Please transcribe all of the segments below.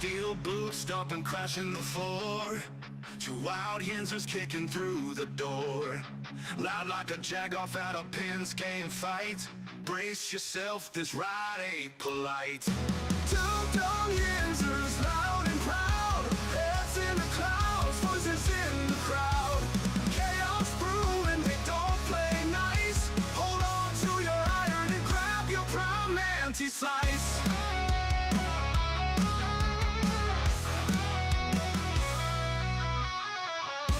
Steel boots stomping, crashing the floor. Two wild Yinzers kicking through the door. Loud like a jag off at a pins game fight. Brace yourself, this ride ain't polite. Two dumb Yinzers, loud and proud. Heads in the clouds, voices in the crowd. Chaos brewing, they don't play nice. Hold on to your iron and grab your prime anti-slice.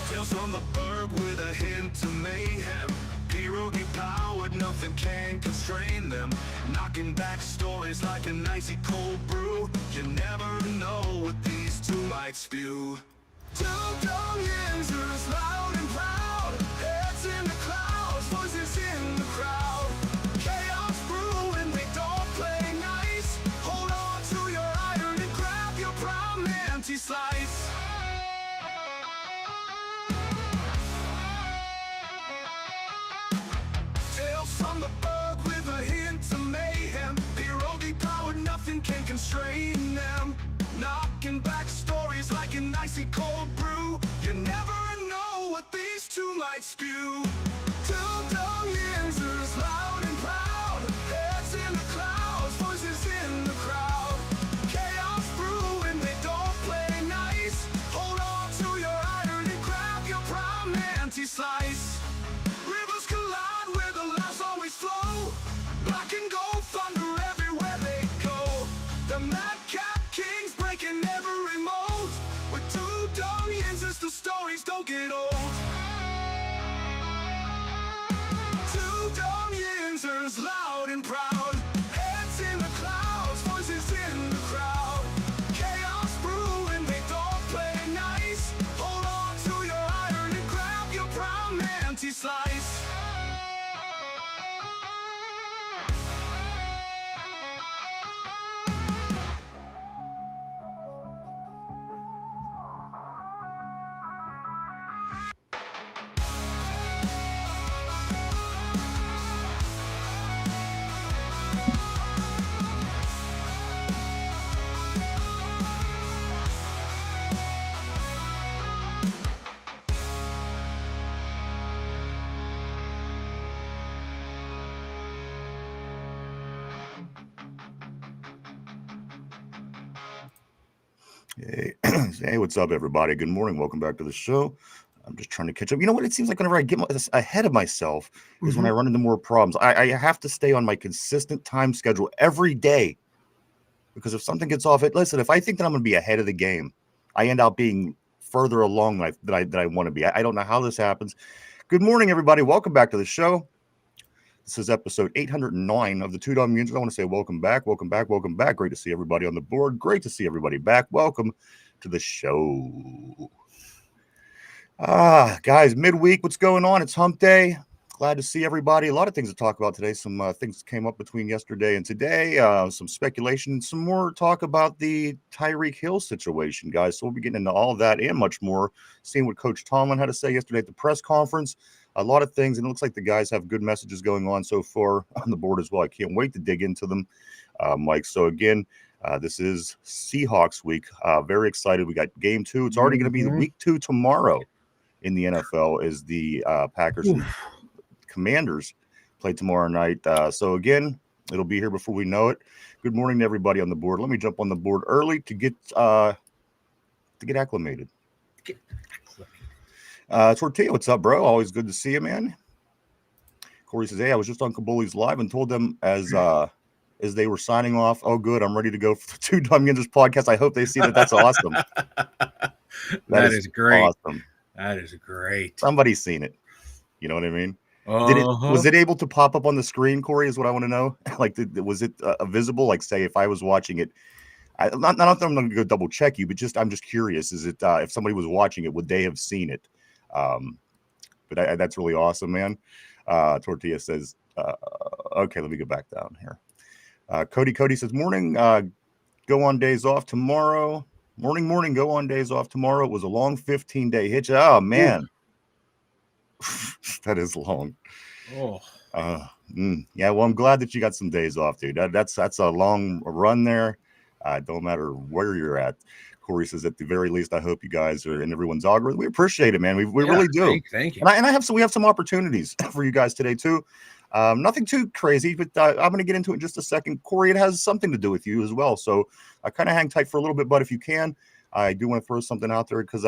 Tales from the burg with a hint of mayhem. Pierogi powered, nothing can constrain them. Knocking back stories like an icy cold brew. You never know what these two might spew. Two dumb Yinzers, loud and proud. Heads in the clouds, voices in the crowd. Chaos brewing, they don't play nice. Hold on to your iron and grab your prime anti-slice. From the bug with a hint of mayhem. Pierogi powered, nothing can constrain them. Knocking back stories like an icy cold brew. You never know what these two might spew. Two dumb Yinzers, loud and proud. Heads in the clouds, voices in the crowd. Chaos brewing, they don't play nice. Hold on to your iron and grab your prime anti-slice. Rivers collide where the laughs always flow. Black and gold thunder everywhere they go. The madcap kings breaking every mold. With two dumb Yinzers, the stories don't get old. Two dumb Yinzers, loud and proud. Heads in the clouds, voices in the crowd. Chaos brewing, they don't play nice. Hold on to your iron and grab your prime anti-slice. Hey, what's up, everybody? Good morning. Welcome back to the show. I'm just trying to catch up. You know what? It seems like whenever I get ahead of myself is when I run into more problems. I have to stay on my consistent time schedule every day because if something gets off, if I think that I'm going to be ahead of the game, I end up being further along than I want to be. I don't know how this happens. Good morning, everybody. Welcome back to the show. This is episode 809 of the Two Dumb Yinzers. I want to say welcome back, welcome back, welcome back. Great to see everybody on the board. Great to see everybody back. Welcome to the show. Guys, midweek, what's going on? It's hump day. Glad to see everybody. A lot of things to talk about today. Some things came up between yesterday and today. Some speculation, some more talk about the Tyreek Hill situation, guys. So we'll be getting into all of that and much more. Seeing what Coach Tomlin had to say yesterday at the press conference. A lot of things, and it looks like the guys have good messages going on so far on the board as well. I can't wait to dig into them, Mike. So again, this is Seahawks week. Very excited. We got game 2. It's already going to be the week 2 tomorrow in the NFL as the Packers and Commanders play tomorrow night. So again, it'll be here before we know it. Good morning to everybody on the board. Let me jump on the board early to get acclimated. Tortilla, what's up, bro? Always good to see you, man. Corey says, hey, I was just on Kabuli's live and told them as they were signing off, oh, good, I'm ready to go for the Two Dumb Yinzers podcast. I hope they see that. That's awesome. that is great. Awesome. That is great. Somebody's seen it. You know what I mean? Was it able to pop up on the screen, Corey, is what I want to know? Like, was it visible? Like, say, if I was watching it, not that I'm going to go double check you, but I'm just curious. Is it if somebody was watching it, would they have seen it? But that's really awesome, man. Tortilla says, okay, let me go back down here. Cody says, morning, go on days off tomorrow. Morning, go on days off tomorrow. It was a long 15-day hitch. Oh, man. That is long. Oh. Yeah, well, I'm glad that you got some days off, dude. That's a long run there. Don't matter where you're at. Corey says, at the very least, I hope you guys are in everyone's algorithm. We appreciate it, man. We really do. Thank you. And we have some opportunities for you guys today too. Nothing too crazy, but I'm going to get into it in just a second. Corey, it has something to do with you as well. So kind of hang tight for a little bit, but if you can, I do want to throw something out there because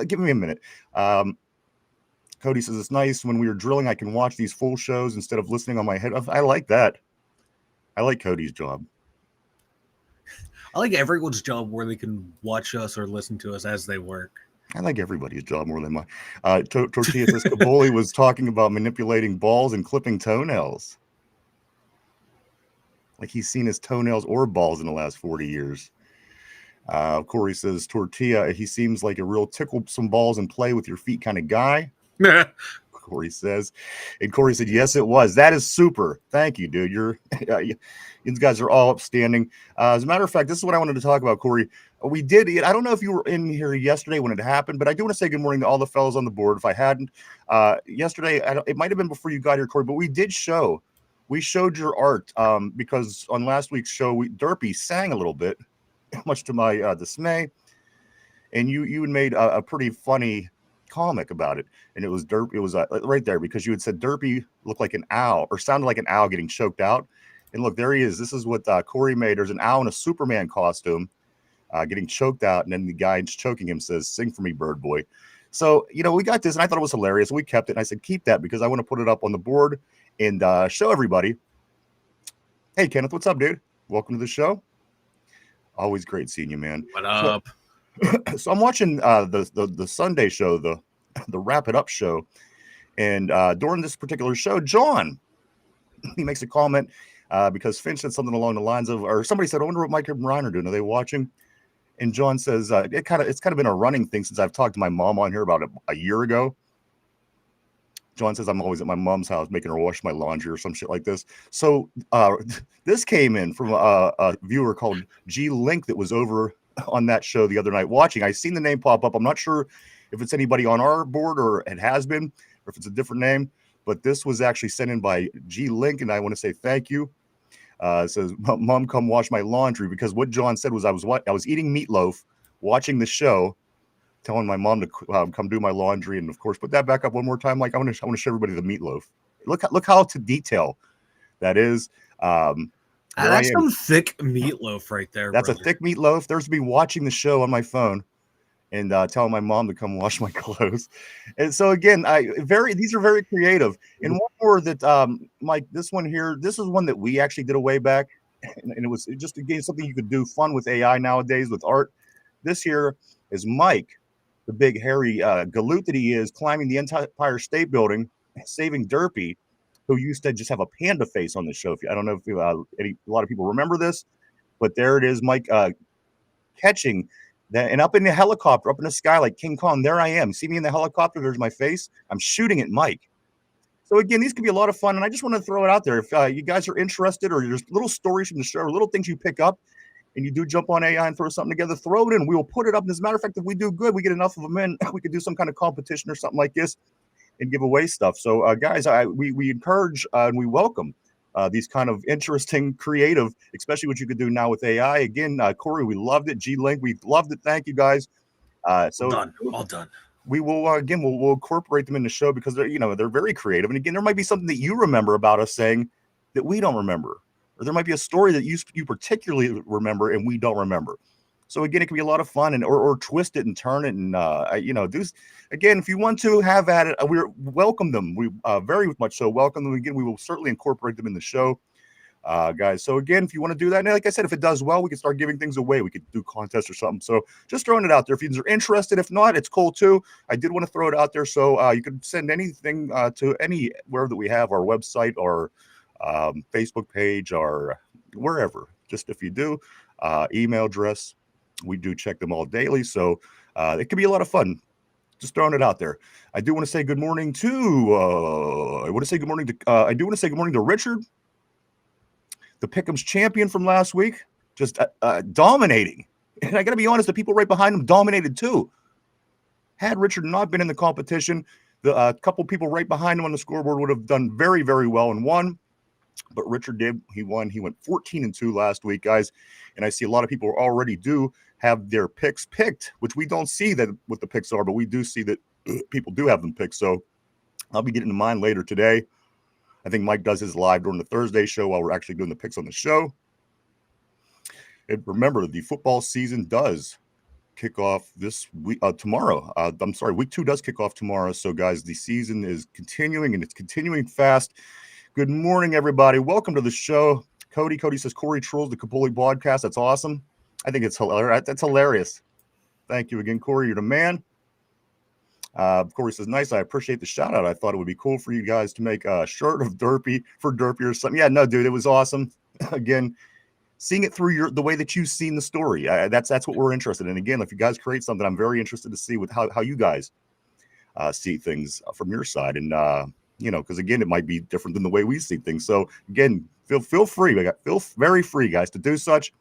give me a minute. Cody says, it's nice when we were drilling, I can watch these full shows instead of listening on my head. I like that. I like Cody's job. I like everyone's job where they can watch us or listen to us as they work. I like everybody's job more than mine. Tortilla says Caboli was talking about manipulating balls and clipping toenails. Like he's seen his toenails or balls in the last 40 years. Corey says, Tortilla, he seems like a real tickle some balls and play with your feet kind of guy. Corey says. And Corey said, yes, it was. That is super. Thank you, dude. You guys are all upstanding. As a matter of fact, this is what I wanted to talk about, Corey. We did. I don't know if you were in here yesterday when it happened, but I do want to say good morning to all the fellas on the board. If I hadn't, yesterday, it might have been before you got here, Corey, but we showed your art because on last week's show, Derpy sang a little bit, much to my dismay. And you had made a pretty funny comic about it, and it was right there because you had said Derpy looked like an owl or sounded like an owl getting choked out. And look, there he is. This is what Corey made. There's an owl in a Superman costume getting choked out, and then the guy choking him says, "Sing for me, bird boy." So we got this, and I thought it was hilarious. We kept it, and I said, keep that because I want to put it up on the board and show everybody. Hey, Kenneth, what's up, dude? Welcome to the show. Always great seeing you, man. What up? So I'm watching the Sunday show, the Wrap It Up show, and during this particular show, John, he makes a comment because Finch said something along the lines of, or somebody said, I wonder what Mike and Ryan are doing. Are they watching? And John says, it's kind of been a running thing since I've talked to my mom on here about a year ago. John says, I'm always at my mom's house making her wash my laundry or some shit like this. So this came in from a viewer called G Link that was over on that show the other night watching. I seen the name pop up. I'm not sure if it's anybody on our board or it has been, or if it's a different name, but this was actually sent in by G Link, and I want to say thank you. It says, Mom, come wash my laundry, because what John said was I was eating meatloaf, watching the show, telling my mom to come do my laundry, and of course put that back up one more time. Like I want to show everybody the meatloaf. Look how to detail that is. That's some thick meatloaf right there. That's brother. A thick meatloaf. There's me watching the show on my phone and telling my mom to come wash my clothes. And so again, these are very creative. And one more that Mike, this one here, this is one that we actually did a way back, and it was just again something you could do fun with AI nowadays with art. This here is Mike, the big hairy galoot that he is, climbing the Empire State Building, saving Derpy, who used to just have a panda face on the show. I don't know if a lot of people remember this, but there it is, Mike catching that, and up in the helicopter, up in the sky like King Kong. There I am. See me in the helicopter. There's my face. I'm shooting at Mike. So again, these could be a lot of fun, and I just want to throw it out there. If you guys are interested, or there's little stories from the show, or little things you pick up, and you do jump on AI and throw something together, throw it in. We will put it up. And as a matter of fact, if we do good, we get enough of them in, we could do some kind of competition or something like this and give away stuff. So guys, we encourage and we welcome these kind of interesting, creative, especially what you could do now with AI. Again, Corey, we loved it. G-Link, we loved it. Thank you guys. So all done. We will again, we'll incorporate them in the show because they're very creative. And again, there might be something that you remember about us saying that we don't remember, or there might be a story that you particularly remember and we don't remember. So again, it can be a lot of fun, and or twist it and turn it, and do again, if you want to have at it, we welcome them. We very much so welcome them. Again, we will certainly incorporate them in the show, guys. So again, if you want to do that, and like I said, if it does well, we can start giving things away. We could do contests or something. So just throwing it out there. If you're interested, if not, it's cool too. I did want to throw it out there, so you can send anything to anywhere that we have, our website, or Facebook page, or wherever. Just if you do, email address. We do check them all daily, so it could be a lot of fun. Just throwing it out there. I do want to say good morning to. I want to say good morning to Richard, the Pick'em's champion from last week, just dominating. And I got to be honest, the people right behind him dominated too. Had Richard not been in the competition, the couple people right behind him on the scoreboard would have done very, very well and won. But Richard did. He won. He went 14-2 last week, guys. And I see a lot of people already do have their picks picked, which we don't see that what the picks are, but we do see that people do have them picked. So I'll be getting to mine later today. I think Mike does his live during the Thursday show while we're actually doing the picks on the show. And remember, the football season does kick off this week tomorrow. Week 2 does kick off tomorrow. So, guys, the season is continuing, and it's continuing fast. Good morning, everybody. Welcome to the show. Cody says Corey trolls the Capoli podcast. That's awesome. I think it's hilarious. That's hilarious. Thank you again, Corey. You're the man. Corey says, nice. I appreciate the shout out. I thought it would be cool for you guys to make a shirt of Derpy for Derpy or something. Yeah, no, dude, it was awesome. Again, seeing it through the way that you've seen the story. That's what we're interested in. Again, if you guys create something, I'm very interested to see with how you guys see things from your side. And, because again, it might be different than the way we see things. So again, feel free. Feel very free, guys, to do such.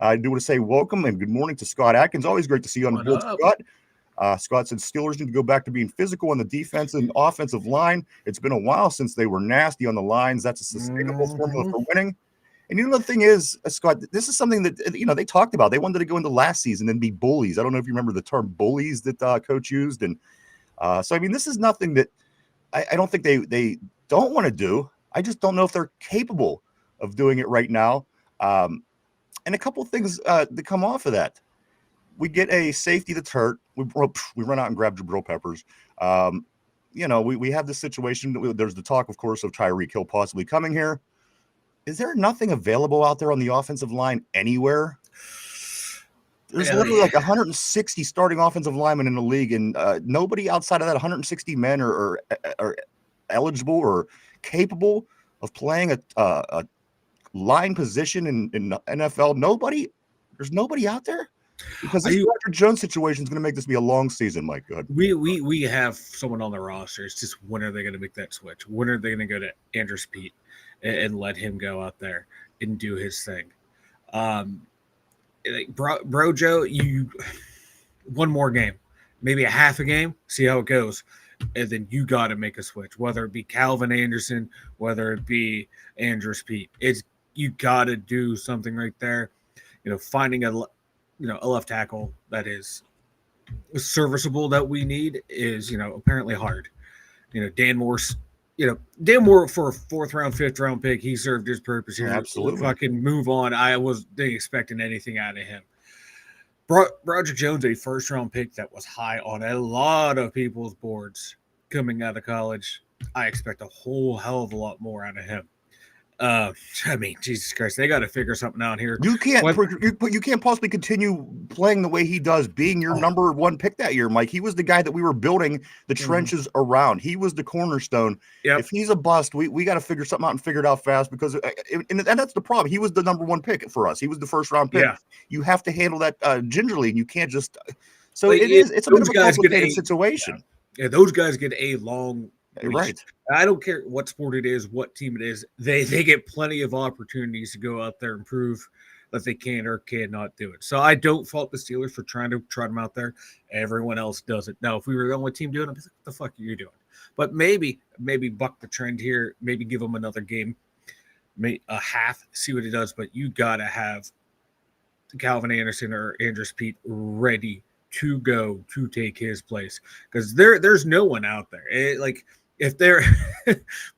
I do want to say welcome and good morning to Scott Atkins. Always great to see you on the board, Scott. Scott said Steelers need to go back to being physical on the defensive and offensive line. It's been a while since they were nasty on the lines. That's a sustainable formula for winning. And the thing is, Scott, this is something that, they talked about. They wanted to go into last season and be bullies. I don't know if you remember the term bullies that Coach used. And so, this is nothing that I don't think they don't want to do. I just don't know if they're capable of doing it right now. And a couple of things that come off of that. We get a safety that's hurt. We run out and grab Jabril Peppers. We have this situation. There's the talk, of course, of Tyreek Hill possibly coming here. Is there nothing available out there on the offensive line anywhere? There's literally like 160 starting offensive linemen in the league, and nobody outside of that 160 men are eligible or capable of playing a line position in the NFL. There's nobody out there. Because this Roger Jones situation is going to make this be a long season, Mike. Good. We have someone on the roster. It's just when are they going to make that switch? When are they going to go to Andrews Pete and let him go out there and do his thing? Brojo, you one more game, maybe a half a game, see how it goes, and then you got to make a switch. Whether it be Calvin Anderson, whether it be Andrews Pete, you got to do something right there. Finding a left tackle that is serviceable that we need is, apparently hard. Dan Moore for a 4th round, 5th round pick, he served his purpose here. Absolutely. Fucking move on. I wasn't expecting anything out of him. Roger Jones, a 1st round pick that was high on a lot of people's boards coming out of college. I expect a whole hell of a lot more out of him. Jesus Christ, they got to figure something out here. You can't possibly continue playing the way he does, being your number 1 pick that year, Mike. He was the guy that we were building the trenches around. He was the cornerstone. Yep. If he's a bust, we got to figure something out and figure it out fast because, and that's the problem. He was the number 1 pick for us. He was the 1st round pick. Yeah. You have to handle that gingerly, and you can't just. So it's a bit of a complicated situation. Yeah, those guys get a long. Right. I don't care what sport it is, what team it is. They get plenty of opportunities to go out there and prove that they can or cannot do it. So I don't fault the Steelers for trying to trot them out there. Everyone else does it. Now, if we were the only team doing it, I'd be like, what the fuck are you doing? But maybe buck the trend here. Maybe give them another game, a half, see what it does. But you got to have Calvin Anderson or Andrews Pete ready to go to take his place because there's no one out there. If there,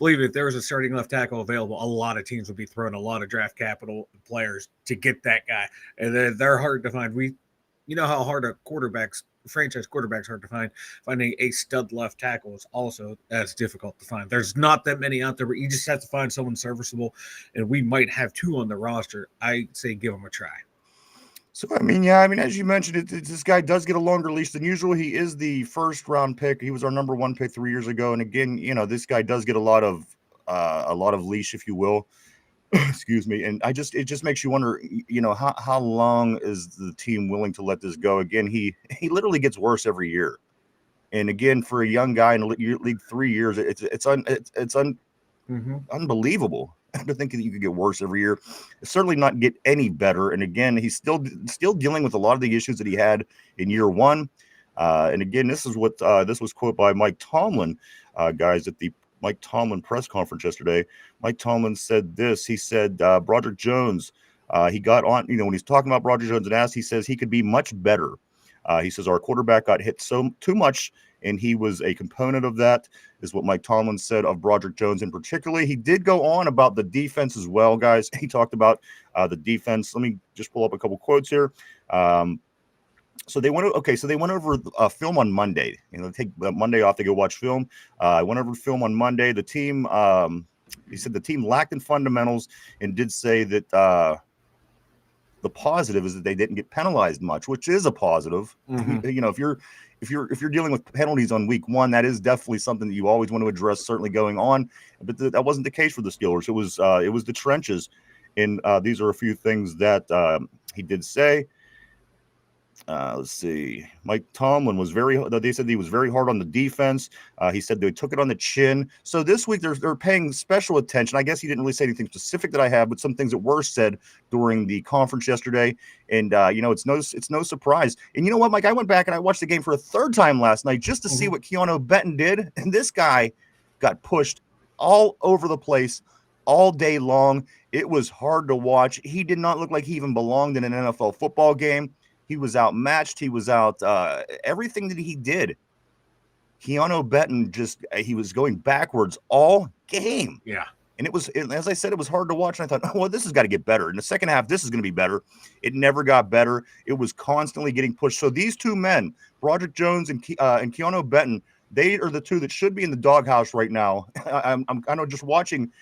believe it, if there was a starting left tackle available, a lot of teams would be throwing a lot of draft capital players to get that guy. And they're hard to find. How hard franchise quarterbacks hard to find. Finding a stud left tackle is also as difficult to find. There's not that many out there, but you just have to find someone serviceable. And we might have 2 on the roster. I say give them a try. So, as you mentioned, this guy does get a longer leash than usual. He is the 1st round pick. He was our number 1 pick 3 years ago. And again, this guy does get a lot of leash, if you will. Excuse me. And it just makes you wonder, how long is the team willing to let this go? Again, he literally gets worse every year. And again, for a young guy in the league 3 years, it's unbelievable. to think that you could get worse every year. It's certainly not get any better. And again, he's still dealing with a lot of the issues that he had in year one. And again, this was quote by Mike Tomlin, guys, that the Mike Tomlin press conference yesterday. Mike Tomlin said this. He said Broderick Jones, he got on, when he's talking about Broderick Jones and asked, he says he could be much better. He says our quarterback got hit too much, and he was a component of that, is what Mike Tomlin said of Broderick Jones in particular. He did go on about the defense as well, guys. He talked about the defense. Let me just pull up a couple quotes here. So they went over film on Monday. They take Monday off. They go watch film. I went over film on Monday. The team, he said the team lacked in fundamentals, and did say that the positive is that they didn't get penalized much, which is a positive. Mm-hmm. If you're dealing with penalties on week one, that is definitely something that you always want to address, certainly going on. But that wasn't the case for the Steelers. It was the trenches, and these are a few things that he did say. Let's see. Mike Tomlin they said he was very hard on the defense. He said they took it on the chin. So this week they're paying special attention. I guess he didn't really say anything specific that I have, but some things that were said during the conference yesterday. And it's no surprise. And you know what, Mike? I went back and I watched the game for a third time last night just to see what Keanu Benton did. And this guy got pushed all over the place all day long. It was hard to watch. He did not look like he even belonged in an NFL football game. He was outmatched. He was out everything that he did. Keanu Benton he was going backwards all game. Yeah. And as I said, it was hard to watch. And I thought, well, this has got to get better. In the second half, this is going to be better. It never got better. It was constantly getting pushed. So these two men, Broderick Jones and Keanu Benton, they are the two that should be in the doghouse right now. I'm kind of just watching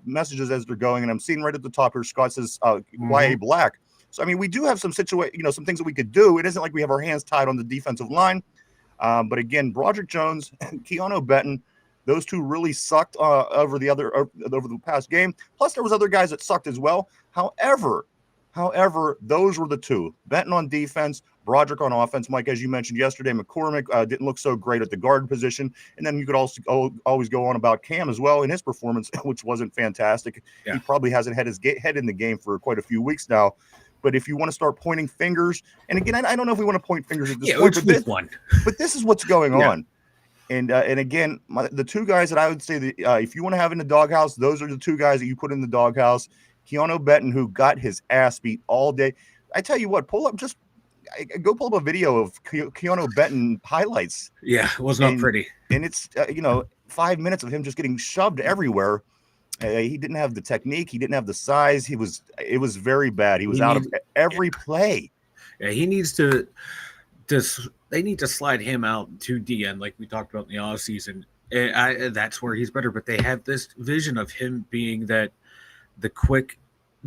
messages as they're going, and I'm seeing right at the top here, Scott says, YA Black. So, I mean, we do have some some things that we could do. It isn't like we have our hands tied on the defensive line. But again, Broderick Jones and Keanu Benton, those two really sucked over the past game. Plus, there was other guys that sucked as well. However, those were the two. Benton on defense, Broderick on offense. Mike, as you mentioned yesterday, McCormick didn't look so great at the guard position. And then you could also always go on about Cam as well in his performance, which wasn't fantastic. Yeah. He probably hasn't had his head in the game for quite a few weeks now. But if you want to start pointing fingers, and again, I don't know if we want to point fingers at this point, but this is what's going on. And again, the two guys that I would say that if you want to have in the doghouse, those are the two guys that you put in the doghouse. Keanu Benton, who got his ass beat all day. I tell you what, pull up a video of Keanu Benton highlights. Yeah, it was not pretty. And it's 5 minutes of him just getting shoved everywhere. He didn't have the technique. He didn't have the size. It was very bad. He was out of every play. Yeah, he needs to they need to slide him out to DN like we talked about in the offseason. That's where he's better. But they have this vision of him being the quick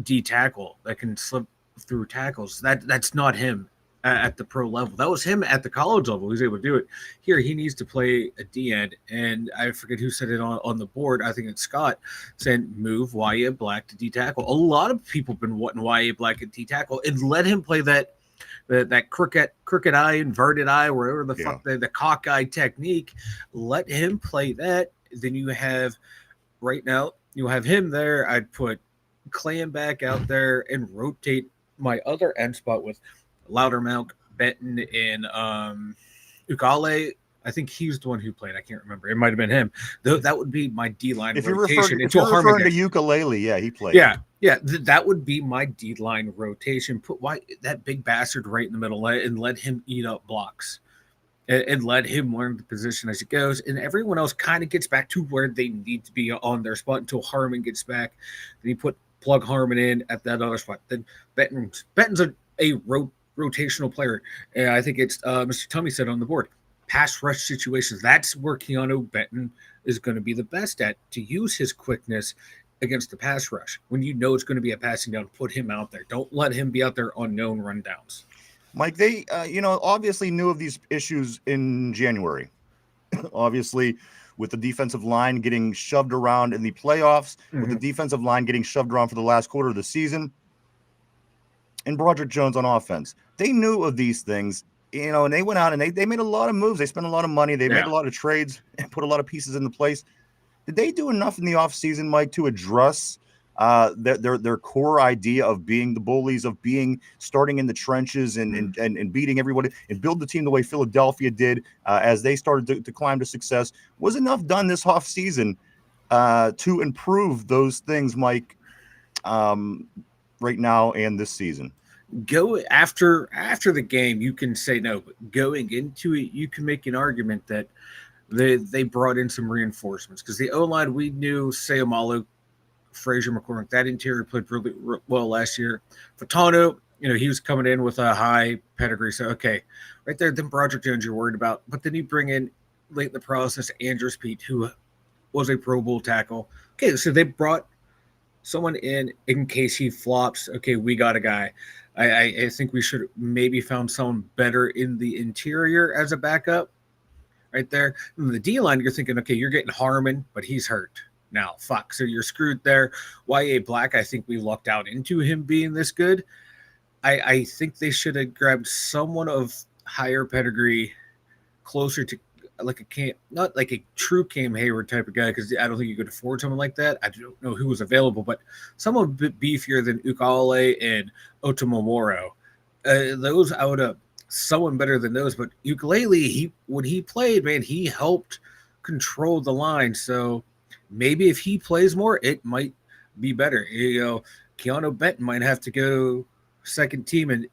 D tackle that can slip through tackles. That's not him at the pro level. That was him at the college level. He was able to do it. Here, he needs to play a D end. And I forget who said it on the board. I think it's Scott saying move YA Black to D tackle. A lot of people have been wanting YA Black at D tackle, and let him play that crooked eye, inverted eye, wherever the fuck the cockeye technique. Let him play that. Then you have right now, you have him there. I'd put Clam back out there and rotate my other end spot with Loudermilk, Benton, and Ukale. I think he's the one who played. I can't remember. It might have been him. That would be my D-line rotation. If you're referring to Ukulele, yeah, he played. Yeah. That would be my D-line rotation. Put that big bastard right in the middle and let him eat up blocks. And let him learn the position as he goes. And everyone else kind of gets back to where they need to be on their spot until Harmon gets back. Then you plug Harmon in at that other spot. Then Benton's a rotational player. And I think it's Mr. Tummy said on the board, pass rush situations. That's where Keanu Benton is going to be the best at, to use his quickness against the pass rush. When you know it's going to be a passing down, put him out there. Don't let him be out there on known rundowns. Mike, they obviously knew of these issues in January. Obviously, with the defensive line getting shoved around in the playoffs, with the defensive line getting shoved around for the last quarter of the season, and Broderick Jones on offense. They knew of these things, and they went out and they made a lot of moves. They spent a lot of money. They made a lot of trades and put a lot of pieces into place. Did they do enough in the offseason, Mike, to address their core idea of being the bullies, of starting in the trenches and beating everybody and build the team the way Philadelphia did as they started to climb to success? Was enough done this offseason to improve those things, Mike, right now and this season? Go after the game, you can say no, but going into it, you can make an argument that they brought in some reinforcements because the O line we knew Sayamalu, Frazier, McCormick, that interior played really well last year. Fatano, he was coming in with a high pedigree, so okay, right there. Then Broderick Jones you're worried about, but then you bring in late in the process Andrews Pete, who was a Pro Bowl tackle. Okay, so they brought someone in case he flops. Okay, we got a guy. I think we should maybe found someone better in the interior as a backup right there. In the D line, you're thinking, okay, you're getting Harmon, but he's hurt now. Fuck. So you're screwed there. YA Black, I think we lucked out into him being this good. I think they should have grabbed someone of higher pedigree, closer to like a Cam, not like a true Cam Hayward type of guy, because I don't think you could afford someone like that. I don't know who was available, but someone a bit beefier than Ukale and Otomomoro. Those I would have someone better than those. But Ukulele, when he played, man, he helped control the line. So maybe if he plays more, it might be better. Keanu Benton might have to go second team, and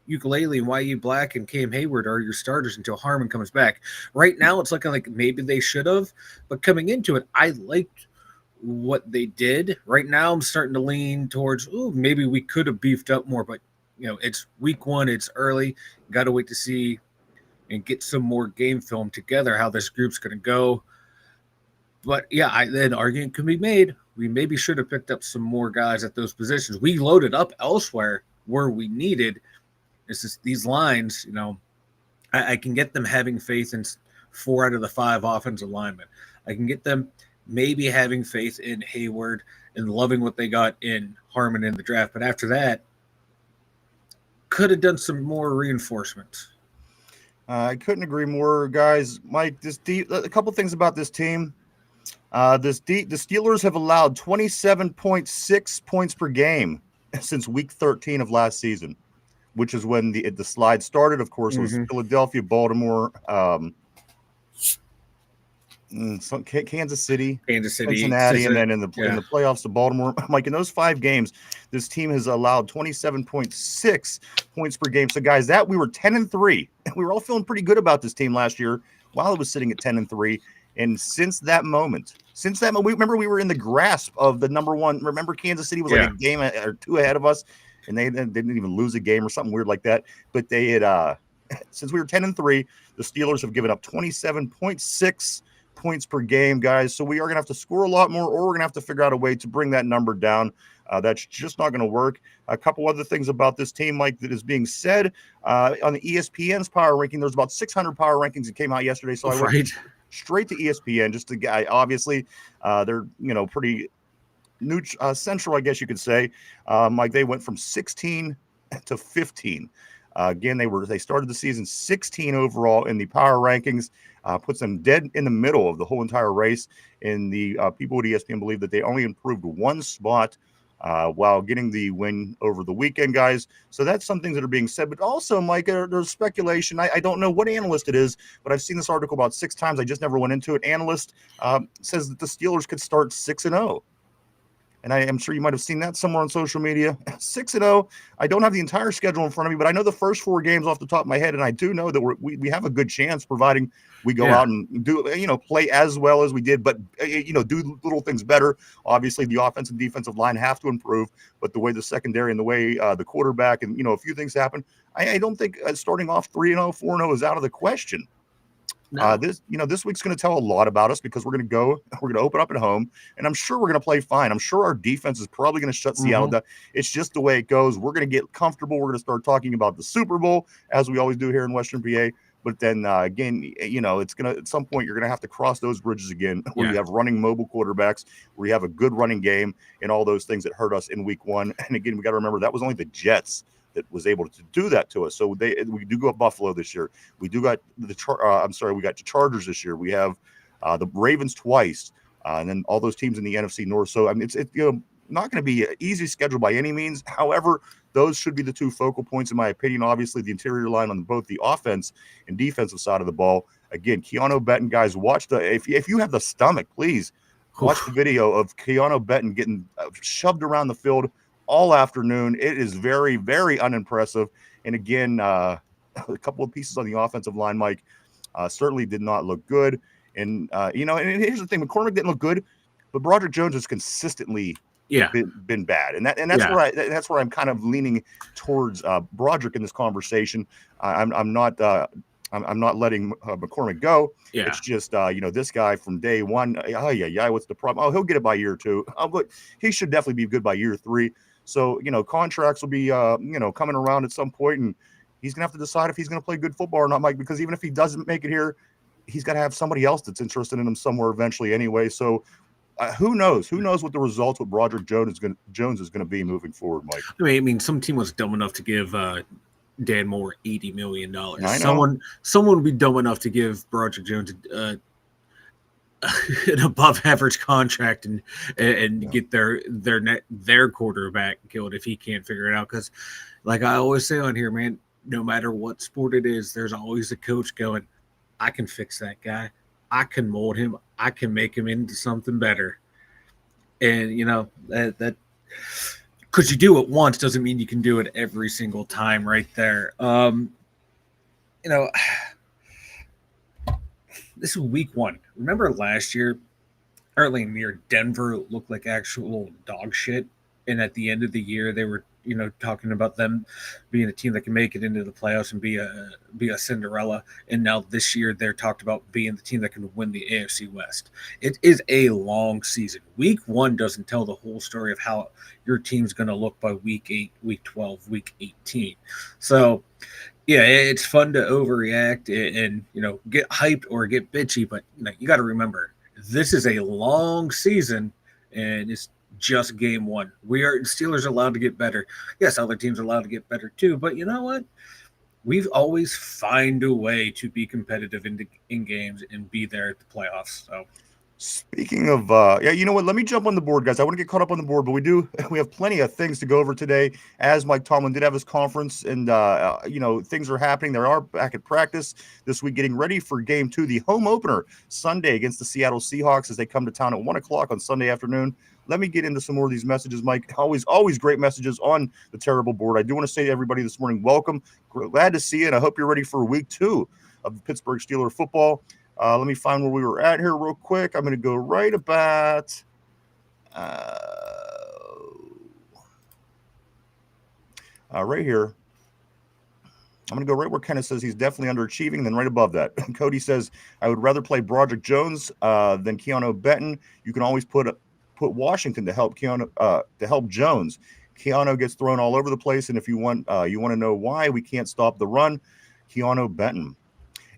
Ukulele and YU Black and Cam Hayward are your starters until Harmon comes back. Right now, it's looking like maybe they should have, but coming into it, I liked what they did. Right now, I'm starting to lean towards, maybe we could have beefed up more, but it's week one, it's early. Got to wait to see and get some more game film together, how this group's going to go. But yeah, an argument can be made. We maybe should have picked up some more guys at those positions. We loaded up elsewhere where we needed. It's just these lines, I can get them having faith in 4 out of the 5 offensive linemen. I can get them maybe having faith in Hayward and loving what they got in Harmon in the draft. But after that, could have done some more reinforcements. I couldn't agree more, guys. Mike, a couple things about this team. The Steelers have allowed 27.6 points per game since week 13 of last season, which is when the slide started. Of course, it was Philadelphia, Baltimore, Kansas City, Cincinnati, and then in the playoffs to Baltimore. Mike, in those 5 games, this team has allowed 27.6 points per game. So, guys, we were 10-3. We were all feeling pretty good about this team last year while it was sitting at 10-3. And since that moment, we were in the grasp of the number one. Remember, Kansas City was like a game or 2 ahead of us, and they didn't even lose a game or something weird like that. But they had, since we were 10-3, the Steelers have given up 27.6 points per game, guys. So we are going to have to score a lot more, or we're going to have to figure out a way to bring that number down. That's just not going to work. A couple other things about this team, Mike, that is being said on the ESPN's power ranking. There's about 600 power rankings that came out yesterday. So I went straight to ESPN, just to guy. Obviously, they're pretty central, I guess you could say. Like they went from 16 to 15. Again, they started the season 16 overall in the power rankings, puts them dead in the middle of the whole entire race. And the people at ESPN believe that they only improved 1 spot while getting the win over the weekend, guys. So that's some things that are being said. But also, Mike, there's speculation. I don't know what analyst it is, but I've seen this article about 6 times. I just never went into it. Analyst says that the Steelers could start 6-0. And I am sure you might have seen that somewhere on social media. 6-0. I don't have the entire schedule in front of me, but I know the first 4 games off the top of my head, and I do know that we have a good chance, providing we go out and do play as well as we did, but do little things better. Obviously, the offensive and defensive line have to improve, but the way the secondary and the way the quarterback and a few things happen, I don't think starting off 3-0, 4-0 is out of the question. No. This week's going to tell a lot about us because we're going to open up at home, and I'm sure we're going to play fine. I'm sure our defense is probably going to shut Seattle down. It's just the way it goes. We're going to get comfortable. We're going to start talking about the Super Bowl as we always do here in Western PA. But then again, it's going to, at some point, you're going to have to cross those bridges again where you have running mobile quarterbacks, where you have a good running game, and all those things that hurt us in week 1. And again, we got to remember that was only the Jets that was able to do that to us. So we do go up Buffalo this year. We do got we got the Chargers this year. We have the Ravens twice, and then all those teams in the NFC North. So I mean, it's not going to be an easy schedule by any means. However, those should be the 2 focal points in my opinion. Obviously, the interior line on both the offense and defensive side of the ball. Again, Keanu Benton, guys, watch if you have the stomach, please Watch the video of Keanu Benton getting shoved around the field all afternoon. It is very, very unimpressive. And again, a couple of pieces on the offensive line, Mike, certainly did not look good. And, and here's the thing, McCormick didn't look good, but Broderick Jones has consistently been bad. And that's where I'm kind of leaning towards Broderick in this conversation. I'm not letting McCormick go. Yeah. It's just, this guy from day one, what's the problem? Oh, he'll get it by year 2. Oh, but he should definitely be good by year 3. So, contracts will be, coming around at some point, and he's going to have to decide if he's going to play good football or not, Mike, because even if he doesn't make it here, he's got to have somebody else that's interested in him somewhere eventually anyway. So who knows? Who knows what the results with Broderick Jones is going to be moving forward, Mike? I mean, some team was dumb enough to give Dan Moore $80 million. Someone would be dumb enough to give Broderick Jones an above average contract and get their quarterback killed if he can't figure it out. Because, like I always say on here, man, no matter what sport it is, there's always a coach going, I can fix that guy. I can mold him. I can make him into something better. And that because you do it once doesn't mean you can do it every single time right there. This is week 1. Remember last year, early in the year, Denver looked like actual dog shit. And at the end of the year, they were, talking about them being a team that can make it into the playoffs and be a Cinderella. And now this year, they're talked about being the team that can win the AFC West. It is a long season. Week 1 doesn't tell the whole story of how your team's going to look by week 8, week 12, week 18. So, yeah, it's fun to overreact and get hyped or get bitchy, but you got to remember, this is a long season, and it's just game 1. Steelers are allowed to get better. Yes, other teams are allowed to get better too, but you know what? We've always find a way to be competitive in games and be there at the playoffs. So, speaking of, you know what? Let me jump on the board, guys. I want to get caught up on the board, but we have plenty of things to go over today. As Mike Tomlin did have his conference, and things are happening. They are back at practice this week, getting ready for game 2, the home opener Sunday against the Seattle Seahawks as they come to town at 1:00 on Sunday afternoon. Let me get into some more of these messages, Mike. Always great messages on the terrible board. I do want to say to everybody this morning, welcome. Glad to see you, and I hope you're ready for week 2 of the Pittsburgh Steelers football. Let me find where we were at here real quick. I'm going to go right about right here. I'm going to go right where Kenneth says he's definitely underachieving, and then right above that, Cody says, I would rather play Broderick Jones than Keanu Benton. You can always put Washington to help Jones. Keanu gets thrown all over the place, and if you want to know why we can't stop the run, Keanu Benton.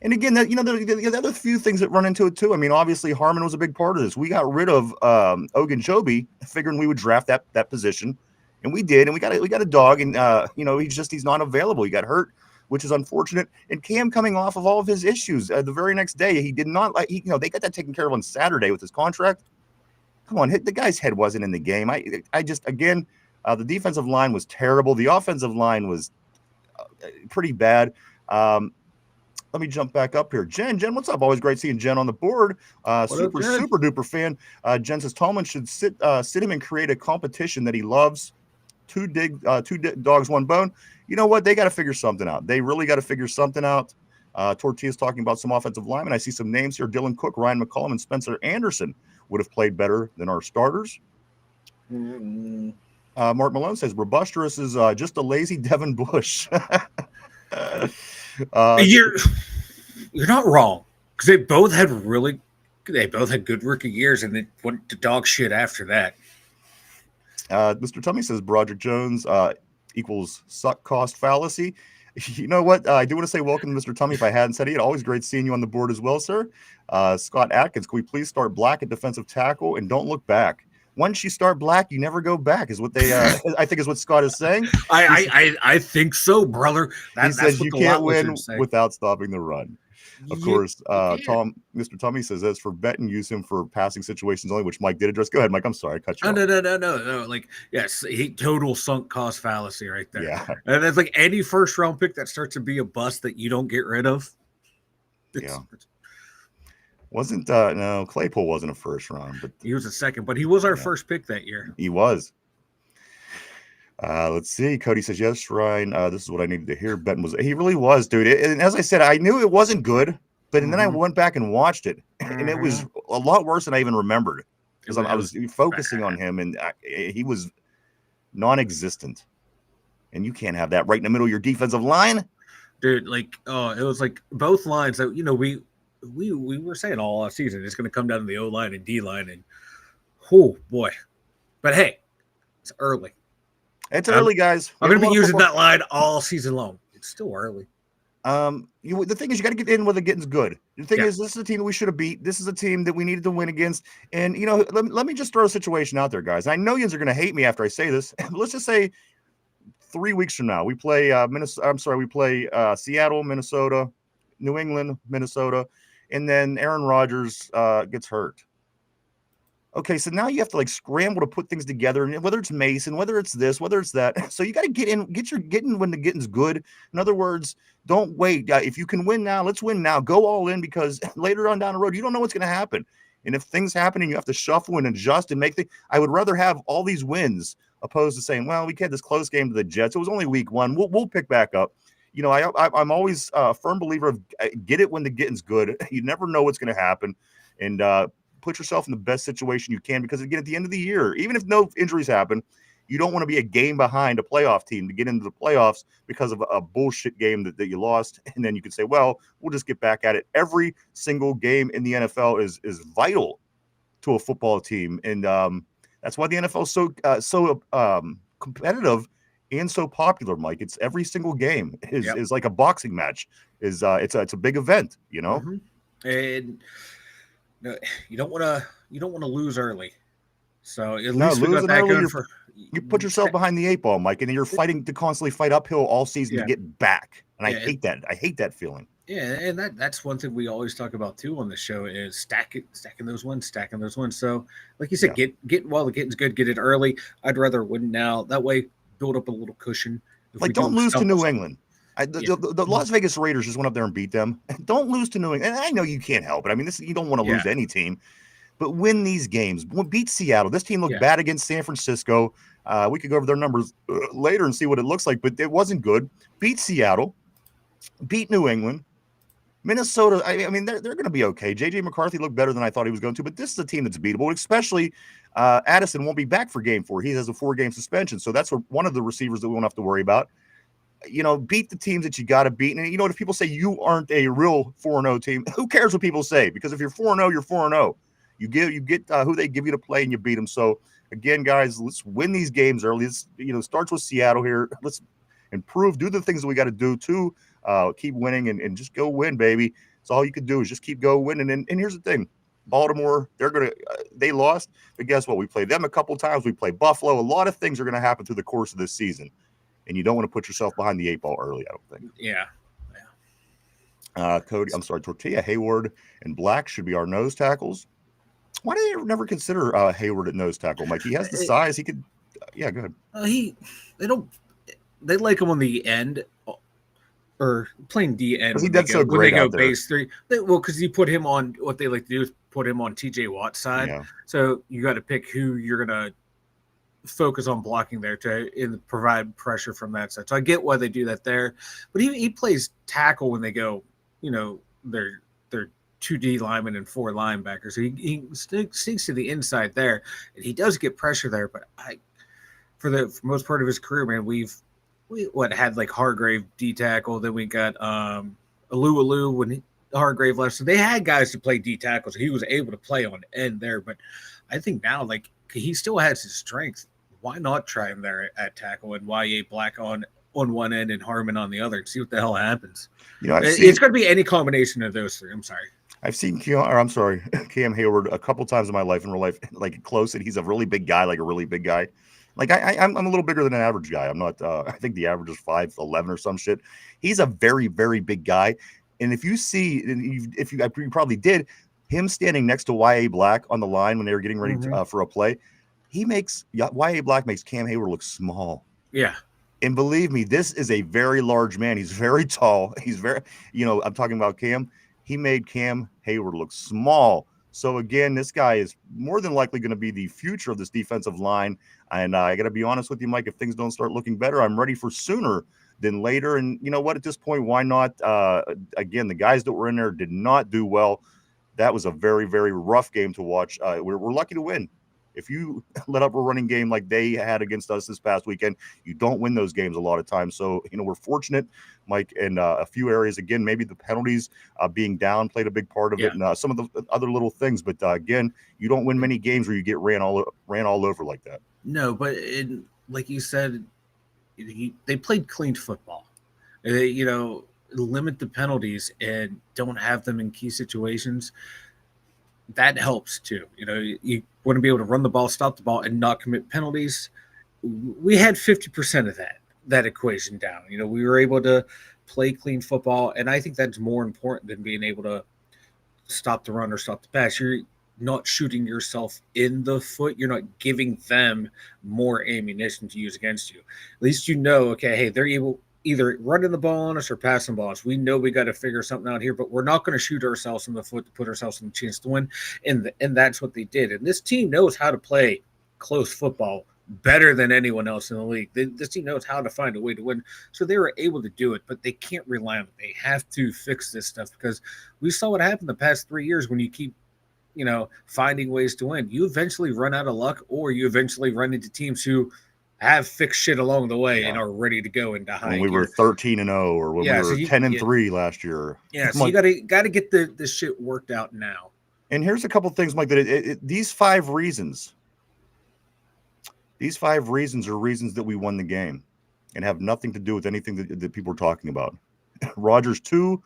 And again, that the other few things that run into it too. I mean, obviously Harmon was a big part of this. We got rid of Ogunjobi, figuring we would draft that position, and we did. And we got a dog, and he's not available. He got hurt, which is unfortunate. And Cam coming off of all of his issues, the very next day he did not they got that taken care of on Saturday with his contract. Come on, the guy's head wasn't in the game. The defensive line was terrible. The offensive line was pretty bad. Let me jump back up here. Jen, what's up? Always great seeing Jen on the board. Super duper fan. Jen says Tallman should sit him and create a competition that he loves. Two dogs, one bone. You know what? They got to figure something out. They really got to figure something out. Tortilla's talking about some offensive linemen. I see some names here. Dylan Cook, Ryan McCollum, and Spencer Anderson would have played better than our starters. Mm-hmm. Mark Malone says Robusterous is just a lazy Devin Bush. You're not wrong, because they both had good rookie years, and they went to dog shit after that. Mr. Tummy says Broderick Jones equals suck cost fallacy. You know what? I do want to say welcome to Mr. Tummy. If I hadn't said it, always great seeing you on the board as well, sir. Scott Atkins, can we please start Black at defensive tackle and don't look back? Once you start Black, you never go back, is what they I think is what Scott is saying. I think so, brother. He says you can't win without stopping the run. Of course, Mr. Tommy says, as for Benton, use him for passing situations only, which Mike did address. Go ahead, Mike. I'm sorry, I cut you off. No. Like, yes, total sunk cost fallacy right there. Yeah. And it's like any first round pick that starts to be a bust that you don't get rid of. Wasn't no, Claypool wasn't a first round, but He was a second, but he was our Yeah. first pick that year. he was. Let's see. Cody says, yes, Ryan. This is what I needed to hear. Benton was, he really was, dude. And as I said, I knew it wasn't good, but and then I Mhm. went back and watched it, and it was a lot worse than I even remembered because I was focusing on him, and he was non-existent. And you can't have that right in the middle of your defensive line. Dude, like, oh, it was like both lines that, we were saying all off season, it's going to come down to the O line and D line, and oh boy, but hey, it's early. It's early, guys. I'm going to be using that line all season long. It's still early. The thing is, you got to get in when the getting's good. The thing is, this is a team that we should have beat. This is a team that we needed to win against. And let me just throw a situation out there, guys. I know yous are going to hate me after I say this. Let's just say 3 weeks from now, we play Seattle, Minnesota, New England, Minnesota, and then Aaron Rodgers gets hurt. Okay, so now you have to like scramble to put things together, and whether it's Mason, whether it's this, whether it's that. So you got to get in when the getting's good. In other words, don't wait. If you can win now, let's win now. Go all in, because later on down the road, you don't know what's going to happen. And if things happen and you have to shuffle and adjust and make things, I would rather have all these wins opposed to saying, well, we had this close game to the Jets. It was only week one. We'll pick back up. I'm always a firm believer of get it when the getting's good. You never know what's going to happen. And put yourself in the best situation you can, because again, at the end of the year, even if no injuries happen, you don't want to be a game behind a playoff team to get into the playoffs because of a bullshit game that you lost. And then you can say, well, we'll just get back at it. Every single game in the NFL is vital to a football team. And that's why the NFL is so competitive and so popular, Mike. It's every single game is like a boxing match. It's a big event, Mm-hmm. And no, you don't want to lose early. So at least we got that going for. You put yourself behind the 8 ball, Mike, and you're fighting to constantly fight uphill all season to get back. And I hate that. I hate that feeling. Yeah, and that's one thing we always talk about too on the show is stacking those wins. So, like you said, get while the getting's good, get it early. I'd rather win now. That way, build up a little cushion. Like, don't lose to New England. The Las Vegas Raiders just went up there and beat them. Don't lose to New England. And I know you can't help it. I mean, you don't want to lose to any team, but win these games. Beat Seattle. This team looked bad against San Francisco. We could go over their numbers later and see what it looks like, but it wasn't good. Beat Seattle. Beat New England. Minnesota, I mean, they're going to be okay. J.J. McCarthy looked better than I thought he was going to, but this is a team that's beatable, especially Addison won't be back for game 4. He has a 4-game suspension, so that's one of the receivers that we won't have to worry about. Beat the teams that you got to beat. And, if people say you aren't a real 4-0 team, who cares what people say? Because if you're 4-0, you're 4-0. You get who they give you to play and you beat them. So, again, guys, let's win these games early. Starts with Seattle here. Let's improve, do the things that we got to do to keep winning and just go win, baby. So all you can do is just keep winning. And here's the thing. Baltimore, they lost, but guess what? We played them a couple times. We played Buffalo. A lot of things are going to happen through the course of this season. And you don't want to put yourself behind the 8 ball early, I don't think. Yeah. Tortilla, Hayward, and Black should be our nose tackles. Why do they never consider Hayward at nose tackle, Mike? He has the size. He could. Go ahead. They like him on the end or playing D end. He did so great when they go out there. base 3. Because you put him on, what they like to do is put him on TJ Watt's side. Yeah. So you got to pick who you're going to focus on blocking there to provide pressure from that side. So I get why they do that there, but he plays tackle when they go, they're 2D linemen and 4 linebackers. So he sneaks to the inside there, and he does get pressure there. But for most part of his career, man, we had like Hargrave D tackle, then we got Alu when Hargrave left. So they had guys to play D tackle, so he was able to play on end there. But I think now, like, he still has his strength. Why not try him there at tackle and YA Black on one end and Harmon on the other and see what the hell happens? It's going to be any combination of those 3. I'm sorry. I've seen Cam Hayward a couple times in my life, in real life, like close, and he's a really big guy, like a really big guy. Like I'm a little bigger than an average guy. I'm not. I think the average is 5'11" or some shit. He's a very, very big guy. And if you see, you probably did, him standing next to YA Black on the line when they were getting ready for a play, YA Black makes Cam Hayward look small. Yeah. And believe me, this is a very large man. He's very tall. He's very, I'm talking about Cam. He made Cam Hayward looks small. So again, this guy is more than likely going to be the future of this defensive line. And I got to be honest with you, Mike, if things don't start looking better, I'm ready for sooner than later. And you know what? At this point, why not? Again, the guys that were in there did not do well. That was a very, very rough game to watch. We're lucky to win. If you let up a running game like they had against us this past weekend, you don't win those games a lot of times. So, we're fortunate, Mike, in a few areas. Again, maybe the penalties being down played a big part of it, and some of the other little things. But again, you don't win many games where you get ran all over like that. No, but like you said, they played clean football. Limit the penalties and don't have them in key situations. That helps too. You want to be able to run the ball, stop the ball, and not commit penalties. We had 50% of that equation down. We were able to play clean football, and I think that's more important than being able to stop the run or stop the pass. You're not shooting yourself in the foot. You're not giving them more ammunition to use against you. At least okay, hey, they're able either running the ball on us or passing the ball on us. We know we got to figure something out here, but we're not going to shoot ourselves in the foot to put ourselves in a chance to win. And that's what they did. And this team knows how to play close football better than anyone else in the league. This team knows how to find a way to win. So they were able to do it, but they can't rely on it. They have to fix this stuff because we saw what happened the past 3 years when you keep finding ways to win. You eventually run out of luck, or you eventually run into teams who have fixed shit along the way and are ready to go into high. When we were 13-0, or when we were 10-3 last year. Yeah, so you got to get the shit worked out now. And here's a couple things, Mike. That these 5 reasons. These 5 reasons are reasons that we won the game, and have nothing to do with anything that people are talking about. Rodgers 2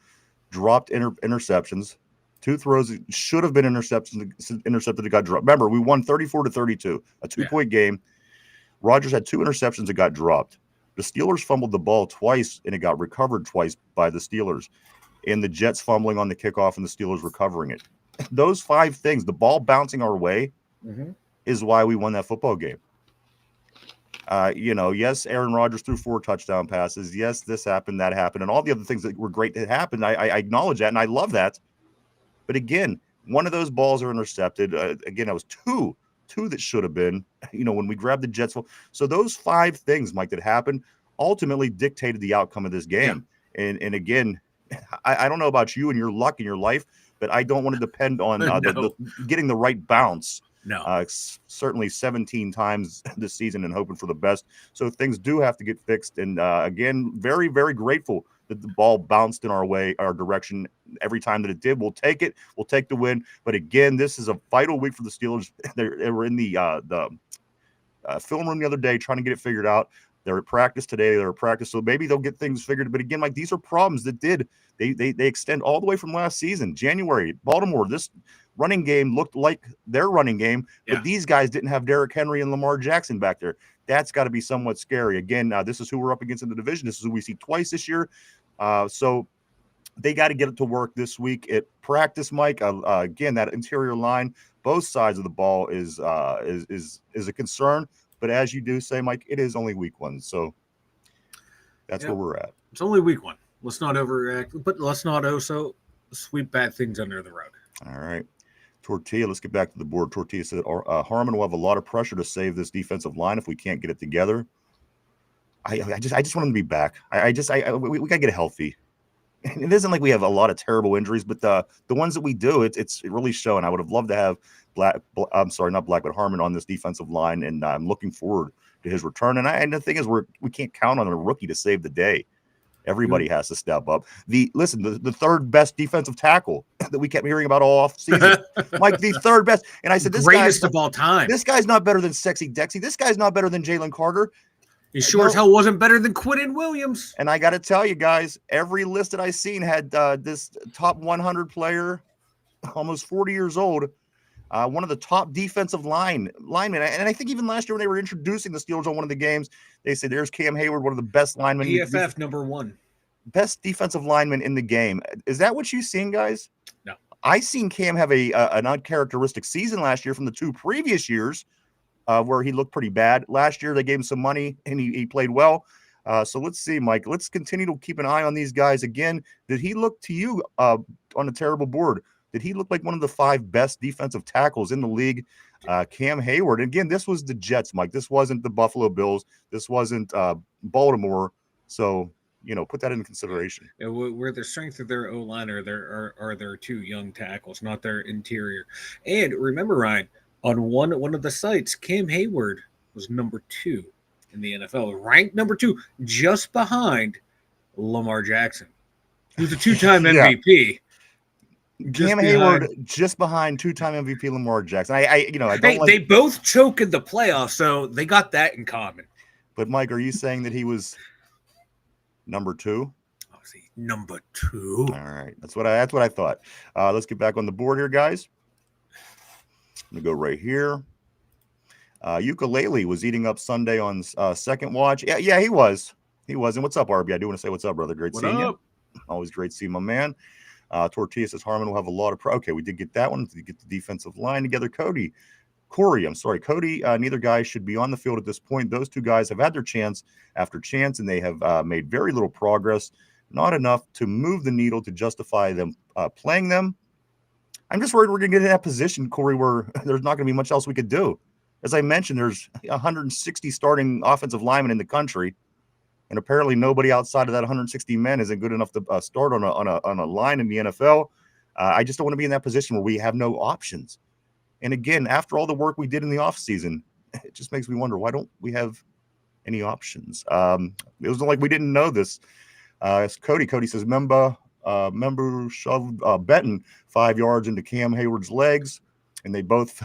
dropped interceptions. 2 throws that should have been intercepted that got dropped. Remember, we won 34-32, a 2-point game. Rodgers had 2 interceptions that got dropped. The Steelers fumbled the ball twice, and it got recovered twice by the Steelers. And the Jets fumbling on the kickoff and the Steelers recovering it. Those 5 things, the ball bouncing our way, is why we won that football game. Yes, Aaron Rodgers threw 4 touchdown passes. Yes, this happened, that happened, and all the other things that were great that happened. I acknowledge that, and I love that. But again, one of those balls are intercepted. Again, that was two that should have been, when we grabbed the Jets. So those 5 things, Mike, that happened ultimately dictated the outcome of this game. Yeah. And again, I don't know about you and your luck in your life, but I don't want to depend on getting the right bounce. No. Certainly 17 times this season and hoping for the best. So things do have to get fixed. And again, very, very grateful that the ball bounced in our direction every time that it did. We'll take it. We'll take the win. But again, this is a vital week for the Steelers. They were in the film room the other day trying to get it figured out. They're at practice today. They're at practice, so maybe they'll get things figured. But again, Mike, these are problems that they extend all the way from last season, January, Baltimore. This running game looked like their running game, but these guys didn't have Derrick Henry and Lamar Jackson back there. That's got to be somewhat scary. Again, this is who we're up against in the division. This is who we see twice this year. So they got to get it to work this week at practice, Mike. Again, that interior line, both sides of the ball is a concern. But as you do say, Mike, it is only week 1. So that's where we're at. It's only week 1. Let's not overreact, but let's not also sweep bad things under the rug. All right. Tortilla, let's get back to the board. Tortilla said Harmon will have a lot of pressure to save this defensive line if we can't get it together. I just want him to be back. We got to get healthy. It isn't like we have a lot of terrible injuries, but the ones that we do, it's really showing. I would have loved to have Harmon on this defensive line, and I'm looking forward to his return. And the thing is, we can't count on a rookie to save the day. Everybody has to step up. The third best defensive tackle that we kept hearing about all off season, Mike, the third best. And I said, this greatest of all time. This guy's not better than Sexy Dexy. This guy's not better than Jalen Carter. He sure as hell wasn't better than Quinnen Williams. And I got to tell you guys, every list that I seen had this top 100 player, almost 40 years old, one of the top defensive linemen. And I think even last year when they were introducing the Steelers on one of the games, they said, there's Cam Hayward, one of the best linemen. EFF number 1. Best defensive lineman in the game. Is that what you've seen, guys? No. I seen Cam have an uncharacteristic season last year from the 2 previous years where he looked pretty bad. Last year, they gave him some money, and he played well. So let's see, Mike. Let's continue to keep an eye on these guys. Again, did he look to you on a terrible board? did he look like one of the 5 best defensive tackles in the league? Cam Hayward. And again, this was the Jets, Mike. This wasn't the Buffalo Bills. This wasn't Baltimore. So, put that into consideration. Where the strength of their O-line are their 2 young tackles, not their interior. And remember, Ryan, on one of the sites, Cam Hayward was number 2 in the NFL, ranked number 2, just behind Lamar Jackson, who's a 2-time MVP. Cam Hayward just behind 2-time MVP Lamar Jackson. I don't they both choke in the playoffs, so they got that in common. But Mike, are you saying that he was number 2? Oh, see, number 2. All right, that's what I thought. Let's get back on the board here, guys. I'm gonna go right here. Ukulele was eating up Sunday on second watch. Yeah, he was. And what's up, RB? I do want to say what's up, brother. Great seeing you. Always great seeing my man. Tortilla says Harmon will have a lot of okay, we did get that one. To get the defensive line together. Cody, neither guy should be on the field at this point. Those 2 guys have had their chance after chance, and they have made very little progress. Not enough to move the needle to justify them playing them. I'm just worried we're going to get in that position, Corey, where there's not going to be much else we could do. As I mentioned, there's 160 starting offensive linemen in the country. And apparently nobody outside of that 160 men isn't good enough to start on a line in the NFL. I just don't want to be in that position where we have no options. And again, after all the work we did in the offseason, it just makes me wonder, why don't we have any options? It was like we didn't know this. Cody says, member shoved Benton 5 yards into Cam Hayward's legs, and they both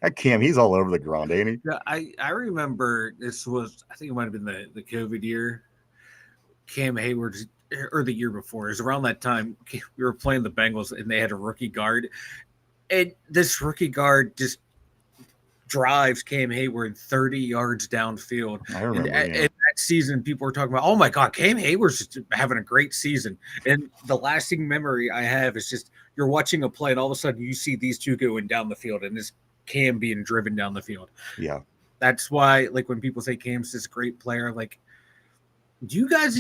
that Cam, he's all over the ground, ain't he? Yeah, I remember this was, I think it might have been the COVID year. Cam Hayward's, or the year before, it was around that time. We were playing the Bengals, and they had a rookie guard, and this rookie guard just drives Cam Hayward 30 yards downfield. I remember. And that season, people were talking about, oh my God, Cam Hayward's just having a great season. And the lasting memory I have is just you're watching a play, and all of a sudden you see these 2 going down the field, and this Cam being driven down the field. Yeah. That's why, like, when people say Cam's this great player, like, do you guys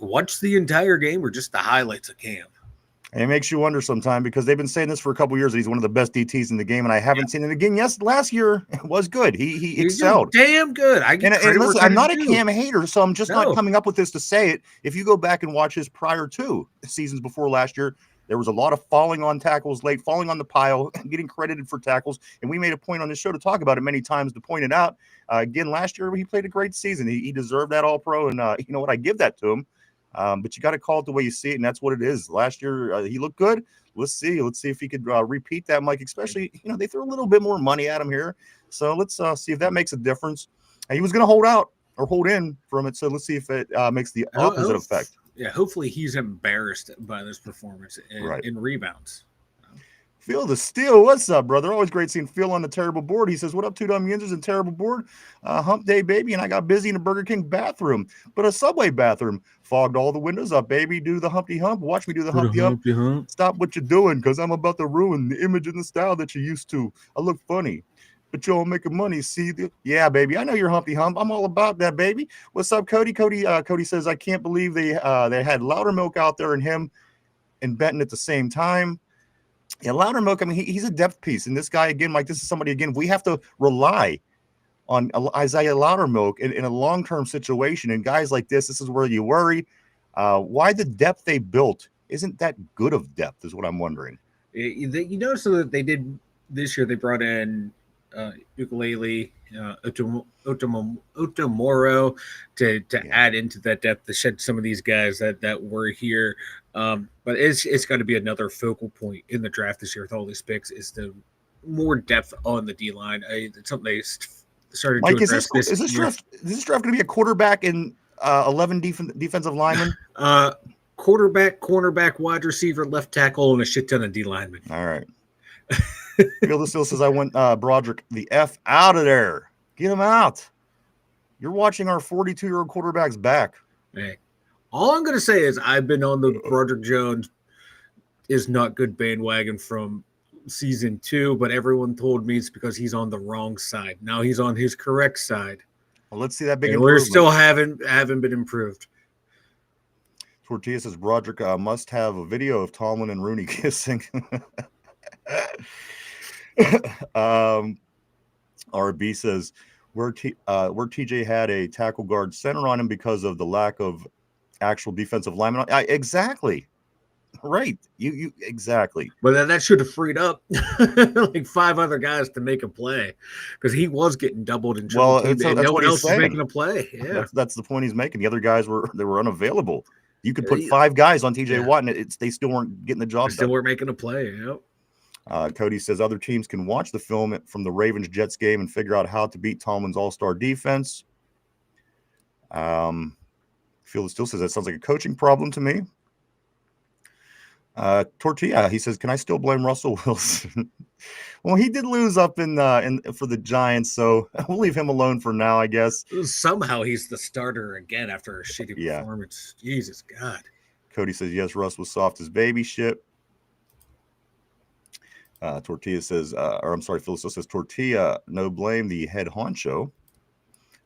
watch the entire game or just the highlights of Cam? And it makes you wonder sometimes, because they've been saying this for a couple years that he's one of the best DTs in the game, and I haven't seen it again. Yes, last year it was good. He excelled. Damn good. And listen, I'm not a Cam hater, so I'm just not coming up with this to say it. If you go back and watch his prior 2 seasons before last year, there was a lot of falling on tackles late, falling on the pile, getting credited for tackles. And we made a point on this show to talk about it many times, to point it out. Again, last year he played a great season. He deserved that All-Pro, and you know what? I give that to him. But you got to call it the way you see it, and that's what it is. Last year he looked good. Let's see if he could repeat that, Mike. Especially, they threw a little bit more money at him here, so let's see if that makes a difference. He was going to hold in from it, so let's see if it makes the opposite effect. Yeah, hopefully he's embarrassed by this performance in rebounds. Phil the Steel, what's up, brother? Always great seeing Phil on the terrible board. He says, what up, 2 dumb Yinzers and terrible board? Hump day, baby, and I got busy in a Burger King bathroom, but a Subway bathroom. Fogged all the windows up, baby. Do the Humpty Hump. Watch me do the Humpty Hump. Stop what you're doing, because I'm about to ruin the image and the style that you're used to. I look funny, but y'all making money. See? Yeah, baby, I know you're Humpty Hump. I'm all about that, baby. What's up, Cody? Cody says, I can't believe they had Loudermilk out there and him and Benton at the same time. Yeah, Loudermilk, I mean, he's a depth piece. And this guy, again, Mike, this is somebody, again, we have to rely on Isaiah Loudermilk in a long-term situation. And guys like this is where you worry. Why the depth they built isn't that good of depth is what I'm wondering. You notice that they did this year, they brought in Ukulele, Otomoro to add into that depth, to shed some of these guys that were here. But it's got to be another focal point in the draft this year with all these picks, is the more depth on the D line. It's something they started Mike, to address is this draft going to be a quarterback and 11 defensive linemen? Quarterback, cornerback, wide receiver, left tackle, and a shit ton of D linemen. All right. Fielder still says, I want Broderick the F out of there. Get him out. You're watching our 42-year-old quarterback's back. Hey, all I'm going to say is I've been on the Broderick Jones is not good bandwagon from season 2, but everyone told me it's because he's on the wrong side. Now he's on his correct side. Well, let's see that big improvement. We're still haven't been improved. Tortilla says Broderick must have a video of Tomlin and Rooney kissing. RB says where TJ had a tackle guard center on him because of the lack of actual defensive lineman. Exactly. Right. You exactly. But that should have freed up like 5 other guys to make a play because he was getting doubled and tripled. Well, and no one else was making a play. Yeah, that's the point he's making. The other guys were unavailable. You could put 5 guys on TJ Watt, and they still weren't getting the job done. Still weren't making a play. Yep. Cody says other teams can watch the film from the Ravens-Jets game and figure out how to beat Tomlin's all-star defense. Phil still says that sounds like a coaching problem to me. Tortilla, he says, can I still blame Russell Wilson? Well, he did lose up in for the Giants, so we'll leave him alone for now, I guess. Somehow he's the starter again after a shitty performance. Jesus God. Cody says, yes, Russ was soft as baby shit. Tortilla says, Phil still says, Tortilla, no blame, the head honcho.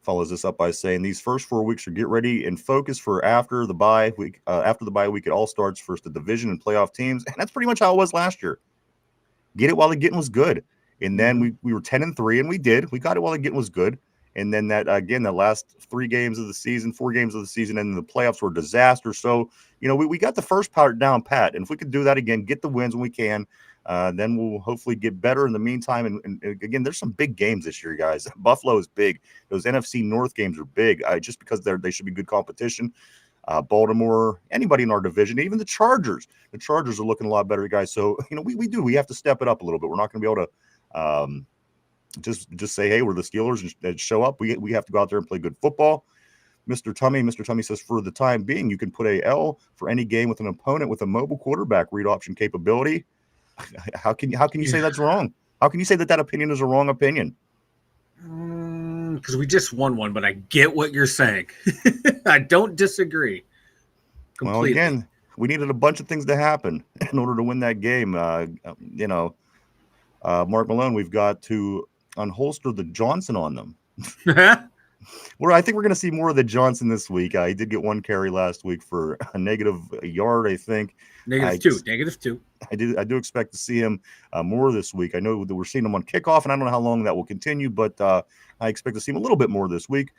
Follows this up by saying these first 4 weeks are get ready and focus for after the bye week. After the bye week, it all starts first the division and playoff teams, and that's pretty much how it was last year. Get it while the getting was good, and then we were 10-3, and we got it while the getting was good, and then that last 4 games of the season, and the playoffs were a disaster. So we got the first part down pat, and if we could do that again, get the wins when we can. Then we'll hopefully get better in the meantime. And again, there's some big games this year, guys. Buffalo is big. Those NFC North games are big just because they should be good competition. Baltimore, anybody in our division, even the Chargers. The Chargers are looking a lot better, guys. So, we have to step it up a little bit. We're not going to be able to just say, hey, we're the Steelers and show up. We have to go out there and play good football. Mr. Tummy says, for the time being, you can put a L for any game with an opponent with a mobile quarterback read option capability. How can you say that's wrong? How can you say that opinion is a wrong opinion? Because we just won one, but I get what you're saying. I don't disagree completely. Well, again, we needed a bunch of things to happen in order to win that game. Mark Malone, we've got to unholster the Johnson on them. Well, I think we're going to see more of the Johnson this week. He did get 1 carry last week for a negative yard, I think. -2. I do expect to see him more this week. I know that we're seeing him on kickoff, and I don't know how long that will continue, but I expect to see him a little bit more this week.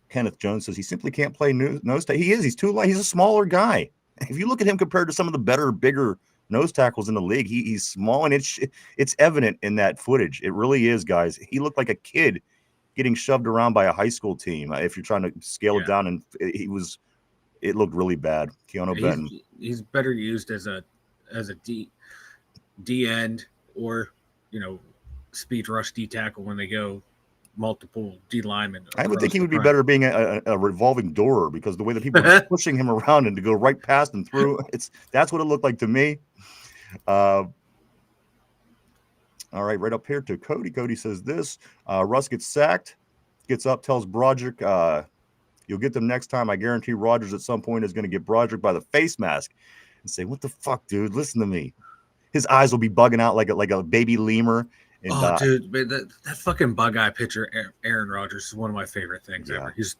Kenneth Jones says he simply can't play nose tackle. He's too light. He's a smaller guy. If you look at him compared to some of the better, bigger nose tackles in the league, he's small, and it's evident in that footage. It really is, guys. He looked like a kid getting shoved around by a high school team. If you're trying to scale it down, and it looked really bad. Keanu Benton. He's better used as a D end or speed rush D tackle when they go multiple D linemen. I would think he would be better being a revolving door, because the way that people are pushing him around and to go right past and through, that's what it looked like to me. All right up here to Cody. Cody says this. Russ gets sacked, gets up, tells Broderick, you'll get them next time. I guarantee Rodgers at some point is going to get Broderick by the face mask and say, what the fuck, dude? Listen to me. His eyes will be bugging out like a baby lemur. And, dude, that fucking bug eye picture, Aaron Rodgers, is one of my favorite things ever. He's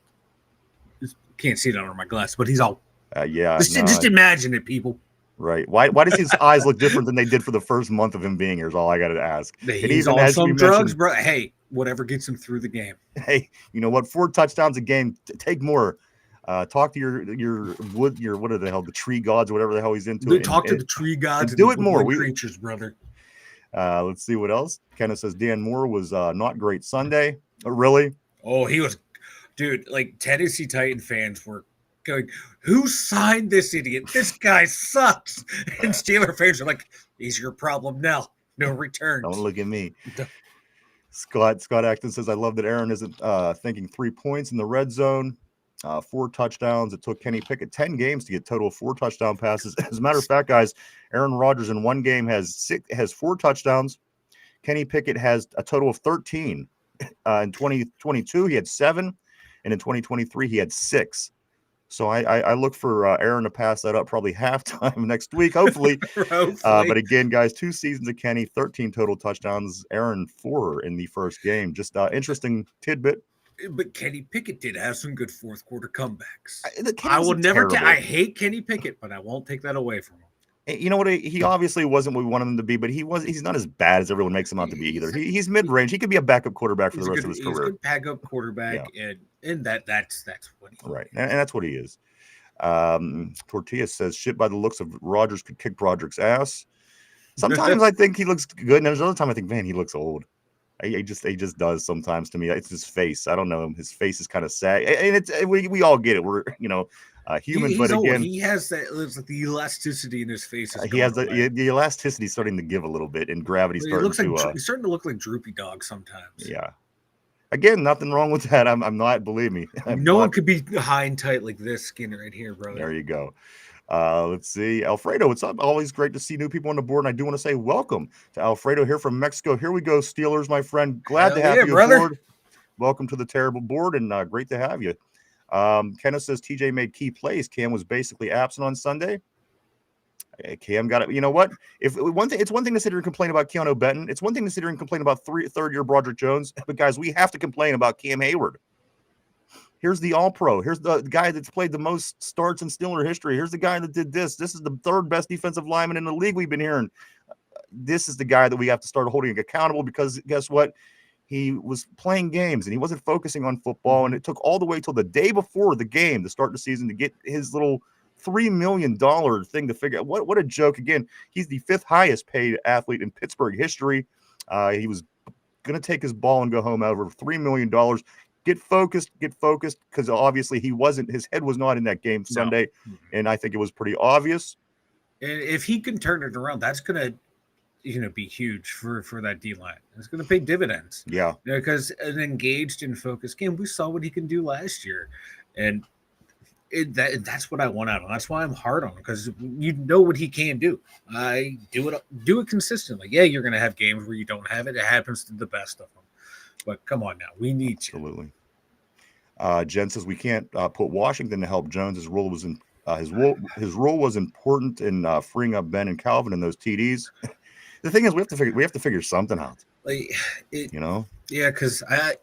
can't see it under my glass, but he's all just imagine it, people. Right. Why does his eyes look different than they did for the first month of him being here is all I got to ask. He's on some drugs, bro. Hey, whatever gets him through the game. Hey, you know what? 4 touchdowns a game. Take more. Talk to your what are the hell, the tree gods or whatever the hell he's into. Talk to the tree gods. And do it more. Creatures, brother. Let's see what else. Kenneth says Dan Moore was not great Sunday. Really? Oh, he was, dude. Like Tennessee Titan fans were going, who signed this idiot? This guy sucks. And Steeler fans are like, he's your problem now. No returns. Don't look at me. Scott Acton says, I love that Aaron isn't thinking 3 points in the red zone. 4 touchdowns. It took Kenny Pickett 10 games to get total of 4 touchdown passes. As a matter of fact, guys, Aaron Rodgers in one game has 4 touchdowns. Kenny Pickett has a total of 13. In 2022, he had 7. And in 2023, he had 6. So I look for Aaron to pass that up probably halftime next week, hopefully. But again, guys, 2 seasons of Kenny, 13 total touchdowns. Aaron 4 in the first game. Just interesting tidbit. But Kenny Pickett did have some good fourth quarter comebacks. The Kenny I will wasn't never. terrible. I hate Kenny Pickett, but I won't take that away from him. You know what? He obviously wasn't what we wanted him to be, but he's not as bad as everyone makes him out to be either. He's mid-range. He could be a backup quarterback for the rest of his He's a career. good backup quarterback, and that's what he right, and that's what he is. Tortilla says, "Shit, by the looks of Rodgers could kick Broderick's ass." Sometimes I think he looks good, and there's other time I think, man, he looks old. He just does sometimes to me. It's his face. I don't know. His face is kind of sad, and we all get it. We're human, but old. again, he has the elasticity in his face. he has the elasticity starting to give a little bit, and gravity starting to. He's starting to look like Droopy Dog sometimes. Yeah. Again, nothing wrong with that. I'm not. Believe me. No one could be high and tight like this skin right here, brother. There you go. Let's see. Alfredo, what's up? Always great to see new people on the board. And I do want to say welcome to Alfredo here from Mexico. Here we go, Steelers, my friend. Glad to have you aboard. Welcome to the terrible board, and great to have you. Kenneth says TJ made key plays. Cam was basically absent on Sunday. Cam got it. You know what? It's one thing to sit here and complain about Keanu Benton. It's one thing to sit here and complain about third-year Broderick Jones. But guys, we have to complain about Cam Hayward. Here's the All-Pro. Here's the guy that's played the most starts in Steeler history. Here's the guy that did this. This is the third best defensive lineman in the league we've been hearing. This is the guy that we have to start holding accountable, because guess what? He was playing games and he wasn't focusing on football. And it took all the way till the day before the game to start the season to get his little $3 million thing to figure out. What a joke. Again, he's the 5th highest paid athlete in Pittsburgh history. He was going to take his ball and go home over $3 million. Get focused, because obviously his head was not in that game Sunday, and I think it was pretty obvious. And if he can turn it around, that's going to be huge for that D-line. It's going to pay dividends. Yeah. Because an engaged and focused game, we saw what he can do last year. And that's what I want out of him. That's why I'm hard on him, because you know what he can do. I do it consistently. Yeah, you're going to have games where you don't have it. It happens to the best of them. But come on now, we need to. Absolutely. Jen says we can't put Washington to help Jones. His role was important in freeing up Ben and Calvin in those TDs. The thing is, we have to figure something out. Yeah, because I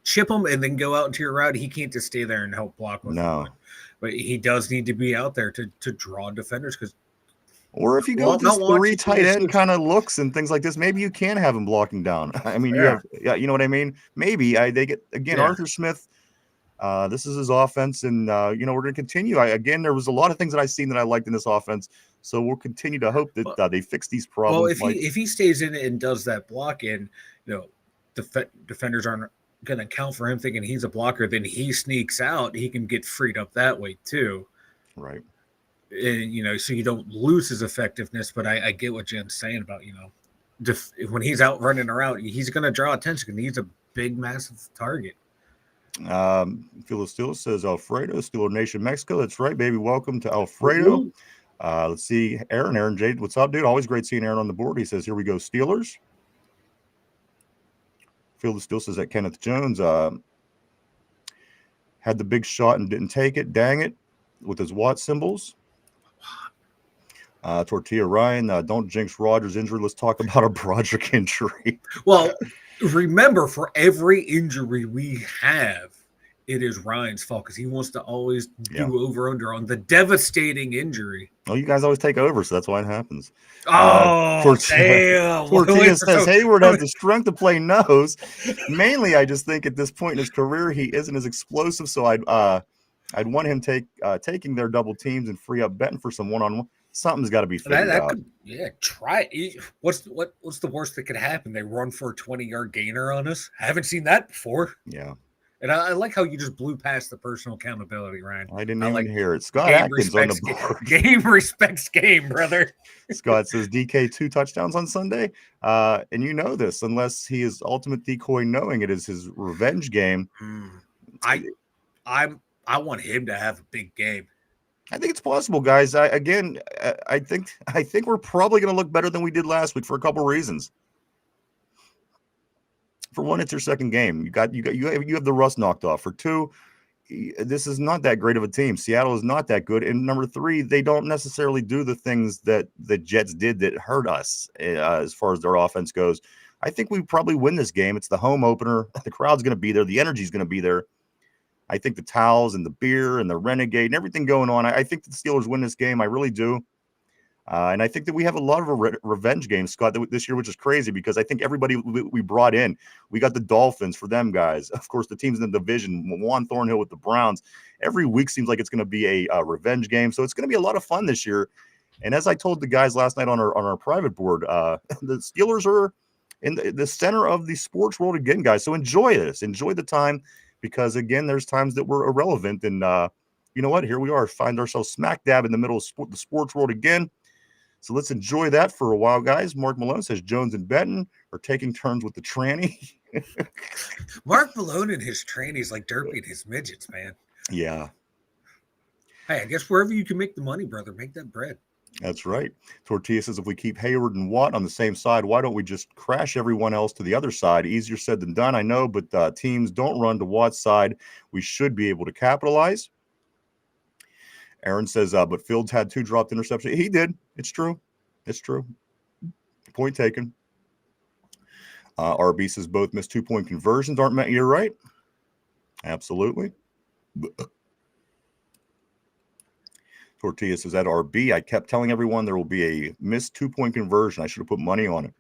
chip him and then go out into your route. He can't just stay there and help block with him. But he does need to be out there to draw defenders, because. Or if you go with this 3 tight end kind of looks and things like this, maybe you can have him blocking down. I mean, you know what I mean? Maybe they get again. Arthur Smith. This is his offense, and we're going to continue. There was a lot of things that I've seen that I liked in this offense, so we'll continue to hope that they fix these problems. Well, if he stays in it and does that block, and defenders aren't going to account for him thinking he's a blocker, then he sneaks out. He can get freed up that way too, right? And so you don't lose his effectiveness. But I get what Jen's saying about when he's out running around, he's going to draw attention, and he's a big, massive target. Phil Steele says Alfredo, Steeler Nation, Mexico. That's right, baby. Welcome to Alfredo. Let's see, Aaron Jade. What's up, dude? Always great seeing Aaron on the board. He says, "Here we go, Steelers." Phil Steele says that Kenneth Jones had the big shot and didn't take it. Dang it, with his Watt symbols. Tortilla Ryan, don't jinx Rodgers' injury. Let's talk about a Broderick injury. Well, remember, for every injury we have, it is Ryan's fault, because he wants to always do over-under on the devastating injury. Well, you guys always take over, so that's why it happens. Damn. Tortilla says Hayward has the strength to play nose. Mainly, I just think at this point in his career, he isn't as explosive, so I'd want him taking their double teams and free up Benton for some one-on-one. Something's got to be figured out. Try it. What's the worst that could happen? They run for a 20-yard gainer on us. I haven't seen that before. Yeah. And I like how you just blew past the personal accountability, Ryan. I didn't even hear it. Scott Atkins on the board. Game respects game, brother. Scott says DK 2 touchdowns on Sunday. And you know this, unless he is ultimate decoy knowing it is his revenge game. I want him to have a big game. I think it's possible, guys. I think we're probably going to look better than we did last week for a couple reasons. For one, it's your second game. You have the rust knocked off. For two, this is not that great of a team. Seattle is not that good. And number 3, they don't necessarily do the things that the Jets did that hurt us as far as their offense goes. I think we probably win this game. It's the home opener. The crowd's going to be there. The energy's going to be there. I think the towels and the beer and the Renegade and everything going on, I think the Steelers win this game. I really do. And I think that we have a lot of revenge games, Scott, this year, which is crazy because I think everybody we brought in, we got the Dolphins for them guys. Of course, the teams in the division, Juan Thornhill with the Browns. Every week seems like it's going to be a revenge game. So it's going to be a lot of fun this year. And as I told the guys last night on our private board, the Steelers are in the center of the sports world again, guys. So enjoy this. Enjoy the time because, again, there's times that we're irrelevant. And you know what? Here we are. Find ourselves smack dab in the middle of the sports world again. So let's enjoy that for a while, guys. Mark Malone says Jones and Benton are taking turns with the tranny. Mark Malone and his trannies like Derpy and his midgets, man. Yeah. Hey, I guess wherever you can make the money, brother, make that bread. That's right. Tortilla says if we keep Hayward and Watt on the same side, why don't we just crash everyone else to the other side? Easier said than done, I know, but teams don't run to Watt's side. We should be able to capitalize. Aaron says, but Fields had 2 dropped interceptions. He did. It's true. It's true. Point taken. RB says both missed 2-point conversions aren't met. You're right. Absolutely. Tortilla says at RB, I kept telling everyone there will be a missed 2-point conversion. I should have put money on it.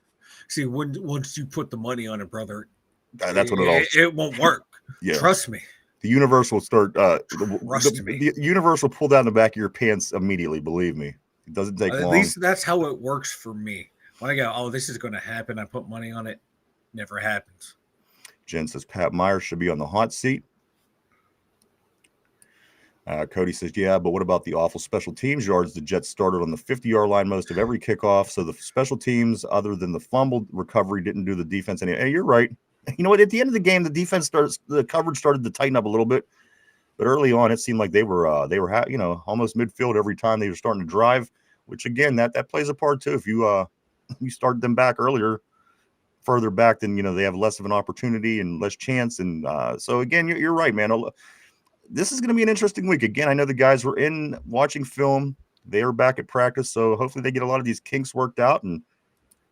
See, once you put the money on it, brother, that's what it won't work. Yeah. Trust me. The universe will start. The universe will pull down the back of your pants immediately. Believe me, it doesn't take long. At least that's how it works for me. When I go, oh, this is going to happen, I put money on it. Never happens. Jen says Pat Myers should be on the hot seat. Cody says, yeah, but what about the awful special teams yards? The Jets started on the 50-yard line most of every kickoff, so the special teams, other than the fumble recovery, didn't do the defense any. Hey, you're right. You know what? At the end of the game, the coverage started to tighten up a little bit, but early on, it seemed like they were almost midfield every time they were starting to drive. Which again, that plays a part too. If you start them back further back, then they have less of an opportunity and less chance. And so again, you're right, man. This is going to be an interesting week. Again, I know the guys were in watching film. They are back at practice, so hopefully they get a lot of these kinks worked out. And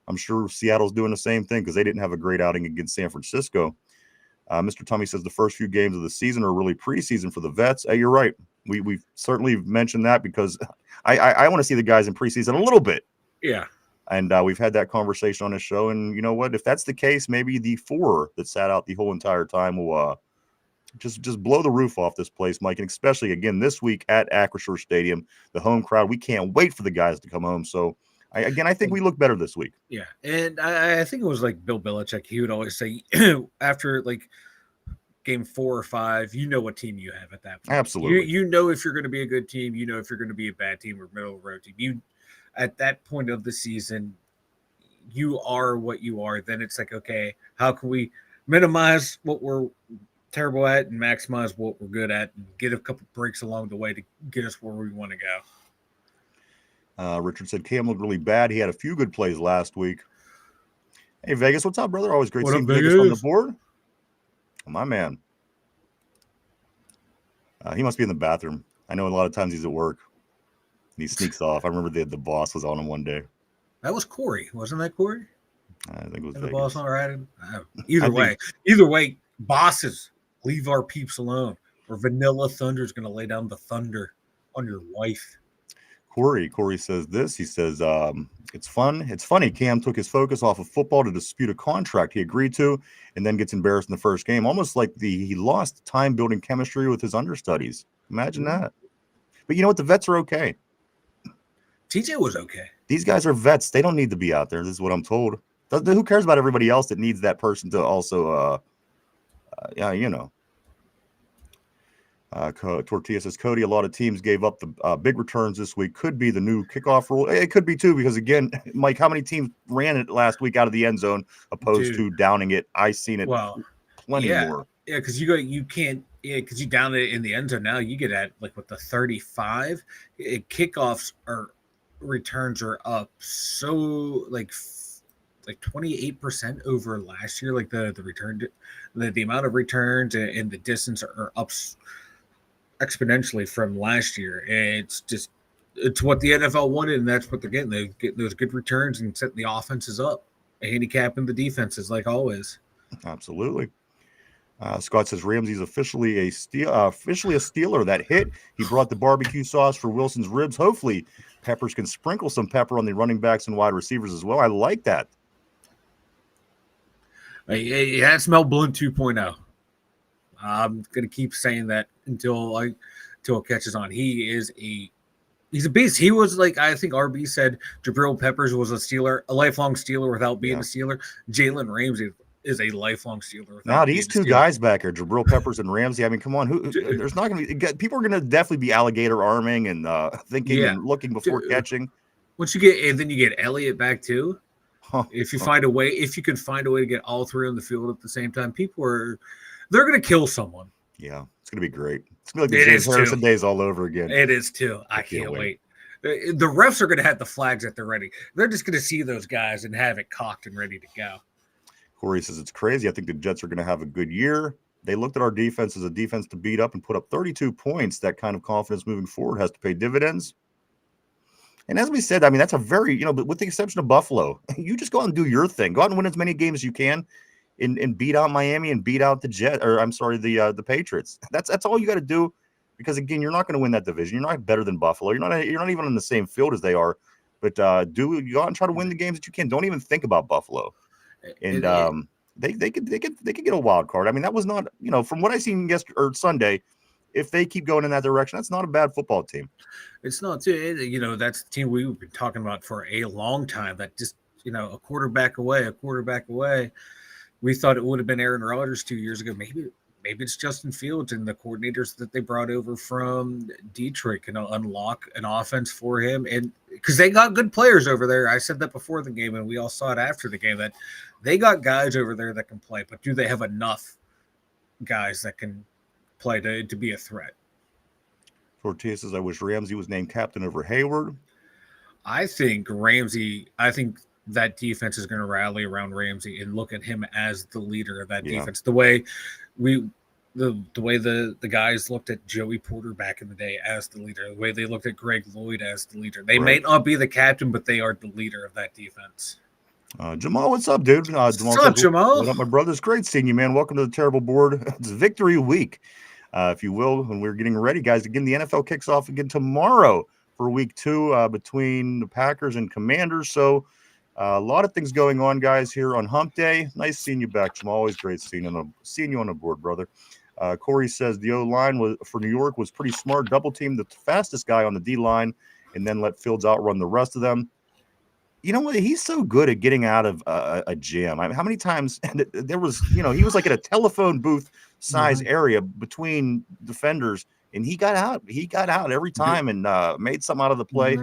I'm sure Seattle's doing the same thing because they didn't have a great outing against San Francisco. Mr. Tummy says the first few games of the season are really preseason for the vets. Hey, you're right. We've certainly mentioned that because I want to see the guys in preseason a little bit. Yeah. And we've had that conversation on this show. And you know what? If that's the case, maybe the 4 that sat out the whole entire time will just blow the roof off this place, Mike. And especially, again, this week at Acrisure Stadium, the home crowd, we can't wait for the guys to come home. So, I think we look better this week. Yeah, and I think it was like Bill Belichick. He would always say after like game 4 or 5, you know what team you have at that point. Absolutely. You know if you're going to be a good team. You know if you're going to be a bad team or middle of the road team. You at that point of the season, you are what you are. Then it's like, okay, how can we minimize what we're terrible at and maximize what we're good at and get a couple breaks along the way to get us where we want to go. Richard said Cam looked really bad. He had a few good plays last week. Hey, Vegas, what's up, brother? Always great seeing Vegas on the board. Oh, my man. He must be in the bathroom. I know a lot of times he's at work. And he sneaks off. I remember the boss was on him one day. That was Corey. Wasn't that Corey? I think it was the Vegas. boss on right? Either way, bosses, leave our peeps alone. Or Vanilla Thunder is going to lay down the thunder on your wife. Corey says this. He says, it's fun. It's funny. Cam took his focus off of football to dispute a contract he agreed to and then gets embarrassed in the first game. Almost like he lost time building chemistry with his understudies. Imagine that. But you know what? The vets are okay. TJ was okay. These guys are vets. They don't need to be out there. This is what I'm told. Who cares about everybody else that needs that person to also, Tortilla says, Cody, a lot of teams gave up the big returns this week. Could be the new kickoff rule. It could be too, because again, Mike, how many teams ran it last week out of the end zone opposed to downing it? I seen it plenty more. Yeah, because you can't. Yeah, because you down it in the end zone now. You get at like with the 35. Kickoffs or returns are up so like 28% over last year. Like the return, the amount of returns and the distance are up exponentially from last year. And it's what the NFL wanted, and that's what they're getting. They're getting those good returns and setting the offenses up. handicapping the defenses like always. Absolutely. Scott says Ramsey's officially a Steeler. That hit. He brought the barbecue sauce for Wilson's ribs. Hopefully, Peppers can sprinkle some pepper on the running backs and wide receivers as well. I like that. Yeah, it's Mel Blount 2.0. I'm gonna keep saying that until it catches on. He's a beast. He was like, I think RB said Jabril Peppers was a lifelong Steeler without being a Steeler. Jalen Ramsey is a lifelong Steeler. Now these two guys back here, Jabril Peppers and Ramsey. I mean, come on, there's not going to be people are going to definitely be alligator arming and thinking and looking before catching. Once you get, and then you get Elliott back too. If you find a way, if you can find a way to get all three on the field at the same time, they're going to kill someone. Yeah, it's going to be great. It's going to be like the James Harrison days all over again. It is too. I can't wait. The refs are going to have the flags at the ready. They're just going to see those guys and have it cocked and ready to go. Corey says it's crazy. I think the Jets are going to have a good year. They looked at our defense as a defense to beat up and put up 32 points. That kind of confidence moving forward has to pay dividends. And as we said, I mean, that's a very, but with the exception of Buffalo, you just go out and do your thing. Go out and win as many games as you can and beat out Miami and beat out the Patriots. That's all you got to do. Because again, you're not going to win that division. You're not better than Buffalo. You're not even on the same field as they are. But you go out and try to win the games that you can. Don't even think about Buffalo. And they could get a wild card. I mean, that was not, from what I seen Sunday, if they keep going in that direction, that's not a bad football team. It's not too. That's the team we've been talking about for a long time. That just a quarterback away. We thought it would have been Aaron Rodgers 2 years ago. Maybe it's Justin Fields and the coordinators that they brought over from Detroit can unlock an offense for him. And because they got good players over there. I said that before the game, and we all saw it after the game, that they got guys over there that can play. But do they have enough guys that can play to be a threat? Tortilla says, I wish Ramsey was named captain over Hayward. I think that defense is going to rally around Ramsey and look at him as the leader of that defense. The way the guys looked at Joey Porter back in the day as the leader, the way they looked at Greg Lloyd as the leader. They may not be the captain, but they are the leader of that defense. Jamal, what's up, dude? What's up, Jamal? What up, my brother? It's great seeing you, man. Welcome to the Terrible Board. It's victory week, if you will, when we're getting ready, guys. Again, the NFL kicks off again tomorrow for week 2 between the Packers and Commanders. So a lot of things going on, guys, here on Hump Day. Nice seeing you back, Jamal. Always great seeing you on the board, brother. Corey says the O-line for New York was pretty smart. Double team the fastest guy on the D-line and then let Fields outrun the rest of them. You know what? He's so good at getting out of a jam. I mean, how many times there was, he was like in a telephone booth size area between defenders, and he got out. He got out every time and made something out of the play.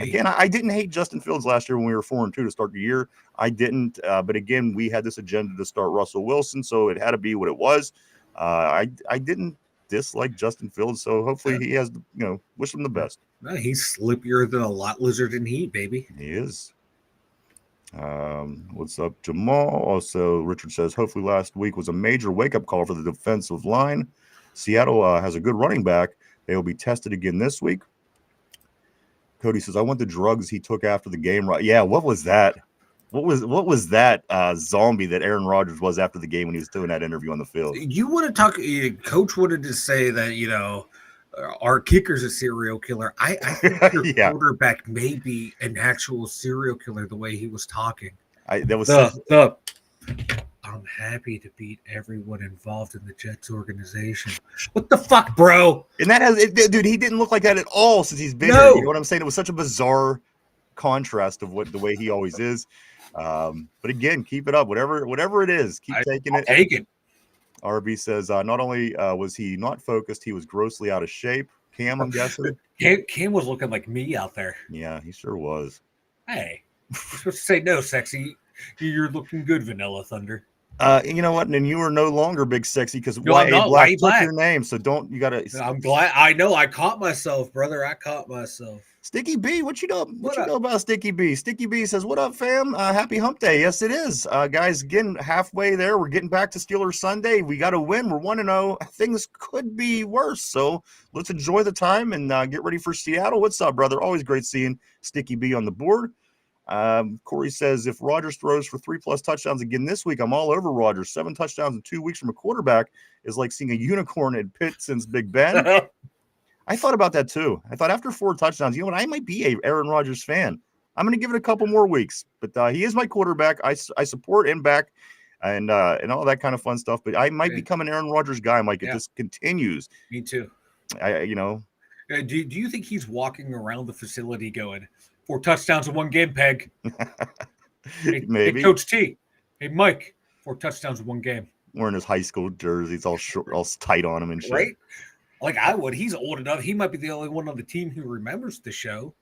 Again, I didn't hate Justin Fields last year when we were 4-2 to start the year. I didn't. But again, we had this agenda to start Russell Wilson, so it had to be what it was. I didn't dislike Justin Fields, so hopefully he has, wish him the best. No, he's slippier than a lot lizard in heat, baby. He is. What's up, Jamal? Also, Richard says, hopefully last week was a major wake-up call for the defensive line. Seattle has a good running back. They will be tested again this week. Cody says, I want the drugs he took after the game. Right? Yeah, what was that? What was that zombie that Aaron Rodgers was after the game when he was doing that interview on the field? You want to talk? Coach wanted to say that our kicker's a serial killer. I think your quarterback may be an actual serial killer the way he was talking. I'm happy to beat everyone involved in the Jets organization. What the fuck, bro? And dude, he didn't look like that at all since he's been here. You know what I'm saying? It was such a bizarre contrast of the way he always is. But again, keep it up. Whatever it is, keep taking it. Take it. RB says, not only was he not focused, he was grossly out of shape. Cam, I'm guessing. Cam was looking like me out there. Yeah, he sure was. Hey, you're supposed to say no, sexy. You're looking good, Vanilla Thunder. You know what? And you are no longer Big Sexy because YA Black took your name. So you gotta. I'm glad. I know. I caught myself, brother. I caught myself. Sticky B, what you know about Sticky B? Sticky B says, "What up, fam? Happy Hump Day." Yes, it is, guys. Again, halfway there. We're getting back to Steelers Sunday. We got to win. We're 1-0. Things could be worse, so let's enjoy the time and get ready for Seattle. What's up, brother? Always great seeing Sticky B on the board. Corey says, if Rodgers throws for 3+ touchdowns again this week, I'm all over Rodgers. 7 touchdowns in 2 weeks from a quarterback is like seeing a unicorn at Pitt since Big Ben. I thought about that too. I thought after 4 touchdowns, you know what? I might be a Aaron Rodgers fan. I'm going to give it a couple more weeks, but he is my quarterback. I support him back and all that kind of fun stuff. But I might become an Aaron Rodgers guy, Mike, if this continues. Me too. Do you think he's walking around the facility going, 4 touchdowns in 1 game, Peg? Maybe. Hey, Coach T. Hey, Mike. 4 touchdowns in 1 game. Wearing his high school jerseys, all short, all tight on him and shit. Right? Like I would. He's old enough. He might be the only one on the team who remembers the show.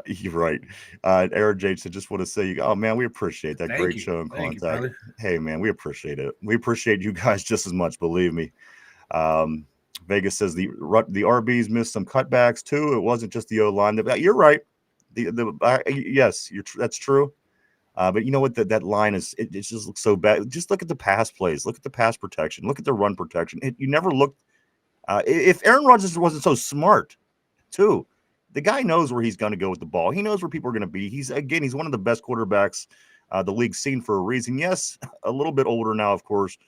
You're right. Eric Jason, just want to say, oh man, we appreciate that. Great show and contact. Hey man, we appreciate it. We appreciate you guys just as much. Believe me. Vegas says the RBs missed some cutbacks too. It wasn't just the O-line. You're right. Yes, that's true. But you know what? That line is it just looks so bad. Just look at the pass plays. Look at the pass protection. Look at the run protection. You never looked. If Aaron Rodgers wasn't so smart, too, the guy knows where he's going to go with the ball. He knows where people are going to be. He's one of the best quarterbacks the league's seen for a reason. Yes, a little bit older now, of course.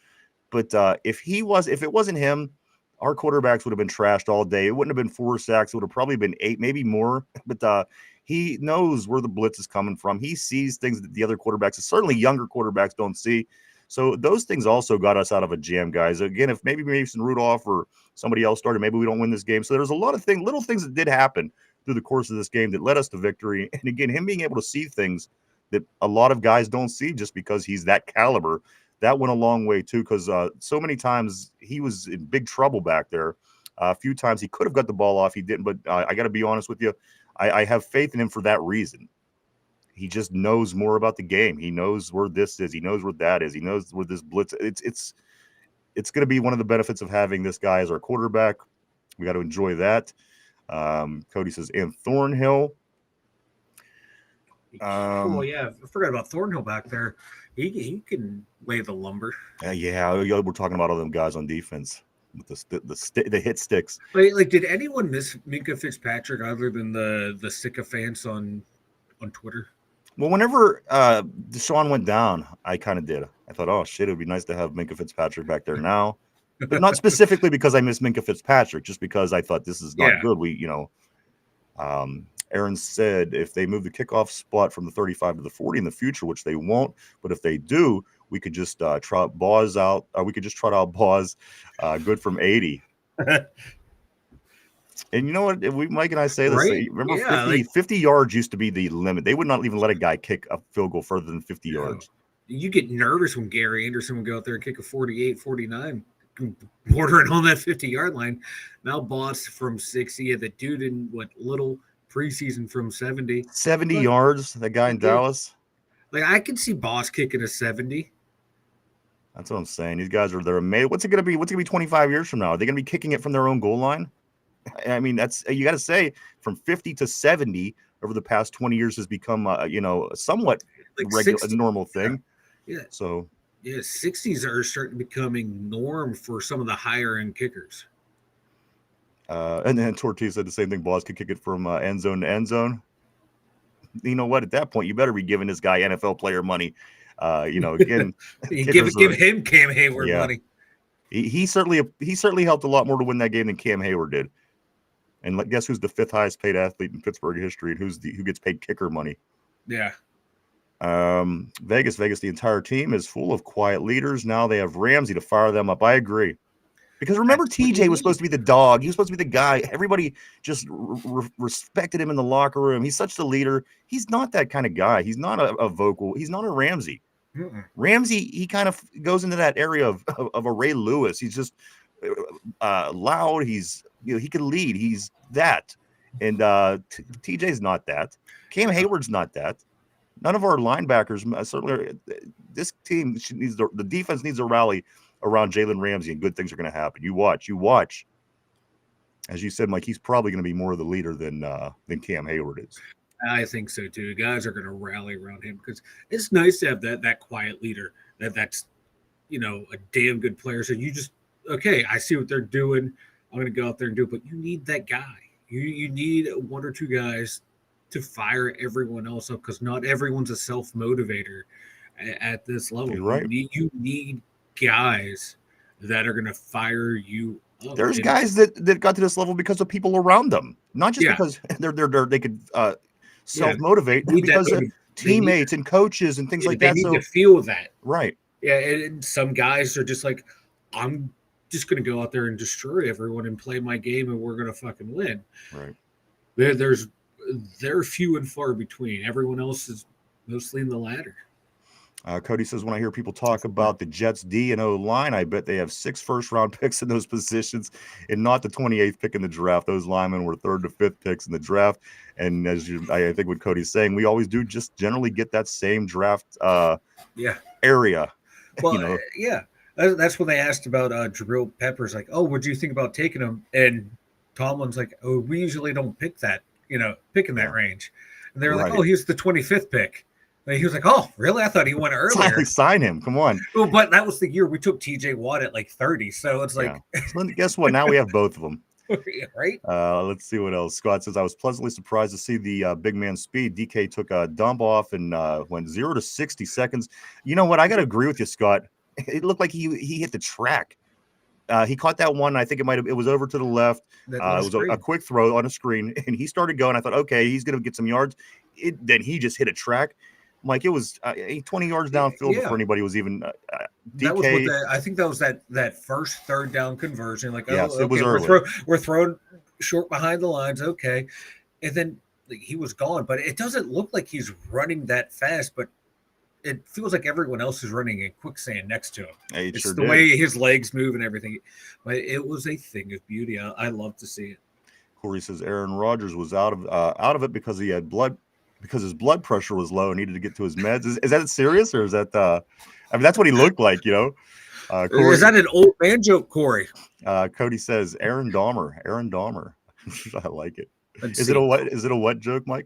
But if it wasn't him, our quarterbacks would have been trashed all day. It wouldn't have been 4 sacks. It would have probably been 8, maybe more. But he knows where the blitz is coming from. He sees things that the other quarterbacks, certainly younger quarterbacks, don't see. So those things also got us out of a jam, guys. Again, if maybe Mason Rudolph or somebody else started, maybe we don't win this game. So there's a lot of little things that did happen through the course of this game that led us to victory. And again, him being able to see things that a lot of guys don't see just because he's that caliber, that went a long way too, because so many times he was in big trouble back there. A few times he could have got the ball off. He didn't, but I got to be honest with you. I have faith in him for that reason. He just knows more about the game. He knows where this is. He knows where that is. He knows where this blitz. It's going to be one of the benefits of having this guy as our quarterback. We got to enjoy that. Cody says, and Thornhill. Oh yeah, I forgot about Thornhill back there. He can lay the lumber. Yeah, we're talking about all them guys on defense with the hit sticks. Like, did anyone miss Minkah Fitzpatrick other than the sycophants on Twitter? Well, whenever Deshaun went down, I kind of did. I thought, oh shit, it would be nice to have Minkah Fitzpatrick back there now, but not specifically because I miss Minkah Fitzpatrick, just because I thought this is not good. Aaron said if they move the kickoff spot from the 35 to the 40 in the future, which they won't, but if they do, we could just trot Boz out. We could just trot out Boz, good from 80. And you know what? Mike and I say this. Right? Remember, 50 yards used to be the limit. They would not even let a guy kick a field goal further than 50 yards. You get nervous when Gary Anderson would go out there and kick a 48, 49, bordering on that 50-yard line. Now Boz from 60, the dude in little preseason from 70 yards, that guy in Dallas. Like, I can see Boz kicking a 70. That's what I'm saying. These guys they're amazing. What's it going to be 25 years from now? Are they going to be kicking it from their own goal line? I mean, that's, you got to say, from 50 to 70 over the past 20 years has become somewhat regular, a normal thing. Yeah. So 60s are starting becoming norm for some of the higher end kickers. And then Tortilla said the same thing. Boz could kick it from end zone to end zone. You know what? At that point, you better be giving this guy NFL player money. Again, give him Cam Hayward money. He certainly helped a lot more to win that game than Cam Hayward did. And guess who's the 5th highest paid athlete in Pittsburgh history, and who gets paid kicker money? Yeah. Vegas. The entire team is full of quiet leaders. Now they have Ramsey to fire them up. I agree. Because remember, TJ was supposed to be the dog. He was supposed to be the guy. Everybody just respected him in the locker room. He's such the leader. He's not that kind of guy. He's not a vocal. He's not a Ramsey. Mm-mm. Ramsey, he kind of goes into that area of a Ray Lewis. He's just loud. He's he can lead. He's that. And TJ's not that. Cam Hayward's not that. None of our linebackers. Certainly, this team the defense needs a rally around Jalen Ramsey, and good things are going to happen. You watch. As you said, Mike, he's probably going to be more of the leader than Cam Hayward is. I think so too. Guys are going to rally around him because it's nice to have that quiet leader. That's a damn good player. So you just I see what they're doing. I'm going to go out there and do it. But you need that guy. You need 1 or 2 guys to fire everyone else up because not everyone's a self motivator at this level. You're right. You need guys that are going to fire you up. There's guys that got to this level because of people around them, not just because they could self motivate, because of teammates and coaches and things like that. They need to feel that, right? Yeah, and some guys are just like, I'm just going to go out there and destroy everyone and play my game, and we're going to fucking win. Right. They're few and far between. Everyone else is mostly in the ladder. Cody says, when I hear people talk about the Jets D and O line, I bet they have 6 first-round picks in those positions and not the 28th pick in the draft. Those linemen were 3rd to 5th picks in the draft. And I think what Cody's saying, we always do just generally get that same draft area. Well, that's when they asked about Jabril Peppers, like, oh, what do you think about taking him? And Tomlin's like, oh, we usually don't pick that, pick in that range. And they were like, oh, he's the 25th pick. And he was like, oh, really? I thought he went earlier. Sign him. Come on. Well, but that was the year we took TJ Watt at like 30. So it's like, guess what? Now we have both of them. Right? Let's see what else. Scott says, I was pleasantly surprised to see the big man speed. DK took a dump off and went 0 to 60 seconds. You know what? I got to agree with you, Scott. It looked like he hit the track. He caught that one. I think it was over to the left. It was a quick throw on a screen, and he started going. I thought, okay, he's going to get some yards. Then he just hit a track. Like it was 20 yards downfield before anybody was even. DK, I think that was that first third down conversion. Like, it was early. We're throwing short behind the lines, okay, and then he was gone. But it doesn't look like he's running that fast. But it feels like everyone else is running in quicksand next to him. It's the way his legs move and everything. But it was a thing of beauty. I love to see it. Corey says Aaron Rodgers was out of it because he had because his blood pressure was low and needed to get to his meds. Is that serious, or is that that's what he looked like, Corey, is that an old man joke, Corey? Cody says Aaron Dahmer. I like it. Is it a what joke, Mike?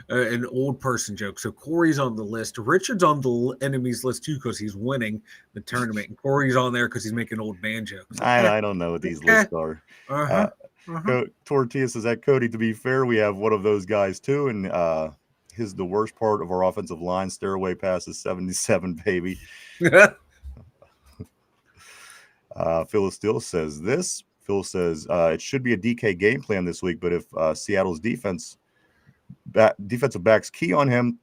An old person joke. So Corey's on the list. Richard's on the enemies list too because he's winning the tournament, and Corey's on there because he's making old man jokes. I don't know what these lists are. Tortilla says that, Cody, to be fair, we have one of those guys too, and the worst part of our offensive line stairway pass is 77, baby. Phil still says this. Phil says it should be a DK game plan this week, but if Seattle's defensive backs key on him,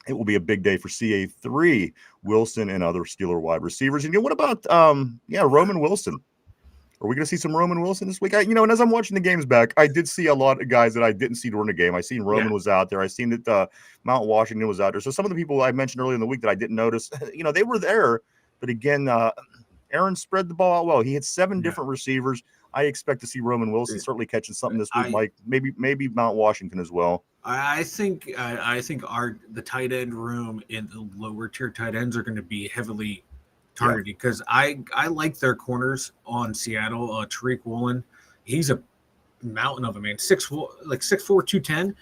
it will be a big day for CA3, Wilson, and other Steeler wide receivers. And what about Roman Wilson? Are we going to see some Roman Wilson this week? And as I'm watching the games back, I did see a lot of guys that I didn't see during the game. I seen Roman was out there. I seen that Mount Washington was out there. So some of the people I mentioned earlier in the week that I didn't notice, they were there. But again, Aaron spread the ball out well. He had 7 different receivers. I expect to see Roman Wilson certainly catching something this week, Mike. Maybe Mount Washington as well. I think the tight end room in the lower tier tight ends are going to be heavily targeted because I like their corners on Seattle. Tariq Woolen, he's a mountain of a man, 6'4", 210.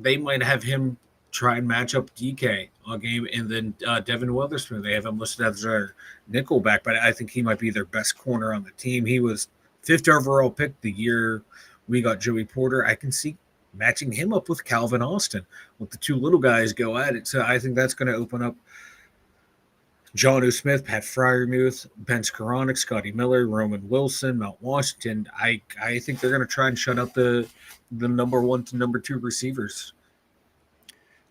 They might have him try and match up DK on game, and then Devin Witherspoon. They have him listed as their nickel back, but I think he might be their best corner on the team. He was 5th overall pick the year we got Joey Porter. I can see matching him up with Calvin Austin. Let the two little guys go at it. So I think that's going to open up John O. Smith, Pat Freiermuth, Ben Skoranek, Scotty Miller, Roman Wilson, Mount Washington. I think they're going to try and shut out the number 1 to number 2 receivers.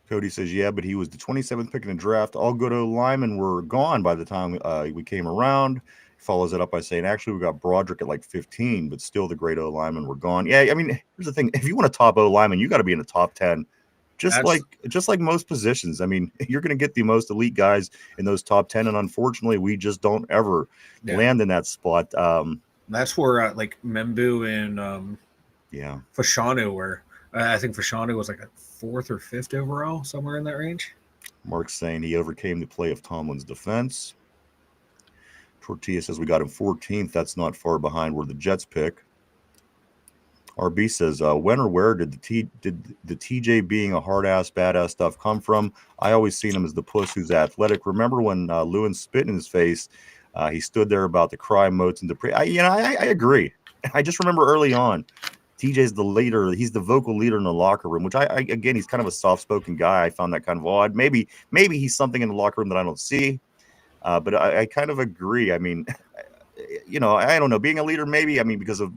Cody says, but he was the 27th pick in the draft. All good O linemen were gone by the time we came around. He follows it up by saying, actually, we got Broderick at like 15, but still the great O linemen were gone. Yeah, I mean, here's the thing. If you want a top O lineman, you got to be in the top 10. Just like most positions. I mean, you're going to get the most elite guys in those top 10, and unfortunately, we just don't ever land in that spot. That's where like Membu and Fashanu were. I think Fashanu was like a 4th or 5th overall, somewhere in that range. Mark's saying he overcame the play of Tomlin's defense. Tortilla says we got him 14th. That's not far behind where the Jets pick. RB says, when or where did the TJ being a hard-ass, badass stuff come from? I always seen him as the puss who's athletic. Remember when Lewin spit in his face? He stood there about to cry, motes, and I agree. I just remember early on, TJ's the leader. He's the vocal leader in the locker room, which I again, he's kind of a soft-spoken guy. I found that kind of odd. Maybe he's something in the locker room that I don't see. But I kind of agree. I mean, I don't know. Being a leader, maybe. I mean, because of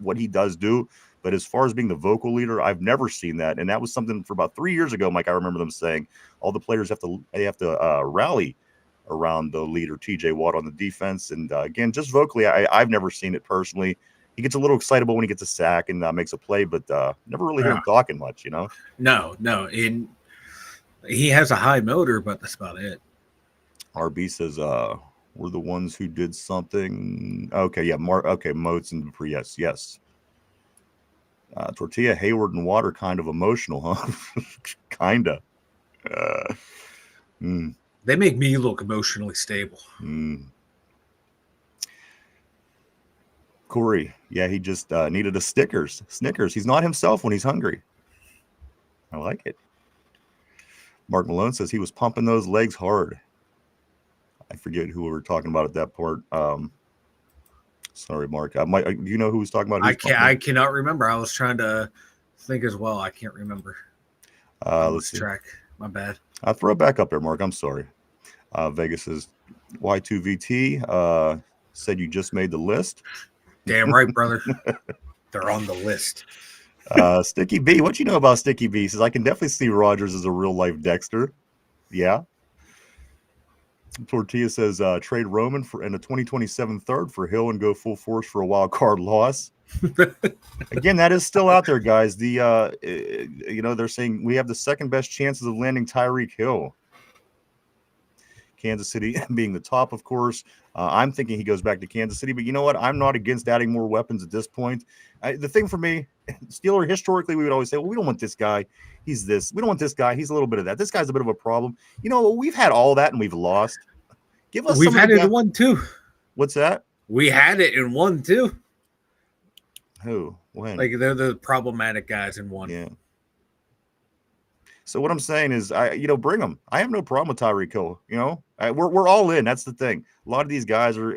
what he does do. But as far as being the vocal leader, I've never seen that. And that was something for about 3 years ago, Mike. I remember them saying all the players have to rally around the leader, TJ Watt, on the defense. And again, just vocally, I've never seen it personally. He gets a little excitable when he gets a sack and makes a play, but never really hear him talking much, No. And he has a high motor, but that's about it. RB says, we're the ones who did something. Okay, yeah, Moats and Dupree, yes. Tortilla, Hayward, and Water kind of emotional, huh? Kinda. They make me look emotionally stable. Corey, yeah, he just needed a Snickers. He's not himself when he's hungry. I like it. Mark Malone says he was pumping those legs hard. I forget who we were talking about at that part. Sorry, Mark. Do you know who was talking about? I cannot remember. I was trying to think as well. I can't remember. Let's see. Track. My bad. I'll throw it back up there, Mark. I'm sorry. Vegas says Y2VT said you just made the list. Damn right, brother. They're on the list. Sticky B, what you know about Sticky B? He says I can definitely see Rodgers as a real life Dexter. Yeah. Tortilla says trade Roman in a 2027 third for Hill and go full force for a wild card loss. Again, that is still out there, guys. They're saying we have the second best chances of landing Tyreek Hill. Kansas City being the top, of course. I'm thinking he goes back to Kansas City, but you know what? I'm not against adding more weapons at this point. The thing for me, Steeler, historically, we would always say, well, we don't want this guy. He's this. We don't want this guy. He's a little bit of that. This guy's a bit of a problem. We've had all that and we've lost. We've had it in 1 too. What's that? We had it in 1 too. Who? When? Like they're the problematic guys in 1. Yeah. So what I'm saying is, bring them. I have no problem with Tyreek Hill. We're all in. That's the thing. A lot of these guys are,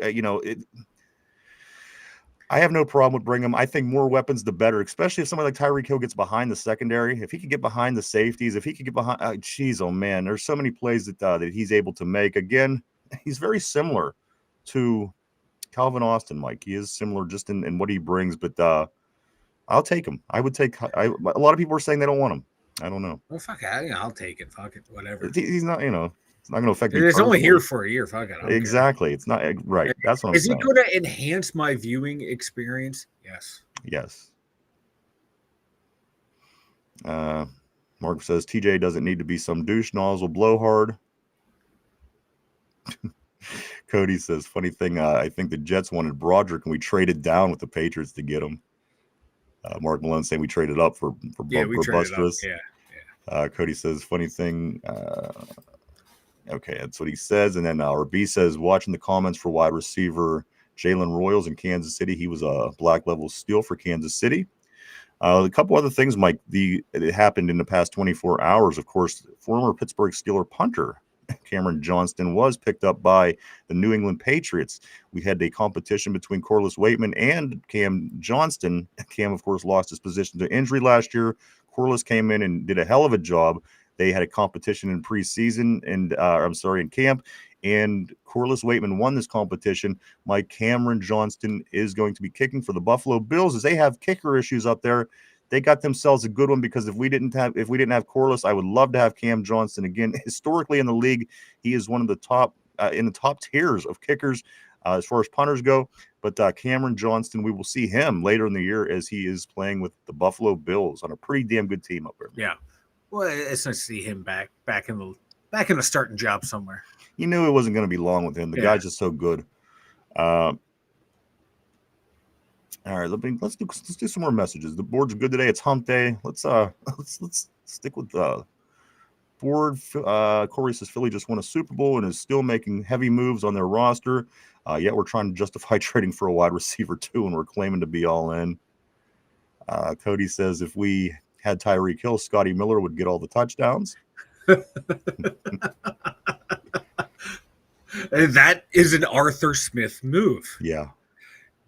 I have no problem with bringing them. I think more weapons, the better, especially if somebody like Tyreek Hill gets behind the secondary. If he could get behind the safeties, if he could get behind, oh man, there's so many plays that he's able to make. Again, he's very similar to Calvin Austin, Mike. He is similar just in what he brings, but I'll take him. I would take. A lot of people are saying they don't want him. I don't know. Well, fuck it. I'll take it. Fuck it. Whatever. He's not. It's not going to affect me. It's only here for a year. Fuck it. Exactly. It's not right. That's what I'm saying. Is it going to enhance my viewing experience? Yes. Mark says TJ doesn't need to be some douche nozzle blowhard. Cody says, funny thing, I think the Jets wanted Broderick and we traded down with the Patriots to get him. Mark Malone saying we traded up for Busterus. Yeah. Cody says, funny thing. Okay, that's what he says. And then RB says, watching the comments for wide receiver Jalen Royals in Kansas City, he was a black level steal for Kansas City. A couple other things, Mike, it happened in the past 24 hours. Of course, former Pittsburgh Steeler punter Cameron Johnston was picked up by the New England Patriots. We had a competition between Corliss Waitman and Cam Johnston. Cam, of course, lost his position to injury last year. Corliss came in and did a hell of a job. They had a competition in preseason and in camp, and Corliss Waitman won this competition. Mike, Cameron Johnston is going to be kicking for the Buffalo Bills as they have kicker issues up there. They got themselves a good one because if we didn't have Corliss, I would love to have Cam Johnston again. Historically in the league, he is one of the top in the top tiers of kickers as far as punters go. But Cameron Johnston, we will see him later in the year as he is playing with the Buffalo Bills on a pretty damn good team up there. Yeah, well, it's nice to see him back in the starting job somewhere. You knew it wasn't going to be long with him. The guy's just so good. All right, let's do some more messages. The board's good today. It's hump day. Let's stick with the board. Corey says Philly just won a Super Bowl and is still making heavy moves on their roster. Yet we're trying to justify trading for a wide receiver too, and we're claiming to be all in. Cody says if we had Tyreek Hill, Scotty Miller would get all the touchdowns. That is an Arthur Smith move. Yeah.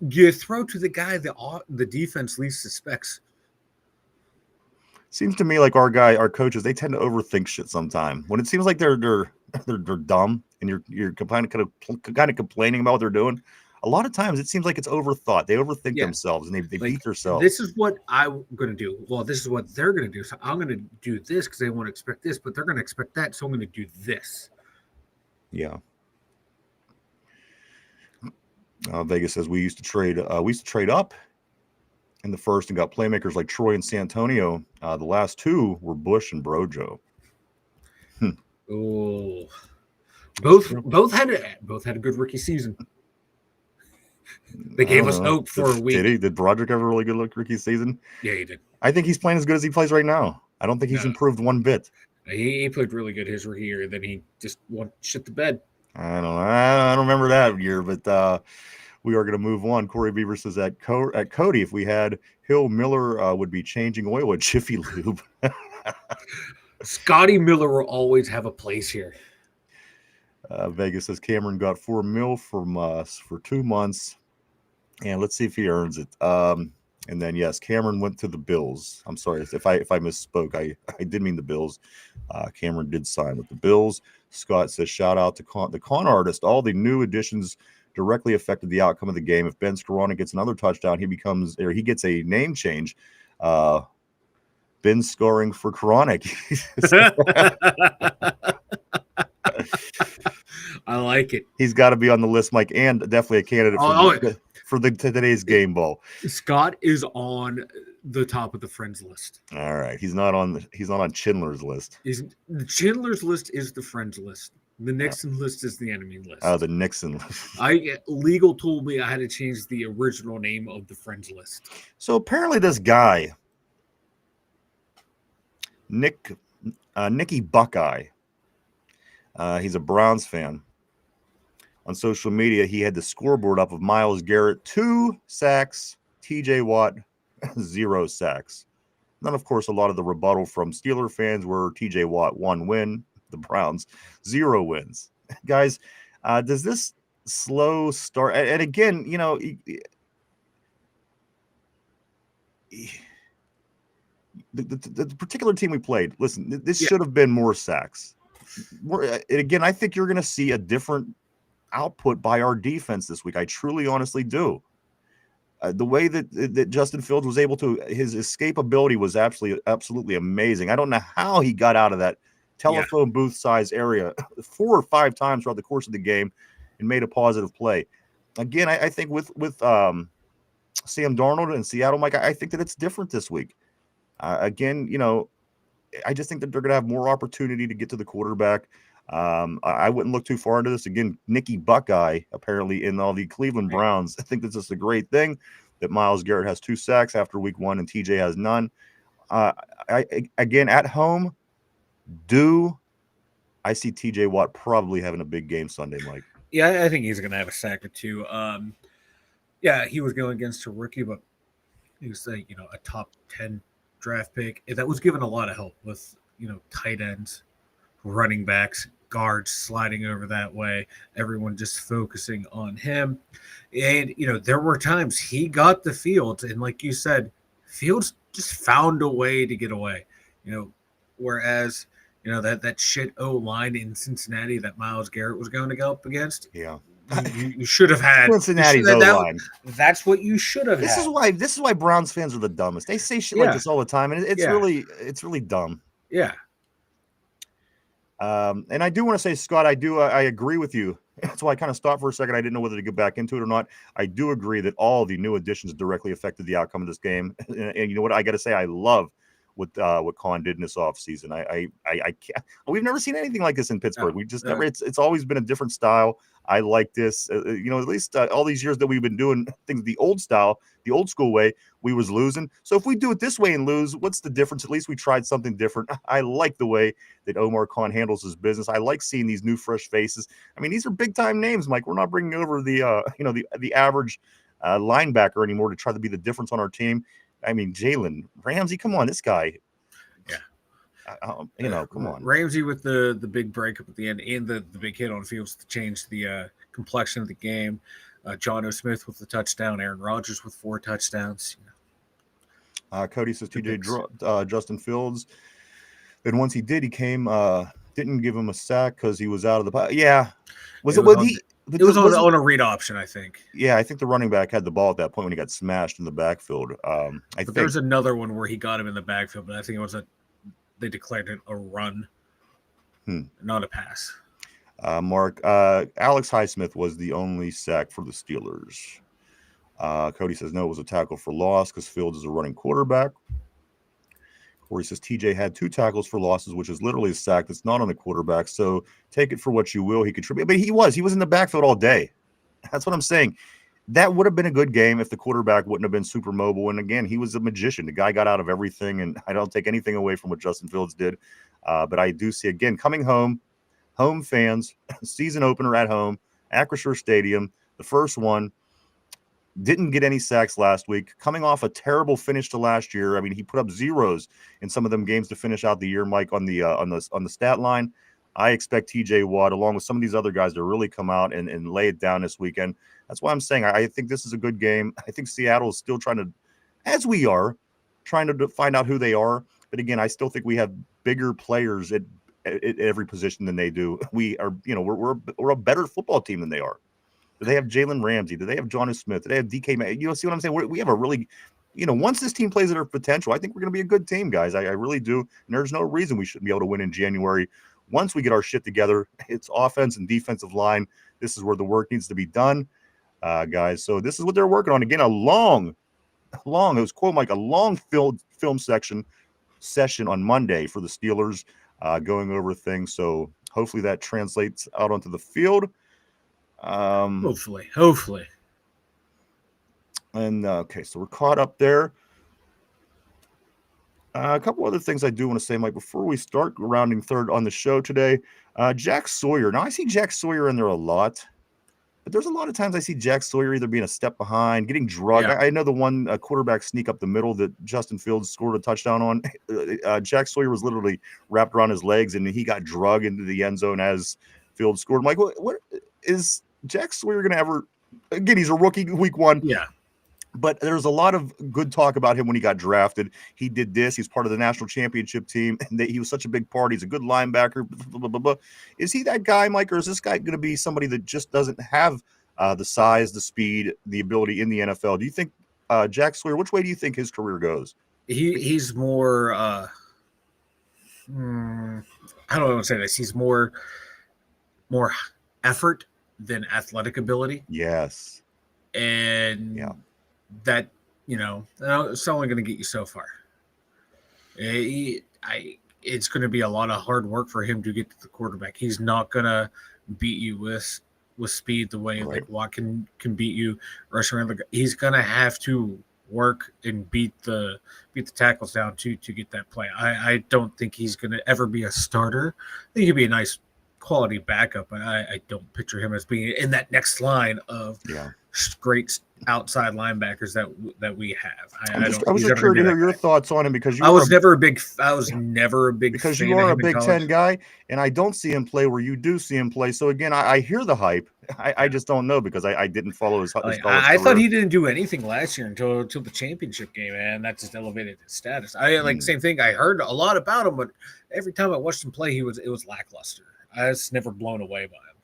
you throw to the guy the defense least suspects. Seems to me like our coaches, they tend to overthink shit sometime. When it seems like they're dumb and you're kind of complaining about what they're doing, a lot of times it seems like it's overthought. They overthink themselves and they beat themselves. This is what I'm going to do. Well, this is what they're going to do. So I'm going to do this because they won't expect this, but they're going to expect that. So I'm going to do this. Yeah. Vegas says we used to trade up in the first and got playmakers like Troy and Santonio. The last two were Bush and Brojo. Oh, both had a good rookie season. They gave us hope for a week. Did Broderick have a really good rookie season? Yeah, he did. I think he's playing as good as he plays right now. I don't think he's improved one bit. He played really good his rookie year, and then he just shit the bed. I don't remember that year, but we are going to move on. Corey Beaver says at Cody, if we had Hill, Miller would be changing oil at Jiffy Lube. Scotty Miller will always have a place here. Vegas says Cameron got $4 million from us for 2 months, and let's see if he earns it. And then yes, Cameron went to the Bills. I'm sorry if I misspoke. I did mean the Bills. Cameron did sign with the Bills. Scott says shout out to the con artist. All the new additions directly affected the outcome of the game. If Ben Scarona gets another touchdown, he gets a name change. Ben scoring for Chronic. I like it. He's got to be on the list, Mike, and definitely a candidate for today's game ball. Scott is on the top of the friends list. All right, he's not on Schindler's list. The Schindler's list is the friends list. The Nixon list is the enemy list. Oh, the Nixon list. Legal told me I had to change the original name of the friends list. So apparently this guy, Nicky Buckeye, he's a Browns fan. On social media, he had the scoreboard up of Myles Garrett, 2 sacks, TJ Watt, 0 sacks. Then, of course, a lot of the rebuttal from Steeler fans were TJ Watt 1 win, the Browns 0 wins. Guys, does this slow start? And again, you know, the particular team we played, listen, this should have been more sacks. And again, I think you're going to see a different output by our defense this week. I truly, honestly do. The way that Justin Fields was able to, his escapability was absolutely amazing. I don't know how he got out of that telephone booth size area 4 or 5 times throughout the course of the game and made a positive play. Again, I think with Sam Darnold in Seattle, Mike, I think that it's different this week. Again, you know, I just think that they're going to have more opportunity to get to the quarterback. I wouldn't look too far into this. Again, Nicky Buckeye, apparently in all the Cleveland Browns. I think this is a great thing that Myles Garrett has 2 sacks after week 1 and TJ has none. Again, at home, I see TJ Watt probably having a big game Sunday, Mike. Yeah, I think he's going to have a sack or 2. Yeah, he was going against a rookie, but he was a top 10 draft pick. That was given a lot of help with, tight ends, running backs, guards sliding over that way, everyone just focusing on him. And, there were times he got the Fields, and like you said, Fields just found a way to get away, whereas, that shit O-line in Cincinnati that Myles Garrett was going to go up against. Yeah. You should have had Cincinnati's O-line. That's what you should have had. This is why Browns fans are the dumbest. They say shit like this all the time, and it's really dumb. Yeah. And I do want to say, Scott, I agree with you. That's why I kind of stopped for a second. I didn't know whether to get back into it or not. I do agree that all the new additions directly affected the outcome of this game. And you know what? I got to say, I love what Con did in this offseason. I can't, we've never seen anything like this in Pittsburgh. We just never. It's always been a different style. I like this. At least all these years that we've been doing things the old style, the old school way, we was losing. So if we do it this way and lose, what's the difference? At least we tried something different. I like the way that Omar Khan handles his business. I like seeing these new fresh faces. I mean, these are big time names, Mike. We're not bringing over the average linebacker anymore to try to be the difference on our team. I mean, Jalen Ramsey, come on, this guy. Yeah. Come on. Ramsey with the big breakup at the end and the big hit on Fields to change the complexion of the game. John O. Smith with the touchdown, Aaron Rodgers with 4 touchdowns. Cody says Justin Fields. Then once he did, he came, didn't give him a sack because he was out of the. Yeah, was it? It was on a read option, I think. Yeah, I think the running back had the ball at that point when he got smashed in the backfield. But there's another one where he got him in the backfield, but I think it was they declared it a run, not a pass. Mark, Alex Highsmith was the only sack for the Steelers. Cody says no, it was a tackle for loss because Fields is a running quarterback. Corey says TJ had 2 tackles for losses, which is literally a sack that's not on the quarterback. So take it for what you will. He contributed, but he was in the backfield all day. That's what I'm saying. That would have been a good game if the quarterback wouldn't have been super mobile. And again, he was a magician. The guy got out of everything, and I don't take anything away from what Justin Fields did. But I do see, again, coming home fans, season opener at home, Acrisure Stadium, the first one. Didn't get any sacks last week, coming off a terrible finish to last year. I mean, he put up zeros in some of them games to finish out the year, Mike, on the stat line. I expect TJ Watt, along with some of these other guys, to really come out and lay it down this weekend. That's why I'm saying I think this is a good game. I think Seattle is still trying to, as we are, trying to find out who they are. But again, I still think we have bigger players at every position than they do. We are, we're a better football team than they are. Do they have Jalen Ramsey? Do they have John Smith? Do they have DK? See what I'm saying? We have a really, once this team plays at their potential, I think we're going to be a good team, guys. I really do. And there's no reason we shouldn't be able to win in January. Once we get our shit together, it's offense and defensive line. This is where the work needs to be done, guys. So this is what they're working on. Again, a long, it was quote Mike, a long film session on Monday for the Steelers, going over things. So hopefully that translates out onto the field. Hopefully. And okay, so we're caught up there. A couple other things I do want to say, Mike, before we start rounding third on the show today. Jack Sawyer. Now I see Jack Sawyer in there a lot, but there's a lot of times I see Jack Sawyer either being a step behind, getting drugged. Yeah. I know the one quarterback sneak up the middle that Justin Fields scored a touchdown on. Jack Sawyer was literally wrapped around his legs, and he got drugged into the end zone as Fields scored. Mike, what is Jack Sawyer going to ever – again, he's a rookie week 1. Yeah. But there's a lot of good talk about him when he got drafted. He did this. He's part of the national championship team. And he was such a big part. He's a good linebacker. Blah, blah, blah. Is he that guy, Mike, or is this guy going to be somebody that just doesn't have the size, the speed, the ability in the NFL? Do you think Jack Sawyer, which way do you think his career goes? He's more I don't want to say this. He's more effort than athletic ability. Yes. And that, it's only going to get you so far. It's going to be a lot of hard work for him to get to the quarterback. He's not going to beat you with speed the way like Watt can beat you rushing around. He's going to have to work and beat the tackles down to get that play. I don't think he's going to ever be a starter. I think he'd be a nice quality backup, but I don't picture him as being in that next line of great outside linebackers that we have. I was just curious to hear your thoughts on him because I was never a big because you are a Big Ten guy, and I don't see him play where you do see him play. So again, I hear the hype. I just don't know because I didn't follow his college I career. thought he didn't do anything last year until the championship game, and that just elevated his status. Same thing. I heard a lot about him, but every time I watched him play, it was lackluster. I was never blown away by him.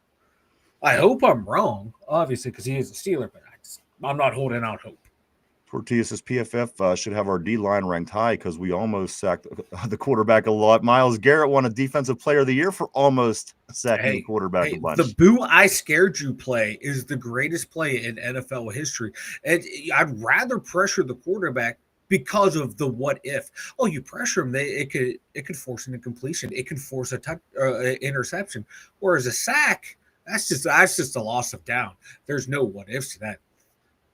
I hope I'm wrong, obviously, because he is a Steeler, but I'm not holding out hope. Tortilla says PFF should have our D-line ranked high because we almost sacked the quarterback a lot. Miles Garrett won a Defensive Player of the Year for almost sacking the quarterback a bunch. The Boo I Scared You play is the greatest play in NFL history. And I'd rather pressure the quarterback because of the what if. Oh, you pressure him, it could force an incompletion. It could force a interception. Whereas a sack, that's just a loss of down. There's no what ifs to that.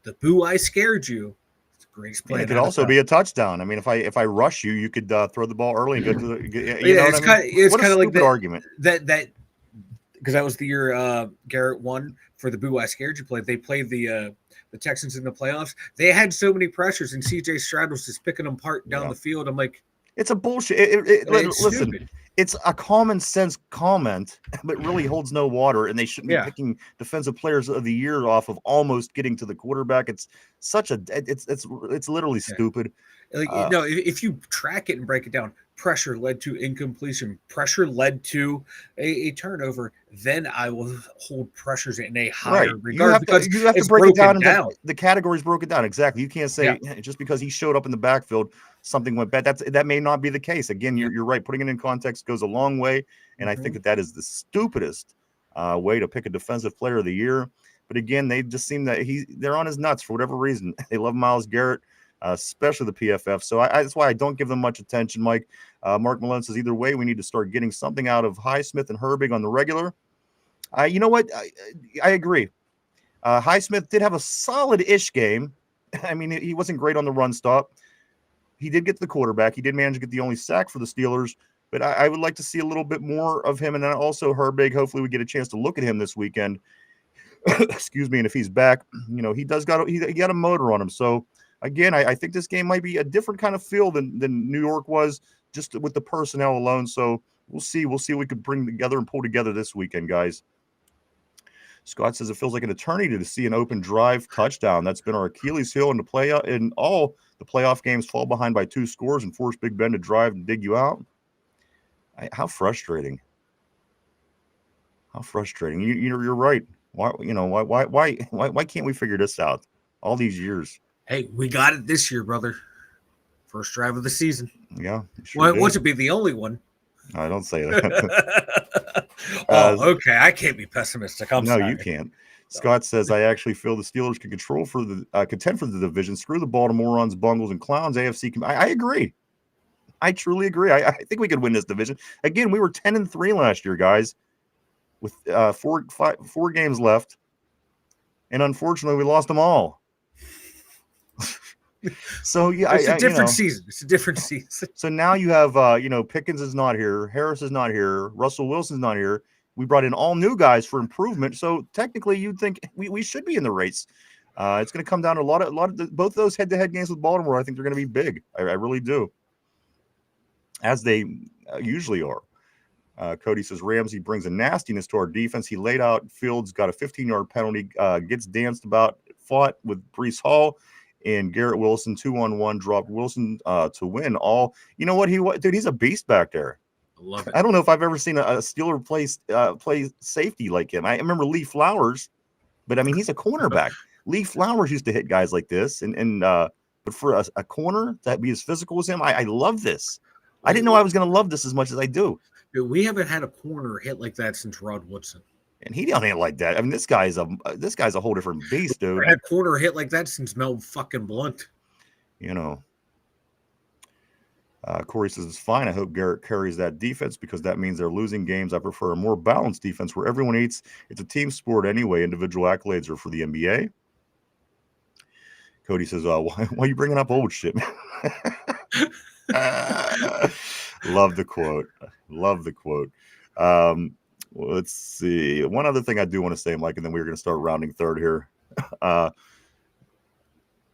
The Boo I Scared You. It's the greatest play. It could also be a touchdown. I mean, if I rush you, you could throw the ball early and go to the. It's kind of like the argument that because that was the year Garrett won for the Boo I Scared You play. They played the Texans in the playoffs. They had so many pressures, and C.J. Stroud was just picking them apart down the field. I'm like, It's a bullshit. It's Listen, stupid. it's a common sense comment, but really holds no water. And they shouldn't be Yeah. picking defensive players of the year off of almost getting to the quarterback. It's such a it's literally Yeah. stupid. Like, if you track it and break it down, pressure led to incompletion, pressure led to a turnover, then I will hold pressures in a higher regard because You have to it's break it broken down down. into the categories broken down. Exactly. You can't say just because he showed up in the backfield, something went bad. That may not be the case. Again, you're right. Putting it in context goes a long way. And I think that is the stupidest way to pick a defensive player of the year. But again, they just seem that they're on his nuts for whatever reason. They love Myles Garrett, especially the PFF. So that's why I don't give them much attention, Mike. Mark Malone says either way, we need to start getting something out of Highsmith and Herbig on the regular. You know what? I agree. Highsmith did have a solid-ish game. I mean, he wasn't great on the run stop. He did get to the quarterback. He did manage to get the only sack for the Steelers. But I would like to see a little bit more of him. And then also Herbig. Hopefully we get a chance to look at him this weekend. Excuse me. And if he's back, he got a motor on him. So, again, I think this game might be a different kind of feel than New York was just with the personnel alone. So we'll see. We'll see what we could bring together and pull together this weekend, guys. Scott says it feels like an eternity to see an open drive touchdown. That's been our Achilles heel in all the playoff games. Fall behind by 2 scores and force Big Ben to drive and dig you out. How frustrating! How frustrating! You're right. Why can't we figure this out? All these years. Hey, we got it this year, brother. First drive of the season. Yeah. Sure Why to be the only one? I don't say that. Okay. I can't be pessimistic. I'm sorry. No, you can't. Scott says, I actually feel the Steelers can contend for the division. Screw the Baltimoreans, Bungles, and Clowns. AFC. I agree. I truly agree. I think we could win this division. Again, we were 10-3 last year, guys, with 4 games left. And unfortunately, we lost them all. So yeah, it's a different season. It's a different season. So now you have Pickens is not here, Harris is not here, Russell Wilson's not here. We brought in all new guys for improvement. So technically, you'd think we should be in the race. It's going to come down to a lot of both those head-to-head games with Baltimore. I think they're going to be big. I really do, as they usually are. Cody says Ramsey brings a nastiness to our defense. He laid out Fields, got a 15-yard penalty, gets danced about, fought with Breece Hall. And Garrett Wilson 2-on-1 dropped Wilson to win all. You know what? Dude, he's a beast back there. I love it. I don't know if I've ever seen a Steeler play safety like him. I remember Lee Flowers, but I mean he's a cornerback. Lee Flowers used to hit guys like this, but for a corner that be as physical as him, I love this. I didn't know I was going to love this as much as I do. Dude, we haven't had a corner hit like that since Rod Woodson. And he don't hit like that. I mean, this guy's a whole different beast, dude. I had corner hit like that since Mel fucking Blunt. Corey says it's fine. I hope Garrett carries that defense because that means they're losing games. I prefer a more balanced defense where everyone eats. It's a team sport anyway. Individual accolades are for the NBA. Cody says, why are you bringing up old shit, man? Love the quote. Let's see. One other thing I do want to say, Mike, and then we're going to start rounding third here.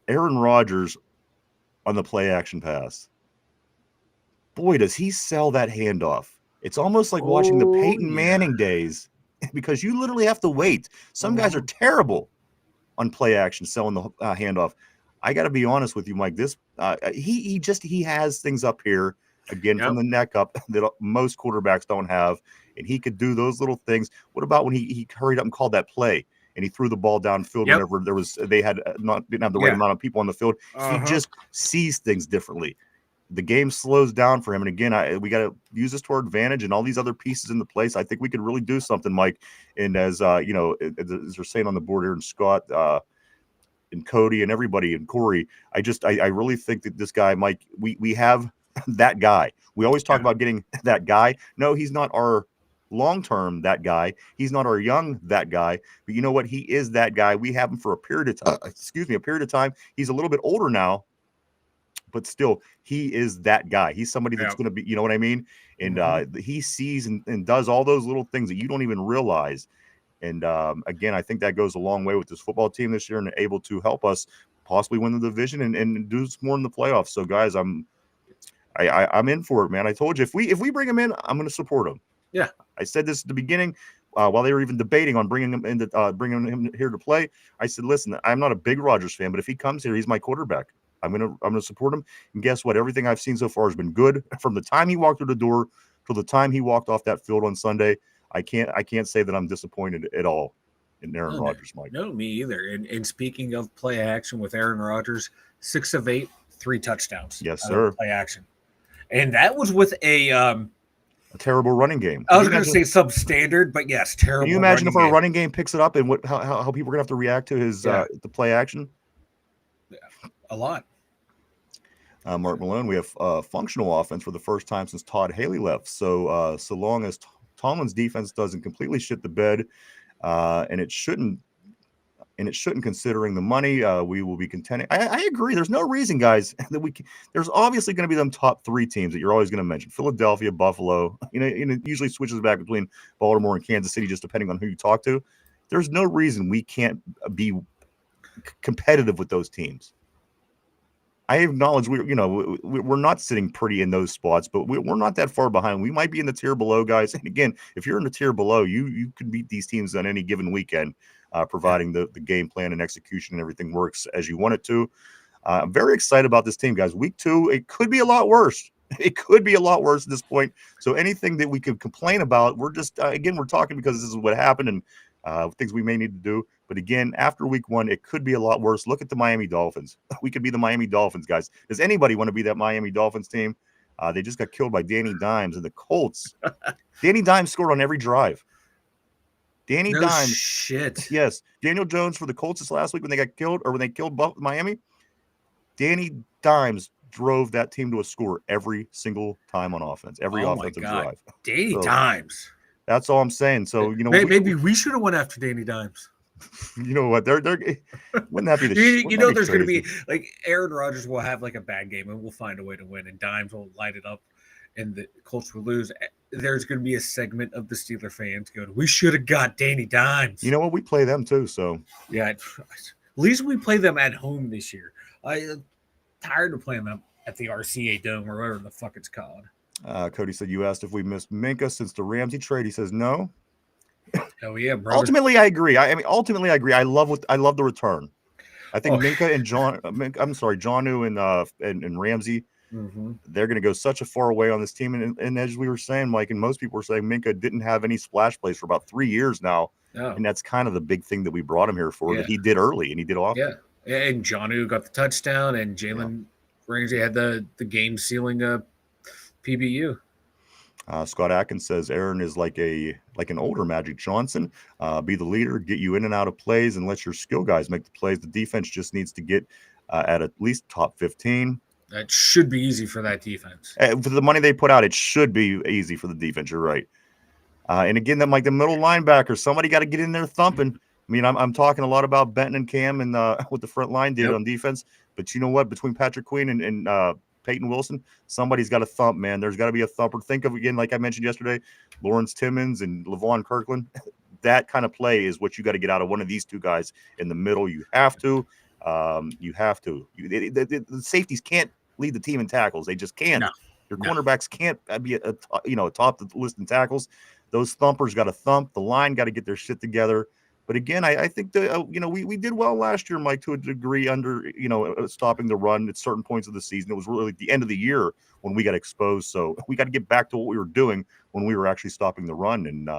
Aaron Rodgers on the play action pass. Boy, does he sell that handoff. It's almost like watching the Peyton Manning days because you literally have to wait. Some guys are terrible on play action selling the handoff. I got to be honest with you, Mike. This he has things up here again from the neck up that most quarterbacks don't have. And he could do those little things. What about when he hurried up and called that play and he threw the ball downfield whenever they didn't have the right amount of people on the field? He just sees things differently. The game slows down for him. And again, we got to use this to our advantage and all these other pieces in the place. I think we could really do something, Mike. And as as they're saying on the board here, and Scott and Cody and everybody and Corey, I really think that this guy, Mike, we have that guy. We always talk about getting that guy. No, he's not our long-term that guy. He's not our young that guy. But you know what? He is that guy. We have him for a period of time. He's a little bit older now, but still, he is that guy. He's somebody that's going to be, you know what I mean? And he sees and does all those little things that you don't even realize. And again, I think that goes a long way with this football team this year and able to help us possibly win the division and do more in the playoffs. So, guys, I'm in for it, man. I told you if we bring him in, I'm going to support him. Yeah. I said this at the beginning while they were even debating on bringing him here to play. I said, listen, I'm not a big Rodgers fan, but if he comes here, he's my quarterback. I'm gonna support him. And guess what? Everything I've seen so far has been good. From the time he walked through the door till the time he walked off that field on Sunday, I can't say that I'm disappointed at all in Aaron Rodgers, Mike. No, me either. And speaking of play action with Aaron Rodgers, 6 of 8, 3 touchdowns. Yes, sir. Play action, and that was with a terrible running game. I was going to say substandard, but yes, terrible. Can you imagine if our running game picks it up and how people are going to have to react to his the play action? Yeah, a lot. Mark Malone, we have functional offense for the first time since Todd Haley left. So so long as Tomlin's defense doesn't completely shit the bed, and it shouldn't, considering the money, we will be contending. I agree. There's no reason, guys, that there's obviously going to be them top 3 teams that you're always going to mention: Philadelphia, Buffalo. It usually switches back between Baltimore and Kansas City, just depending on who you talk to. There's no reason we can't be competitive with those teams. I acknowledge we're not sitting pretty in those spots, but we're not that far behind. We might be in the tier below, guys. And again, if you're in the tier below, you can beat these teams on any given weekend, providing the game plan and execution and everything works as you want it to. I'm very excited about this team, guys. Week 2, it could be a lot worse. It could be a lot worse at this point. So anything that we could complain about, we're just again, we're talking because this is what happened and things we may need to do. But again, after week 1, it could be a lot worse. Look at the Miami Dolphins. We could be the Miami Dolphins, guys. Does anybody want to be that Miami Dolphins team? They just got killed by Danny Dimes and the Colts. Danny Dimes scored on every drive. Danny Dimes. Shit. Yes. Daniel Jones for the Colts this last week when they got killed, or when they killed Miami. Danny Dimes drove that team to a score every single time on offense, every offensive drive. Danny Dimes. That's all I'm saying. So, maybe we should have went after Danny Dimes. You know what? They're wouldn't that be the there's going to be like Aaron Rodgers will have like a bad game and we'll find a way to win, and Dimes will light it up and the Colts will lose. There's going to be a segment of the Steeler fans going, we should have got Danny Dimes. You know what? We play them too. So yeah, at least we play them at home this year. I'm tired of playing them at the RCA Dome or whatever the fuck it's called. Cody said, you asked if we missed Minka since the Ramsey trade. He says no. Oh yeah, brother. Ultimately, I agree. I agree. I love the return. I think Minka and Jonnu and Ramsey, they're going to go such a far way on this team. And as we were saying, Mike, and most people were saying, Minka didn't have any splash plays for about 3 years now, and that's kind of the big thing that we brought him here for. That he did early and he did often. Yeah, and Jonnu got the touchdown, and Jalen Ramsey had the game sealing PBU. Scott Atkins says Aaron is like an older Magic Johnson. Be the leader, get you in and out of plays, and let your skill guys make the plays. The defense just needs to get at least top 15. That should be easy for that defense. For the money they put out, it should be easy for the defense. You're right. And again, that like the middle linebacker, somebody got to get in there thumping. I mean, I'm talking a lot about Benton and Cam and what the front line did on defense. But you know what? Between Patrick Queen and Peyton Wilson, somebody's got to thump, man. There's got to be a thumper. Think of, again, like I mentioned yesterday, Lawrence Timmons and Levon Kirkland. That kind of play is what you got to get out of one of these two guys in the middle. You have to. The safeties can't lead the team in tackles. They just can't. Your cornerbacks can't be a top of the list in tackles. Those thumpers got to thump. The line got to get their shit together. But again, I think that we did well last year, Mike, to a degree under stopping the run at certain points of the season. It was really at the end of the year when we got exposed. So we got to get back to what we were doing when we were actually stopping the run, and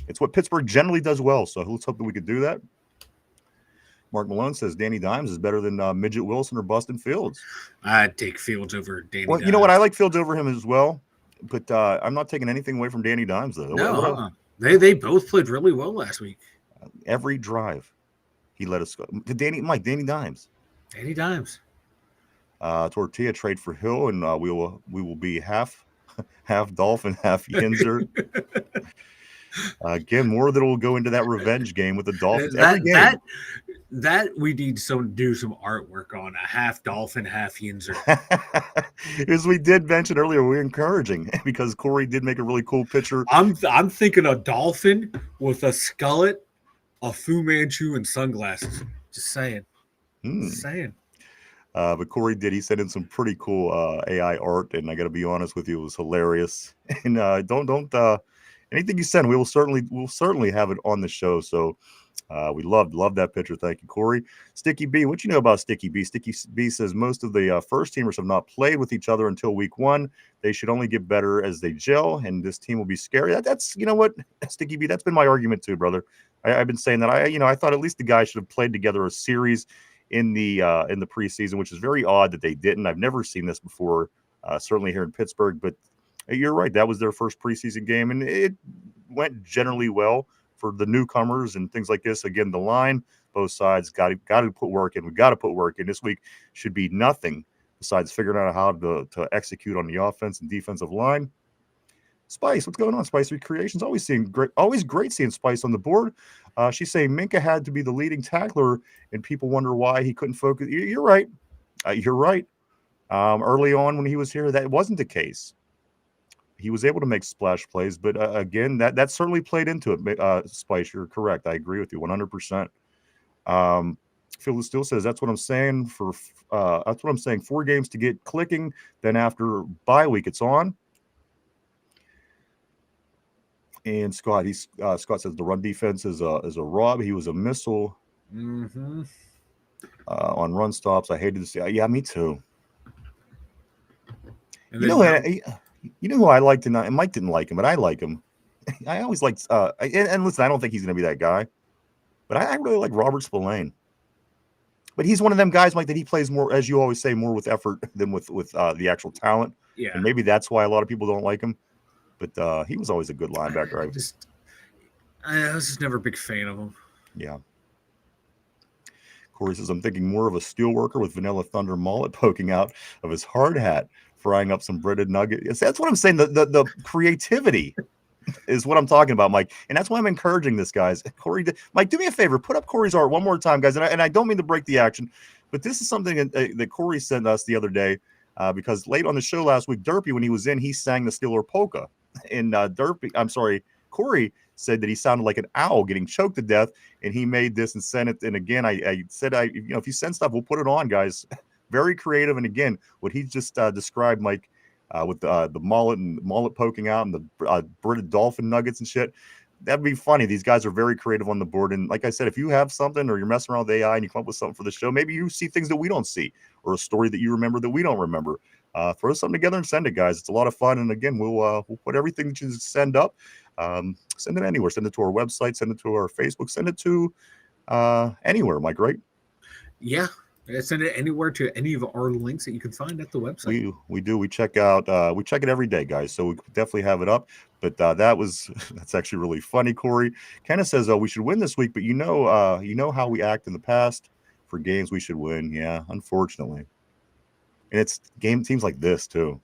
it's what Pittsburgh generally does well. So let's hope that we could do that. Mark Malone says Danny Dimes is better than Midget Wilson or Bustin Fields. I'd take Fields over Danny. Well, Dimes. You know what? I like Fields over him as well, but I'm not taking anything away from Danny Dimes though. No, they both played really well last week. Every drive, he let us go. Danny Dimes. Danny Dimes. Tortilla trade for Hill, and we will be half Dolphin, half Yinzer. Again, more that will go into that revenge game with the Dolphins. That we need to do some artwork on, a half Dolphin, half Yinzer. As we did mention earlier, we're encouraging because Corey did make a really cool picture. I'm thinking a dolphin with a skullet, a Fu Manchu, and sunglasses. Just saying. Just saying. But Corey did. He sent in some pretty cool AI art, and I got to be honest with you, it was hilarious. And don't anything you send, we'll certainly have it on the show. So we love that picture. Thank you, Corey. Sticky B, what you know about Sticky B? Sticky B says most of the first teamers have not played with each other until week 1. They should only get better as they gel, and this team will be scary. That's you know what, Sticky B, that's been my argument too, brother. I've been saying that I thought at least the guys should have played together a series in the preseason, which is very odd that they didn't. I've never seen this before, certainly here in Pittsburgh. But you're right, that was their first preseason game, and it went generally well for the newcomers and things like this. Again, the line, both sides got to put work in. We got to put work in. This week should be nothing besides figuring out how to execute on the offense and defensive line. Spice, what's going on, Spice Recreations? Always great seeing Spice on the board. She's saying Minka had to be the leading tackler, and people wonder why he couldn't focus. You're right. You're right. Early on when he was here, that wasn't the case. He was able to make splash plays, but again, that certainly played into it. Spice, you're correct. I agree with you 100%. Phil still says that's what I'm saying. That's what I'm saying. 4 games to get clicking. Then after bye week, it's on. And Scott says the run defense is a rub. He was a missile on run stops. I hated to see. Yeah, me too. You know who I liked, and Mike didn't like him, but I like him. I always liked. And listen, I don't think he's going to be that guy, but I really like Robert Spillane. But he's one of them guys, Mike, that he plays more, as you always say, more with effort than with the actual talent. Yeah, and maybe that's why a lot of people don't like him. But he was always a good linebacker. I was just never a big fan of him. Yeah. Corey says, I'm thinking more of a steelworker with Vanilla Thunder mullet poking out of his hard hat, frying up some breaded nugget. Yes, that's what I'm saying. The creativity is what I'm talking about, Mike. And that's why I'm encouraging this, guys. Corey, Mike, do me a favor. Put up Corey's art one more time, guys. And I don't mean to break the action, but this is something that Corey sent us the other day because late on the show last week, Derpy, when he was in, he sang the Steeler polka. And Corey said that he sounded like an owl getting choked to death, and he made this and sent it. And again, I said, if you send stuff, we'll put it on, guys. Very creative. And again, what he just described, Mike, with the mullet poking out and the breaded dolphin nuggets and shit, that'd be funny. These guys are very creative on the board. And like I said, if you have something or you're messing around with AI and you come up with something for the show, maybe you see things that we don't see or a story that you remember that we don't remember. Throw something together and send it, guys. It's a lot of fun. And again, we'll put everything that you send up. Send it anywhere. Send it to our website. Send it to our Facebook. Send it to anywhere, Mike, right? Yeah. Send it anywhere to any of our links that you can find at the website. We do. We check it every day, guys. So we definitely have it up. But that's actually really funny, Corey. Kenneth says, we should win this week, but you know how we act in the past for games we should win. Yeah, unfortunately. And it's teams like this too.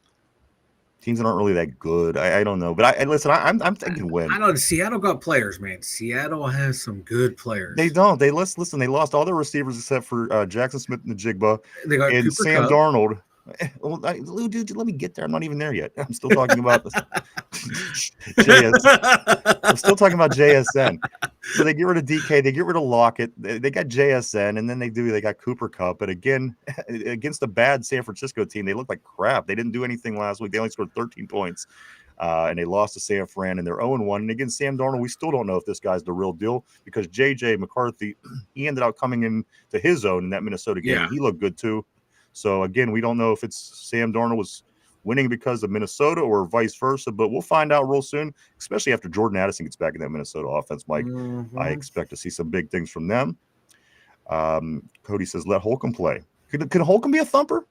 Teams that aren't really that good. I don't know, but listen. I'm thinking win. I don't know. Seattle got players, man. Seattle has some good players. They don't. They listen. They lost all their receivers except for Jackson Smith and the Jigba. They got and Cooper Sam Kupp. Darnold. Well, dude, let me get there. I'm not even there yet. I'm still talking about this. I'm still talking about JSN. So they get rid of DK, they get rid of Lockett, they got JSN, and then they got Cooper Kupp. But again, against a bad San Francisco team, they look like crap. They didn't do anything last week. They only scored 13 points. And they lost to San Fran, and they're 0-1. And again, Sam Darnold, we still don't know if this guy's the real deal because JJ McCarthy, he ended up coming in to his own in that Minnesota game. Yeah. He looked good too. So again, we don't know if it's Sam Darnold was winning because of Minnesota or vice versa, but we'll find out real soon, especially after Jordan Addison gets back in that Minnesota offense, Mike. Mm-hmm. I expect to see some big things from them. Cody says, let Holcomb play. Could Holcomb be a thumper?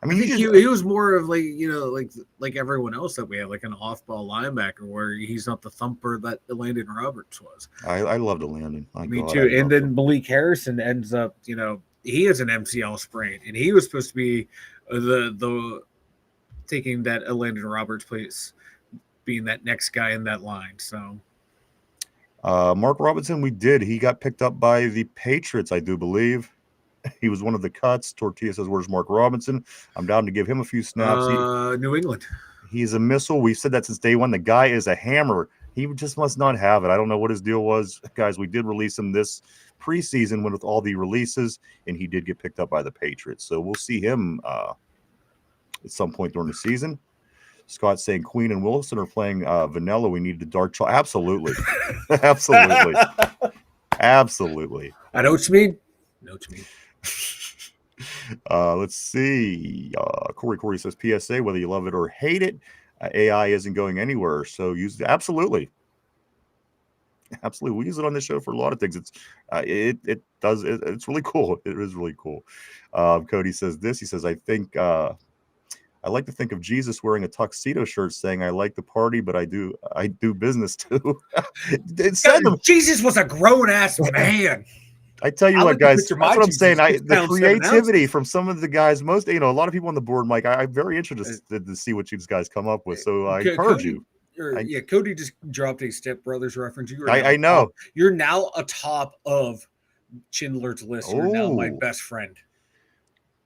I mean, he was more of like everyone else that we have, like an off-ball linebacker where he's not the thumper that Landon Roberts was. I loved Landon. Me too. And then Malik Harrison ends up, he has an MCL sprain, and he was supposed to be the taking that Landon Roberts place, being that next guy in that line. So, Mark Robinson, he got picked up by the Patriots, I do believe. He was one of the cuts. Tortilla says, where's Mark Robinson? I'm down to give him a few snaps. New England. He's a missile. We've said that since day one. The guy is a hammer. He just must not have it. I don't know what his deal was. Guys, we did release him this preseason with all the releases, and he did get picked up by the Patriots. So we'll see him at some point during the season. Scott saying Queen and Wilson are playing vanilla. We need the dark chocolate. Absolutely. Absolutely. Absolutely. I know what you mean. Let's see. Corey says PSA, whether you love it or hate it, AI isn't going anywhere. So use it. Absolutely. We use it on this show for a lot of things. It's really cool. It is really cool. Cody says this. He says, I think I like to think of Jesus wearing a tuxedo shirt saying, I like the party, but I do business too. Jesus was a grown-ass man. I tell you what, guys, that's what I'm saying. The creativity from some of the guys, a lot of people on the board, Mike, I'm very interested to see what you guys come up with. So I encourage you. Cody just dropped a Step Brothers reference. I know. You're now atop of Schindler's List. You're now my best friend.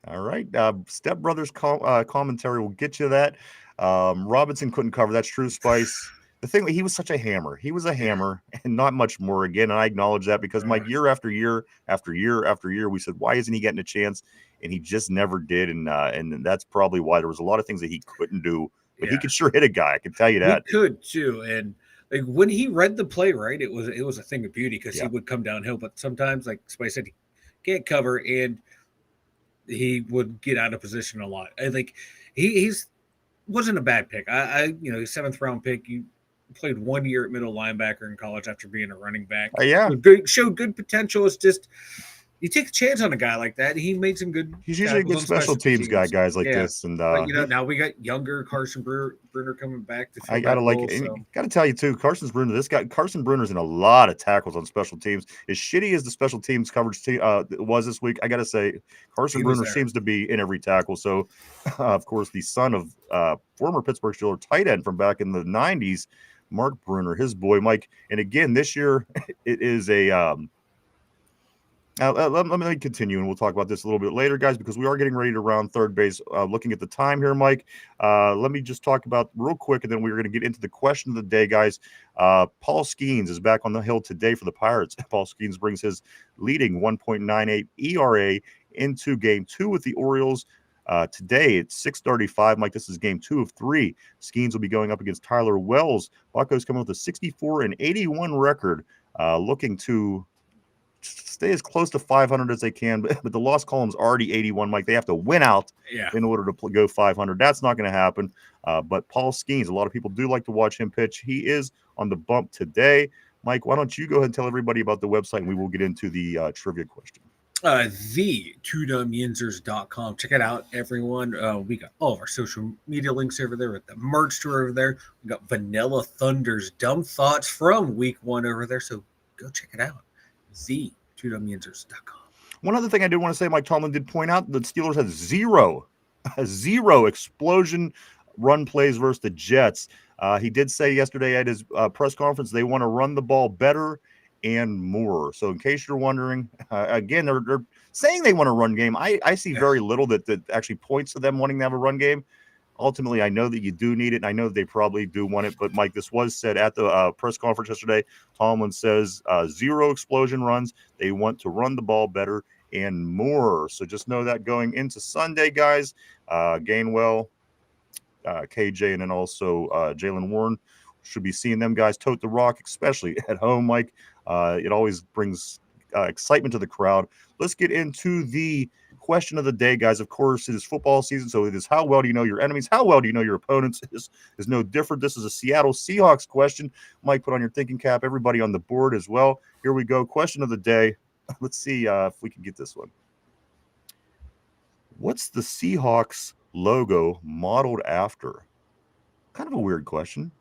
All right. Step Brothers commentary will get you that. Robinson couldn't cover. That's true, Spice. The thing, he was such a hammer. He was a hammer and not much more. Again, and I acknowledge that because Mike, year after year after year after year, we said, why isn't he getting a chance? And he just never did. And that's probably why there was a lot of things that he couldn't do. But he could sure hit a guy. I can tell you that. He could too. And like when he read the play, right, it was a thing of beauty because he would come downhill. But sometimes, like Spice said, he can't cover and he would get out of position a lot. I think he's wasn't a bad pick. He's 7th round pick. He played 1 year at middle linebacker in college after being a running back. Showed good potential. It's just you take a chance on a guy like that. He made some good. He's usually a good special teams guy, guys like this. And now we got younger Carson Bruner coming back. I gotta tell you too, Carson Bruner's in a lot of tackles on special teams. As shitty as the special teams coverage was this week, I gotta say Carson Bruner seems to be in every tackle. So, of course, the son of former Pittsburgh Steelers tight end from back in the '90s, Mark Bruner, his boy Mike. And again, this year it is a. Let me continue, and we'll talk about this a little bit later, guys, because we are getting ready to round third base. Looking at the time here, Mike, let me just talk about real quick, and then we're going to get into the question of the day, guys. Paul Skeens is back on the hill today for the Pirates. Paul Skeens brings his leading 1.98 ERA into Game 2 with the Orioles. Today it's 6:35, Mike. This is Game 2 of 3. Skeens will be going up against Tyler Wells. Buccos coming with a 64-81 record, looking to stay as close to 500 as they can, but the loss column's already 81, Mike. They have to win out in order to go 500. That's not going to happen. But Paul Skeens, a lot of people do like to watch him pitch. He is on the bump today. Mike, why don't you go ahead and tell everybody about the website, and we will get into the trivia question. The twodumbyinzers.com. Check it out, everyone. We got all of our social media links over there with the merch store over there. We got Vanilla Thunder's Dumb Thoughts from week 1 over there. So go check it out. The twodumbyinzers.com. One other thing I did want to say, Mike Tomlin did point out the Steelers had zero explosion run plays versus the Jets. He did say yesterday at his press conference they want to run the ball better and more. So in case you're wondering, again, they're saying they want a run game. I see very little that actually points to them wanting to have a run game. Ultimately, I know that you do need it, and I know that they probably do want it. But, Mike, this was said at the press conference yesterday. Tomlin says 0 explosion runs. They want to run the ball better and more. So just know that going into Sunday, guys. Gainwell, KJ, and then also Jalen Warren. Should be seeing them guys tote the rock, especially at home, Mike. It always brings excitement to the crowd. Let's get into the question of the day, guys. Of course, it is football season, so it is how well do you know your enemies? How well do you know your opponents? Is no different. This is a Seattle Seahawks question. Mike, put on your thinking cap. Everybody on the board as well. Here we go. Question of the day. Let's see if we can get this one. What's the Seahawks logo modeled after? Kind of a weird question.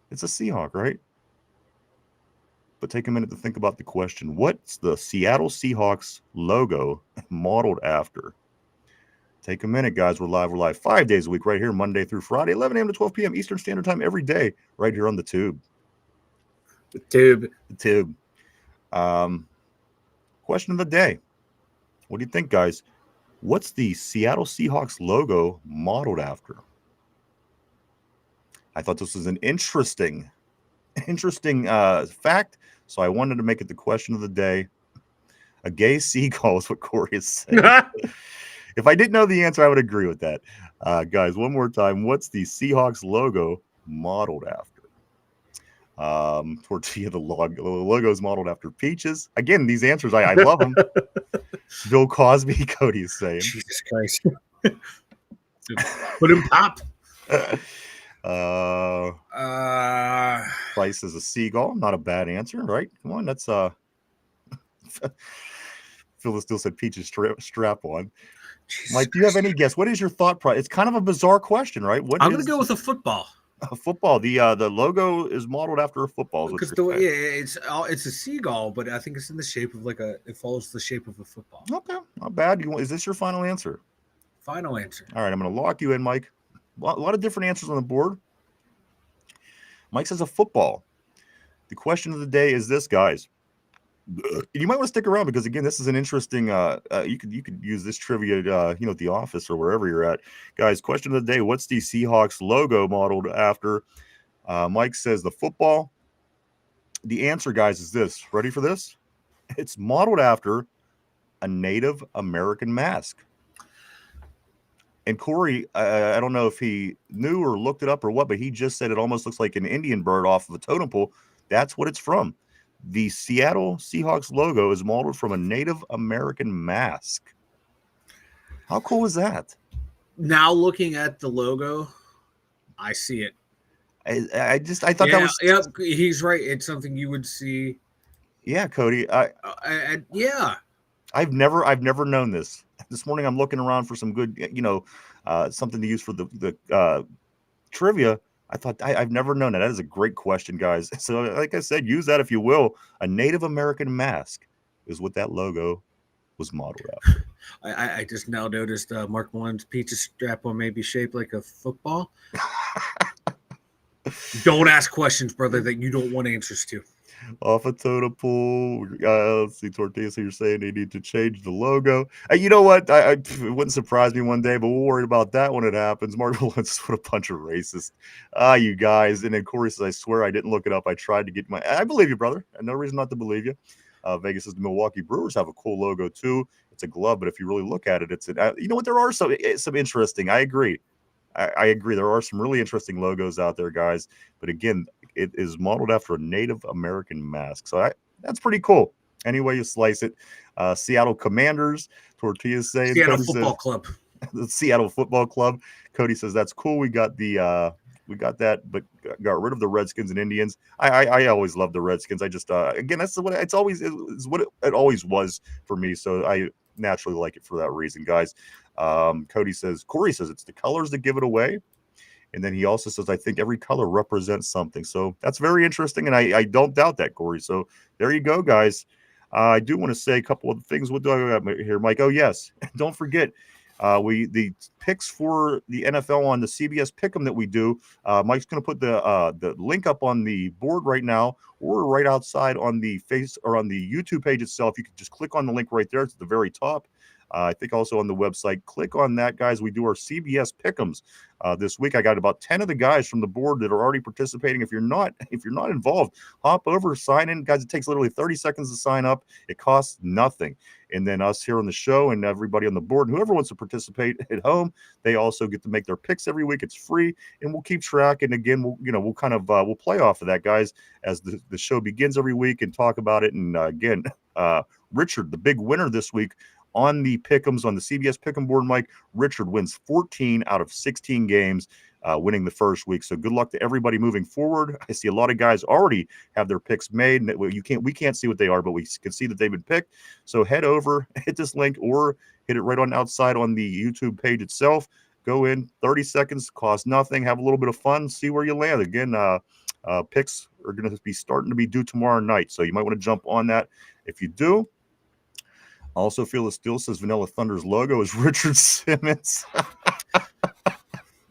It's a Seahawk, right? But take a minute to think about the question. What's the Seattle Seahawks logo modeled after? Take a minute, guys. We're live 5 days a week right here, Monday through Friday, 11 a.m. to 12 p.m. Eastern Standard Time every day, right here on the Tube. The Tube. Question of the day. What do you think, guys? What's the Seattle Seahawks logo modeled after? I thought this was an interesting fact, so I wanted to make it the question of the day. A gay seagull is what Corey is saying. If I didn't know the answer, I would agree with that. Guys, one more time. What's the Seahawks logo modeled after? Tortilla, the logo is modeled after peaches. Again, these answers, I love them. Bill Cosby, Cody is saying. Jesus Christ. Put him pop. Price is a seagull. Not a bad answer, right? Come on, that's Phyllis still said peaches strap on. Jesus Mike, do you have any guess? What is your thought process? It's kind of a bizarre question, right? I'm gonna go with a football. A football. The logo is modeled after a football. Because it's a seagull, but I think it's in the shape of it follows the shape of a football. Okay, not bad. Is this your final answer? Final answer. All right, I'm going to lock you in, Mike. A lot of different answers on the board. Mike says a football. The question of the day is this, guys. You might want to stick around because again, this is an interesting. You could use this trivia, at the office or wherever you're at, guys. Question of the day: what's the Seahawks logo modeled after? Mike says the football. The answer, guys, is this. Ready for this? It's modeled after a Native American mask. And Corey, I don't know if he knew or looked it up or what, but he just said it almost looks like an Indian bird off of a totem pole. That's what it's from. The Seattle Seahawks logo is modeled from a Native American mask. How cool is that? Now looking at the logo, I see it. I thought that was. Yeah, he's right. It's something you would see. Yeah, Cody. Yeah. I've never known this. This morning I'm looking around for some good, something to use for the trivia. I thought I've never known that. That is a great question, guys. So, like I said, use that if you will. A Native American mask is what that logo was modeled after. I just now noticed Mark Malone's pizza strap-on may be shaped like a football. Don't ask questions, brother, that you don't want answers to. Off a totem pole. Let's see, Tortilla. So you're saying they need to change the logo. You know what? It wouldn't surprise me one day, but we'll worry about that when it happens. Mark Lawrence, what a bunch of racists. You guys. And then Corey says, I swear I didn't look it up. I tried to get I believe you, brother. No reason not to believe you. Vegas says the Milwaukee Brewers have a cool logo too. It's a glove, but if you really look at it, it's you know what? There are some interesting. I agree. I agree. There are some really interesting logos out there, guys. But again, it is modeled after a Native American mask. So that's pretty cool. Any way you slice it. Seattle Commanders, Tortilla saying. Seattle Football Club. The Seattle Football Club. Cody says that's cool. We got that, but got rid of the Redskins and Indians. I always love the Redskins. I just again, that's what it's what it always was for me. So I naturally like it for that reason, guys. Corey says it's the colors that give it away. And then he also says, I think every color represents something. So that's very interesting. And I don't doubt that, Corey. So there you go, guys. I do want to say a couple of things. What do I got here, Mike? Oh, yes. Don't forget, the picks for the NFL on the CBS Pick'em that we do. Mike's going to put the link up on the board right now, or right outside on the on the YouTube page itself. You can just click on the link right there. It's at the very top. I think also on the website. Click on that, guys. We do our CBS Pick'ems this week. I got about 10 of the guys from the board that are already participating. If you're not involved, hop over, sign in, guys. It takes literally 30 seconds to sign up. It costs nothing. And then us here on the show and everybody on the board, whoever wants to participate at home, they also get to make their picks every week. It's free, and we'll keep track. And again, we'll kind of we'll play off of that, guys, as the show begins every week and talk about it. And again, Richard, the big winner this week on the Pick'ems, on the CBS Pick'em board, Mike, Richard wins 14 out of 16 games, winning the first week. So good luck to everybody moving forward. I see a lot of guys already have their picks made. We can't see what they are, but we can see that they've been picked. So head over, hit this link, or hit it right on outside on the YouTube page itself. Go in, 30 seconds, cost nothing. Have a little bit of fun, see where you land. Again, picks are going to be starting to be due tomorrow night, so you might want to jump on that if you do. Also, Phyllis still says Vanilla Thunder's logo is Richard Simmons.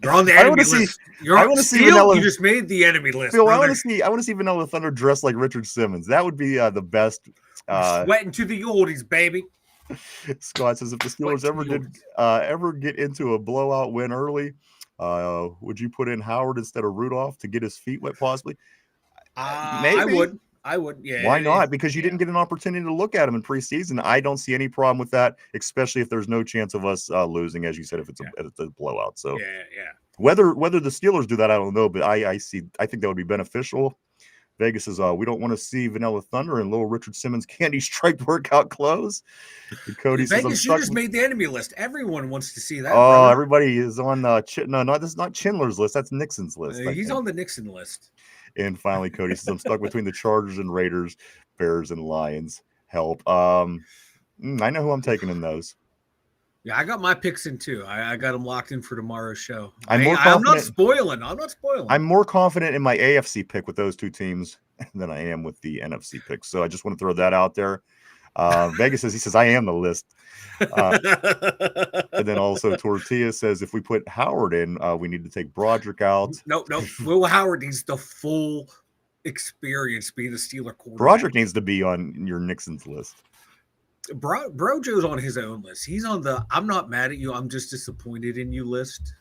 You're on the enemy list. You just made the enemy list. Phil, I want to see Vanilla Thunder dressed like Richard Simmons. That would be the best. Sweating to the oldies, baby. Scott says if the Steelers ever get into a blowout win early, would you put in Howard instead of Rudolph to get his feet wet? Possibly. Maybe. I would. I would. Yeah. Why not? Because you didn't get an opportunity to look at them in preseason. I don't see any problem with that, especially if there's no chance of us losing, as you said, if it's a blowout. So Yeah. whether the Steelers do that, I don't know, but I think that would be beneficial. Vegas is we don't want to see Vanilla Thunder and Little Richard Simmons candy striped workout clothes. And Cody says, Vegas, you just made the enemy list. Everyone wants to see that. Oh, brother. everybody is on this is not Schindler's list. That's Nixon's list. He's on the Nixon list. And finally, Cody says, I'm stuck between the Chargers and Raiders, Bears and Lions. Help. I know who I'm taking in those. Yeah, I got my picks in too. I got them locked in for tomorrow's show. I'm not spoiling. I'm more confident in my AFC pick with those two teams than I am with the NFC pick. So I just want to throw that out there. Vegas says, I am the list. And then also Tortilla says, if we put Howard in, we need to take Broderick out. No. Will Howard needs the full experience being a Steeler quarterback. Broderick needs to be on your Nixon's list. Brojo's on his own list. He's on the I'm not mad at you, I'm just disappointed in you list.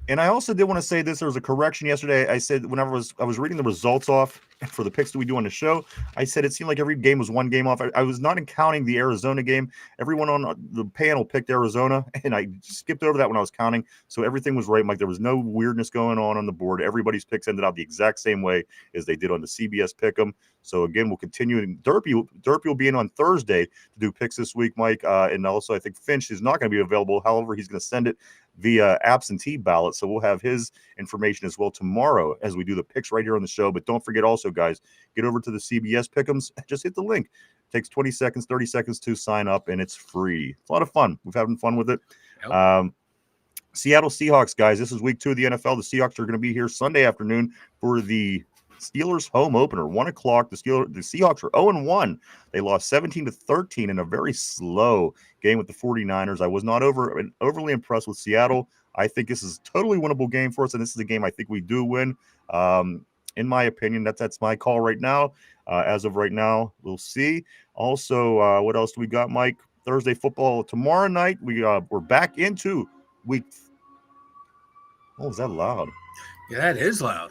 And I also did want to say this. There was a correction yesterday. I said whenever I was reading the results off for the picks that we do on the show, I said it seemed like every game was one game off. I was not counting the Arizona game. Everyone on the panel picked Arizona, and I skipped over that when I was counting. So everything was right, Mike. There was no weirdness going on the board. Everybody's picks ended up the exact same way as they did on the CBS Pick'em. So again, we'll continue. And Derpy will be in on Thursday to do picks this week, Mike. And also I think Finch is not going to be available. However, he's going to send it via absentee ballot. So we'll have his information as well tomorrow as we do the picks right here on the show. But don't forget also, guys, get over to the CBS Pick'ems. Just hit the link. It takes 20 seconds, 30 seconds to sign up, and it's free. It's a lot of fun. We've having fun with it. Yep. Seattle Seahawks, guys. This is week 2 of the NFL. The Seahawks are going to be here Sunday afternoon for the Steelers home opener, 1:00. The Seahawks are 0-1. They lost 17-13 in a very slow game with the 49ers. I was not overly impressed with Seattle. I think this is a totally winnable game for us, and this is a game I think we do win. In my opinion, that's my call right now. As of right now, we'll see. Also, what else do we got, Mike? Thursday football tomorrow night. We're back into week. Oh, is that loud? Yeah, that is loud.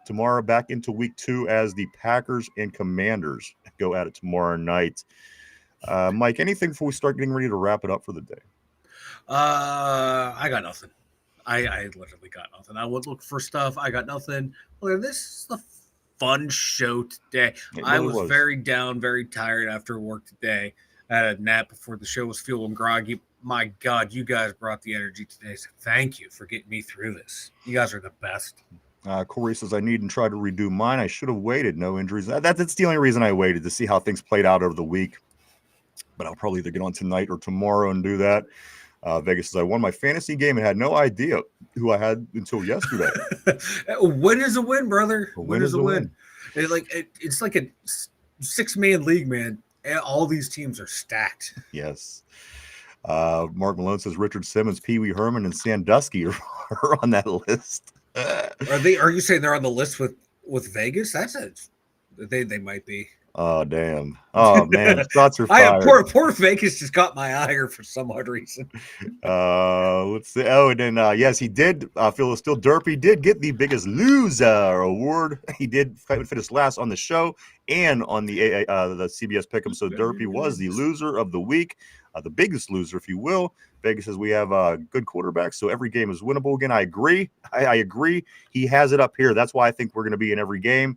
Tomorrow back into week 2 as the Packers and Commanders go at it tomorrow night. Mike, anything before we start getting ready to wrap it up for the day? I got nothing. I literally got nothing. I would look for stuff. I got nothing. Well, this is a fun show today. I was very down, very tired after work today. I had a nap before the show, was feeling groggy. My God, you guys brought the energy today. So thank you for getting me through this. You guys are the best. Corey says, I need and try to redo mine. I should have waited. No injuries. That's the only reason I waited, to see how things played out over the week. But I'll probably either get on tonight or tomorrow and do that. Vegas says, I won my fantasy game and had no idea who I had until yesterday. A win is a win, brher. A win is a win. It's like a 6-man league, man. All these teams are stacked. Yes. Mark Malone says Richard Simmons, Pee Wee Herman, and Sandusky are on that list. Are you saying they're on the list with Vegas? They might be. Oh damn! Oh man, shots are fired. Poor Vegas just got my ire for some odd reason. Let's see. Oh, and then yes, he did. Phil is still Derpy did get the biggest loser award. He did finish last on the show and on the CBS Pick'em. So Derpy was the loser of the week, the biggest loser, if you will. Vegas says we have good quarterbacks, so every game is winnable. Again, I agree. I agree. He has it up here. That's why I think we're going to be in every game.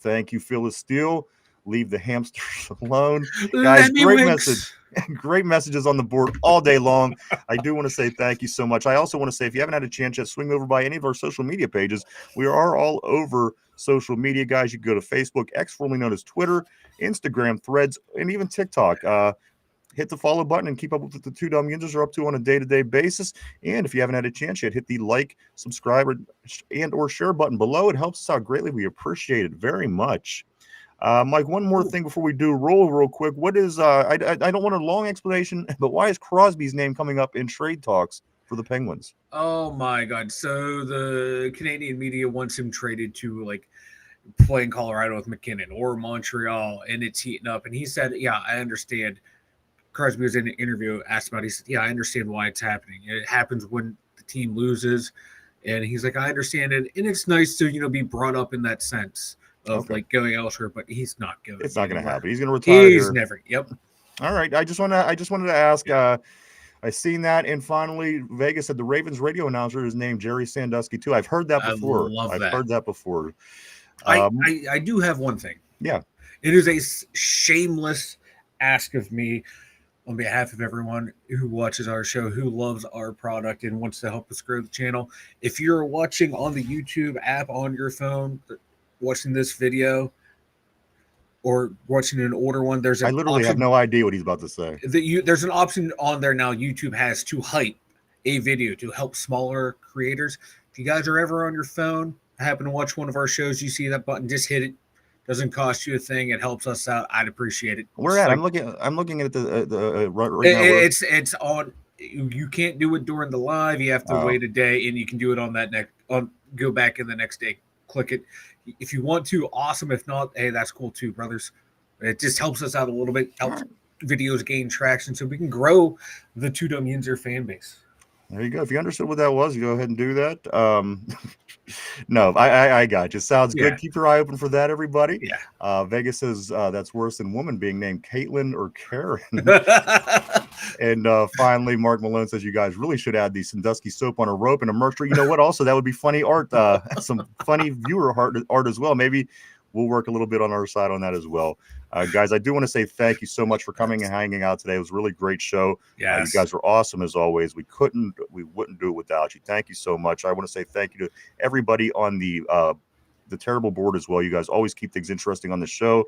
Thank you, Phyllis Steele. Leave the hamsters alone. Guys, great message. Great messages on the board all day long. I do want to say thank you so much. I also want to say, if you haven't had a chance yet, swing over by any of our social media pages. We are all over social media, guys. You can go to Facebook, X, formerly known as Twitter, Instagram, Threads, and even TikTok. Hit the follow button and keep up with what the Two Dumb Yinzers are up to on a day-to-day basis. And if you haven't had a chance yet, hit the like, subscribe, or share button below. It helps us out greatly. We appreciate it very much. Mike, one more thing before we do roll real quick. What is I don't want a long explanation, but why is Crosby's name coming up in trade talks for the Penguins? Oh my God. So the Canadian media wants him traded to play in Colorado with McKinnon or Montreal, and it's heating up. And he said, yeah, I understand. Crosby was in an interview, asked about it. He said, yeah, I understand why it's happening. It happens when the team loses. And he's like, I understand it, and it's nice to be brought up in that sense of Okay. like going elsewhere, but he's not going. It's not going to anywhere. happen. He's going to retire. He's here. never. Yep. All right. I just wanted to ask. I seen that, and finally, Vegas said the Ravens radio announcer is named Jerry Sandusky too. I've heard that before. I've heard that before. I do have one thing. Yeah. It is a shameless ask of me on behalf of everyone who watches our show, who loves our product and wants to help us grow the channel. If you're watching on the YouTube app on your phone, watching this video, or watching an older one, there's an I literally have no idea what he's about to say. There's an option on there now. YouTube has to hype a video to help smaller creators. If you guys are ever on your phone, happen to watch one of our shows, you see that button, just hit it. Doesn't cost you a thing. It helps us out. I'd appreciate it. Where at? I'm looking at the right now. It's on. You can't do it during the live. You have to wait a day, and you can do it on that go back in the next day. Click it. If you want to, awesome. If not, hey, that's cool too, brothers. It just helps us out a little bit. Helps videos gain traction so we can grow the Two Dumb Yinzer fan base. There you go. If you understood what that was, you go ahead and do that. No, I got you. Sounds good. Keep your eye open for that, everybody. Yeah. Vegas says that's worse than woman being named Caitlin or Karen. And finally, Mark Malone says you guys really should add the Sandusky soap on a rope and a merch. You know what? Also, that would be funny art, some funny viewer art as well. Maybe we'll work a little bit on our side on that as well. Guys, I do want to say thank you so much for coming and hanging out today. It was a really great show. Yes. You guys were awesome as always. We wouldn't do it without you. Thank you so much. I want to say thank you to everybody on the terrible board as well. You guys always keep things interesting on the show.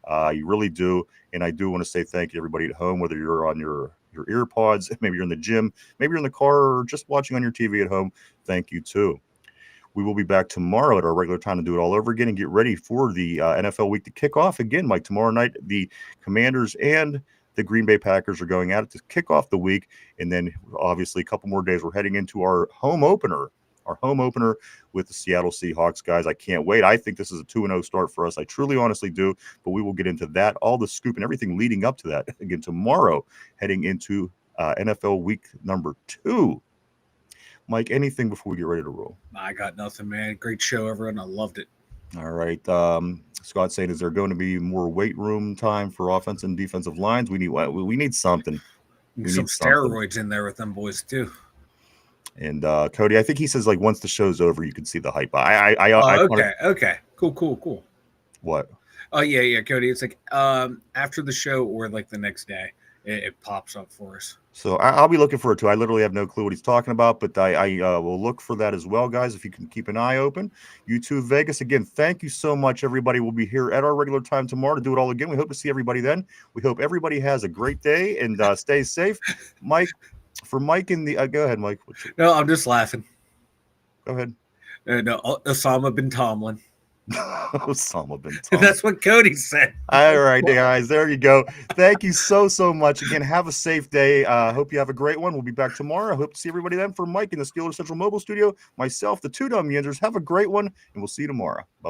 You really do. And I do want to say thank you to everybody at home, whether you're on your ear pods, maybe you're in the gym, maybe you're in the car, or just watching on your TV at home. Thank you too. We will be back tomorrow at our regular time to do it all over again and get ready for the NFL week to kick off again. Like tomorrow night, the Commanders and the Green Bay Packers are going at it to kick off the week. And then obviously a couple more days, we're heading into our home opener with the Seattle Seahawks. Guys, I can't wait. I think this is a 2-0 start for us. I truly, honestly do. But we will get into that, all the scoop and everything leading up to that again tomorrow, heading into NFL week number 2. Mike, anything before we get ready to roll? I got nothing, man. Great show, everyone. I loved it. All right. Scott saying, is there going to be more weight room time for offense and defensive lines? We need something. We some steroids in there with them boys too. And Cody, I think he says like once the show's over, you can see the hype. Okay. Cool. What? Oh yeah, Cody. It's like after the show or like the next day, it pops up for us. So I'll be looking for it too. I literally have no clue what he's talking about, but I will look for that as well, guys. If you can keep an eye open. YouTube Vegas, again, thank you so much, everybody. We'll be here at our regular time tomorrow to do it all again. We hope to see everybody then. We hope everybody has a great day and stay safe. Mike, for Mike in the go ahead, Mike. No, I'm just laughing. Go ahead. No, Osama bin Tomlin. Osama bin Tomlin. That's what Cody said. All right, guys. There you go. Thank you so much. Again, have a safe day. Hope you have a great one. We'll be back tomorrow. I hope to see everybody then. For Mike in the Steelers Central Mobile Studio, myself, the Two Dumb Yinzers. Have a great one, and we'll see you tomorrow. Bye.